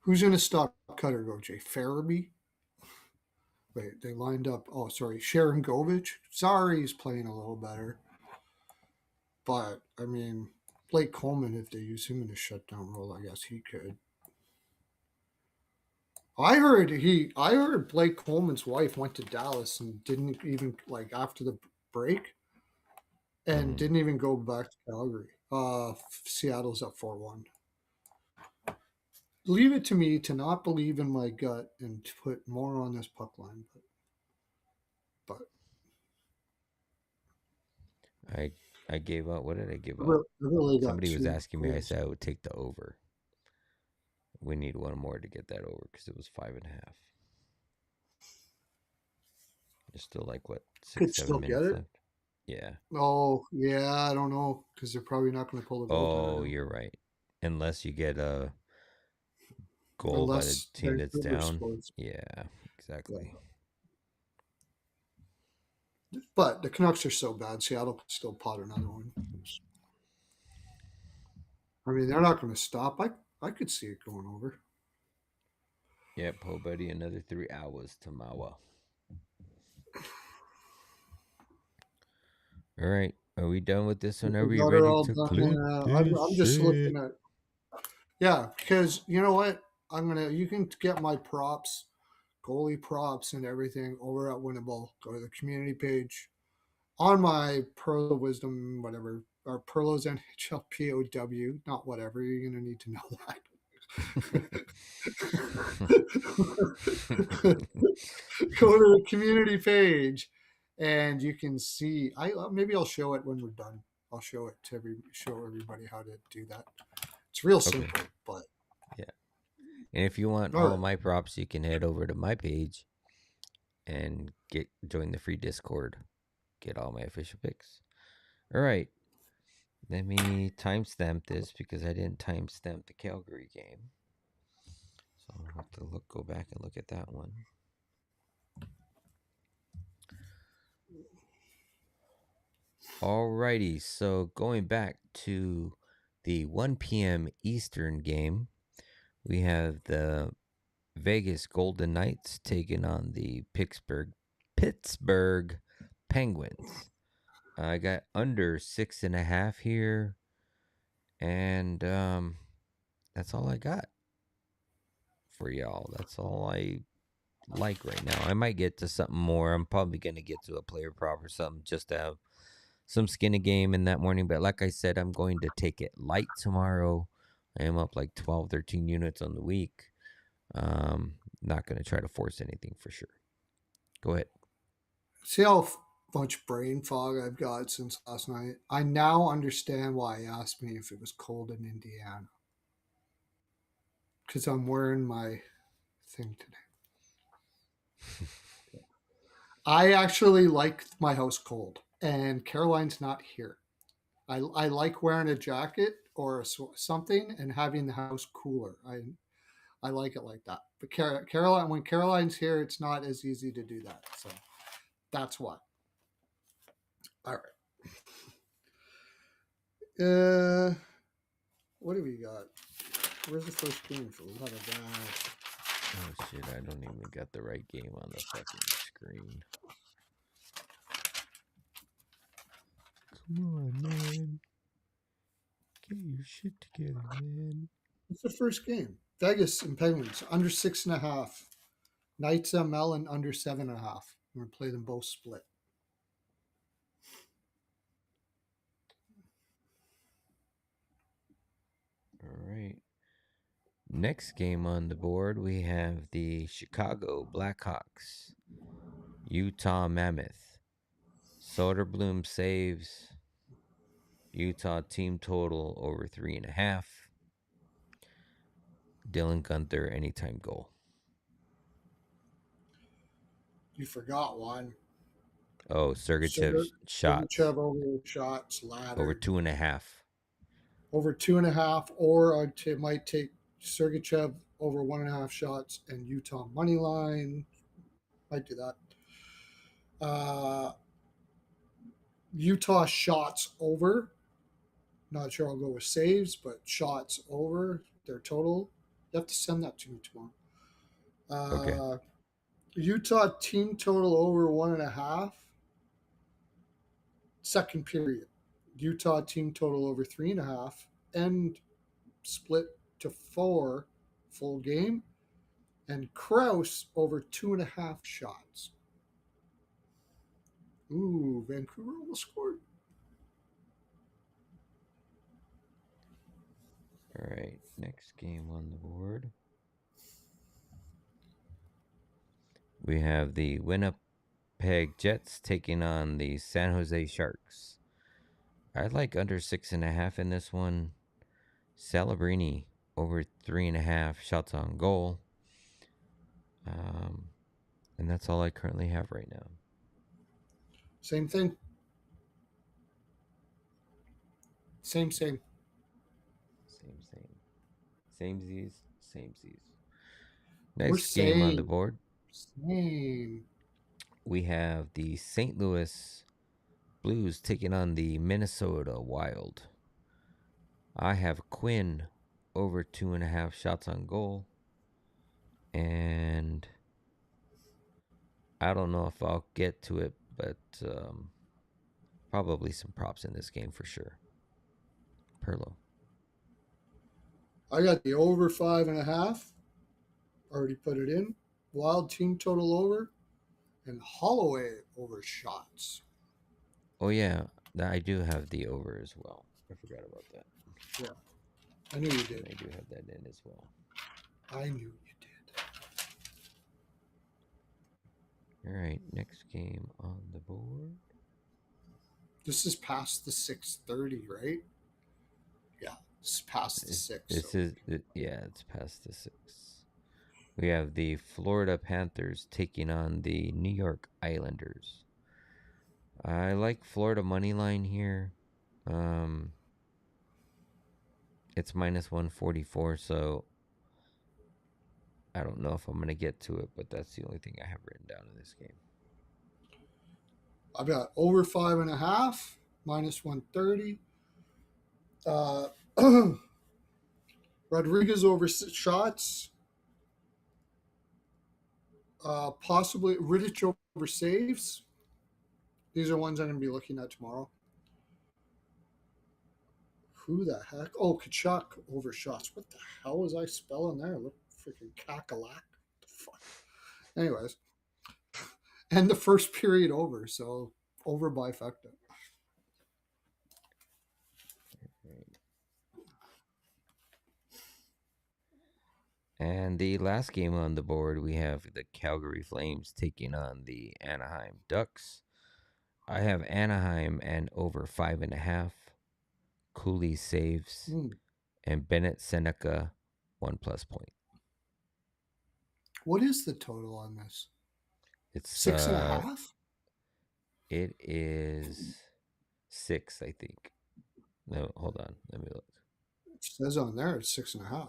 Who's going to stop Cutter? Go Jay Farabee? Wait, they lined up. Oh, sorry, Sharon Govich. Sorry, he's playing a little better. But I mean, Blake Coleman, if they use him in a shutdown role, I guess he could. I heard Blake Coleman's wife went to Dallas and didn't even like after the break and didn't even go back to Calgary. Seattle's up 4-1. Leave it to me to not believe in my gut and to put more on this puck line, but I gave up. What did I give up? really Somebody was asking me. I said I would take the over. We need one more to get that over because it was 5.5. There's still like what 6-7 minutes left. Yeah. Oh yeah, I don't know because they're probably not going to pull the goal. Oh, you're right. Unless you get a goal by the team that's down. Scores. Yeah, exactly. Yeah. But the Canucks are so bad. Seattle can still pot another one. I mean, they're not going to stop. I could see it going over. Yeah, Po Buddy, another 3 hours tomorrow. All right. Are we done with this one? Are We we got her ready all to clip done. this I'm just shit? looking at, yeah, because you know what? You can get my props, goalie props and everything over at Winnable. Go to the community page on my Pearlo Wisdom, whatever, or Pearlo's NHL POW, not whatever. You're going to need to know that. Go to the community page and you can see. Maybe I'll show it when we're done. I'll show it to show everybody how to do that. It's real Okay. simple, but Yeah. And if you want all all right. my props, you can head over to my page and join the free Discord. Get all my official picks. All right. Let me timestamp this because I didn't timestamp the Calgary game. So I'll have to go back and look at that one. Alrighty, so going back to the 1 p.m. Eastern game, we have the Vegas Golden Knights taking on the Pittsburgh Penguins. I got under 6.5 here, and that's all I got for y'all. That's all I like right now. I might get to something more. I'm probably gonna get to a player prop or something just to have some skin a game in that morning. But like I said, I'm going to take it light tomorrow. I am up like 12, 13 units on the week. Not going to try to force anything for sure. Go ahead. See how much brain fog I've got since last night? I now understand why he asked me if it was cold in Indiana. Because I'm wearing my thing today. I actually like my house cold, and Caroline's not here. I like wearing a jacket or something and having the house cooler. I like it like that. But Caroline, when Caroline's here, it's not as easy to do that. So that's why. All right. What do we got? Where's the first game for Love of God? Oh shit, I don't even got the right game on the fucking screen. Come on, man. Get your shit together, man. What's the first game? Vegas and Penguins under 6.5. Knights ML and under 7.5. We're gonna play them both split. All right. Next game on the board, we have the Chicago Blackhawks, Utah Mammoth. Soderblom saves. Utah team total over 3.5. Dylan Gunther anytime goal. You forgot one. Oh, Sergachev's shots Sergachev over shots over ladder 2.5. over 2.5, or I might take Sergachev over 1.5 shots and Utah money line. Might do that. Utah shots over. Not sure I'll go with saves, but shots over their total. You have to send that to me Okay. tomorrow. Utah team total over 1.5. Second period. Utah team total over 3.5. And split to 4 full game. And Kraus over 2.5 shots. Ooh, Vancouver almost scored. All right. Next game on the board. We have the Winnipeg Jets taking on the San Jose Sharks. I like under 6.5 in this one. Celebrini over 3.5 shots on goal. And that's all I currently have right now. Same thing. Same. Same. Same Z's. We're Next game on the same. board. Same. We have the St. Louis Blues taking on the Minnesota Wild. I have Quinn over 2.5 shots on goal. And I don't know if I'll get to it, but Probably some props in this game for sure. Pearlo. I got the over 5.5. Already put it in. Wild team total over. And Holloway over shots. Oh yeah, I do have the over as well. I forgot about that. Yeah, I knew you And did. I do have that in as well. I knew you did. All right, next game on the board. This is past the 6:30, right? Yeah, this is past the 6. This So. is yeah, it's past the 6. We have the Florida Panthers taking on the New York Islanders. I like Florida money line here. Um, it's minus 144, so I don't know if I'm gonna get to it, but that's the only thing I have written down in this game. I've got over 5.5, minus 130. Uh, Rodriguez over shots. Possibly Riddich over saves. These are ones I'm going to be looking at tomorrow. Who the heck? Oh, Kachuk over shots. What the hell was I spelling there? Look, freaking cackalack. What the fuck? Anyways, and the first period over, so over by factor. And the last game on the board, we have the Calgary Flames taking on the Anaheim Ducks. I have Anaheim and over 5.5. Cooley saves and Bennett Seneca 1+ point. What is the total on this? It's 6.5. It is 6, I think. No, hold on. Let me look. It says on there it's 6.5.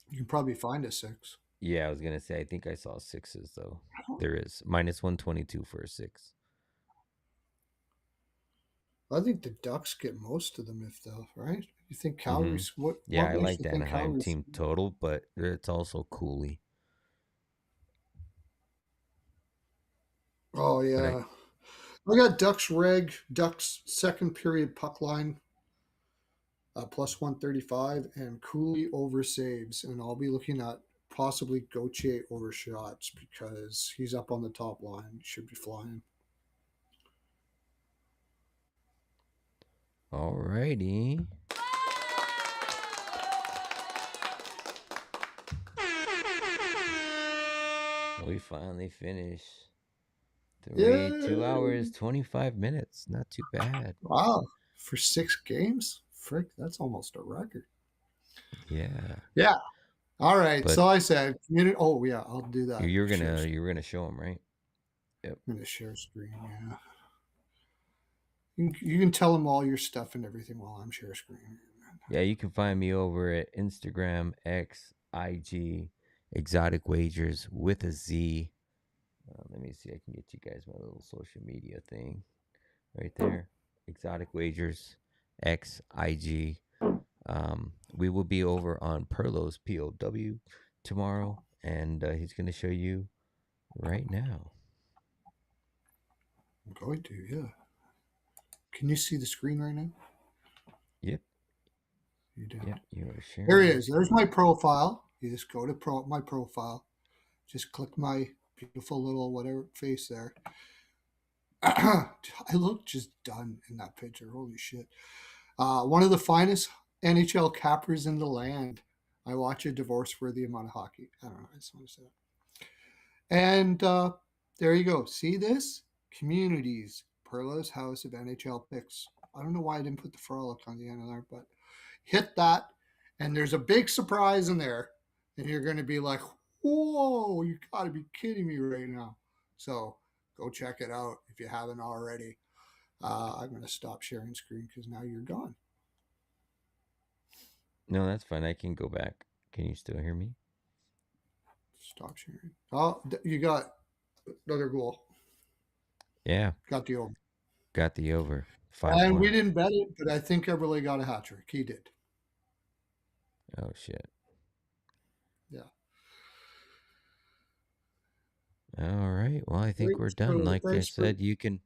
You can probably find a 6. Yeah, I was gonna say I think I saw 6s though. There is minus 122 for a 6. I think the Ducks get most of them, if though, right? You think Calgary's Mm-hmm. what? Yeah, What I makes like you the think Anaheim Calgary's? team total, but it's also Cooley. Oh yeah, I got Ducks reg, Ducks second period puck line, plus 135, and Cooley over saves, and I'll be looking at possibly Gauthier over shots because he's up on the top line. He should be flying. Alrighty. We finally finished. 2 hours, 25 minutes. Not too bad. Wow, for 6 games, frick, that's almost a record. Yeah. Yeah. All right. But So I said, oh yeah, I'll do that. you're gonna show them, right? Yep. I'm gonna share screen. Yeah. You can tell them all your stuff and everything while I'm share screen. Yeah, you can find me over at Instagram, X, IG, Exotic Wagers with a Z. Let me see. I can get you guys my little social media thing right there. Exotic Wagers, X, IG. We will be over on Pearlo's POW tomorrow, and he's going to show you right now. I'm going to, yeah. Can you see the screen right now? Yep. You do. Yep. You are sharing. There he is. There's my profile. You just go to my profile. Just click my beautiful little whatever face there. I look just done in that picture. Holy shit. One of the finest NHL cappers in the land. I watch a divorce-worthy amount of hockey. I don't know. I just want to say that. And there you go. See this? Communities. Pearlo's House of NHL Picks. I don't know why I didn't put the Frolic on the end of there, but hit that. And there's a big surprise in there. And you're going to be like, whoa, you got to be kidding me right now. So go check it out if you haven't already. I'm going to stop sharing screen because now you're gone. No, that's fine. I can go back. Can you still hear me? Stop sharing. Oh, you got another goal. Yeah. Got the over. Got the over. 5-1. And we didn't bet it, but I think Everly got a hat trick. He did. Oh, shit. Yeah. All right. Well, I think we're done. Like I said, you can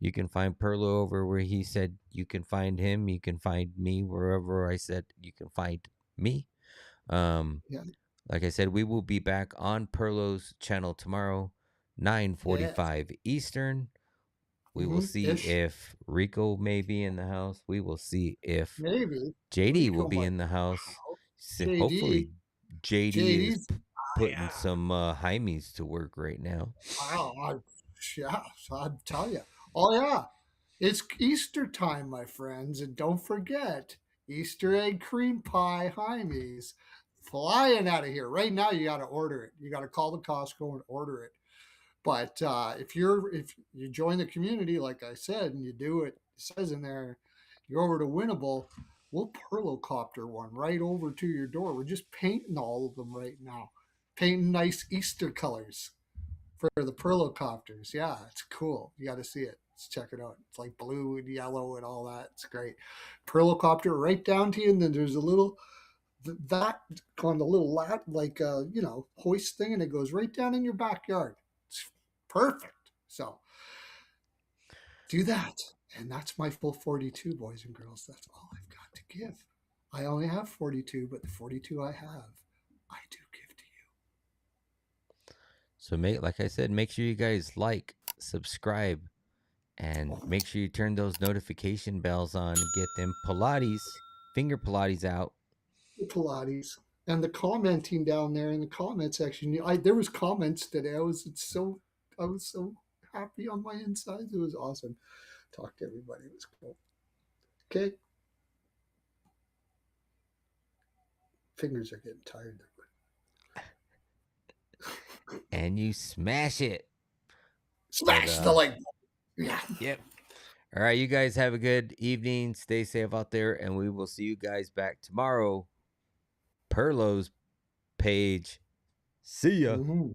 You can find Pearlo over where he said you can find him. You can find me wherever I said you can find me. Um, Yeah. like I said, we will be back on Pearlo's channel tomorrow, Yes. 9:45 Eastern. We will see Ish. if Rico may be in the house. We will see if Maybe. JD will Rico be might. in the house. JD. Hopefully, JD is JD's. putting some Hymes to work right now. Wow. Yeah. I'd tell you. Oh, yeah. It's Easter time, my friends. And don't forget Easter egg cream pie Hymies flying out of here. Right now, you got to order it. You got to call the Costco and order it. But if you join the community, like I said, and you do what it says in there, you're over to Winnable, we'll Perlocopter one right over to your door. We're just painting all of them right now, painting nice Easter colors for the Perlocopters. Yeah, it's cool. You got to see it. Let's check it out. It's like blue and yellow and all that. It's great. Perlocopter right down to you, and then there's a little that on the little lat like hoist thing, and it goes right down in your backyard. It's perfect. So do that. And that's my full 42, boys and girls. That's all I've got to give. I only have 42, but the 42 I have, I do give to So like I said, make sure you guys like, subscribe, and make sure you turn those notification bells on and get them Pilates, finger Pilates out. you. Pilates. And the commenting down there in the comment section, there was comments today. I was so happy on my inside. It was awesome. Talk to everybody. It was cool. Okay. Fingers are getting tired. And you smash it. But Smash the like. Yeah. yep. All right, you guys have a good evening. Stay safe out there, and we will see you guys back tomorrow. Perlo's page. See ya. Mm-hmm.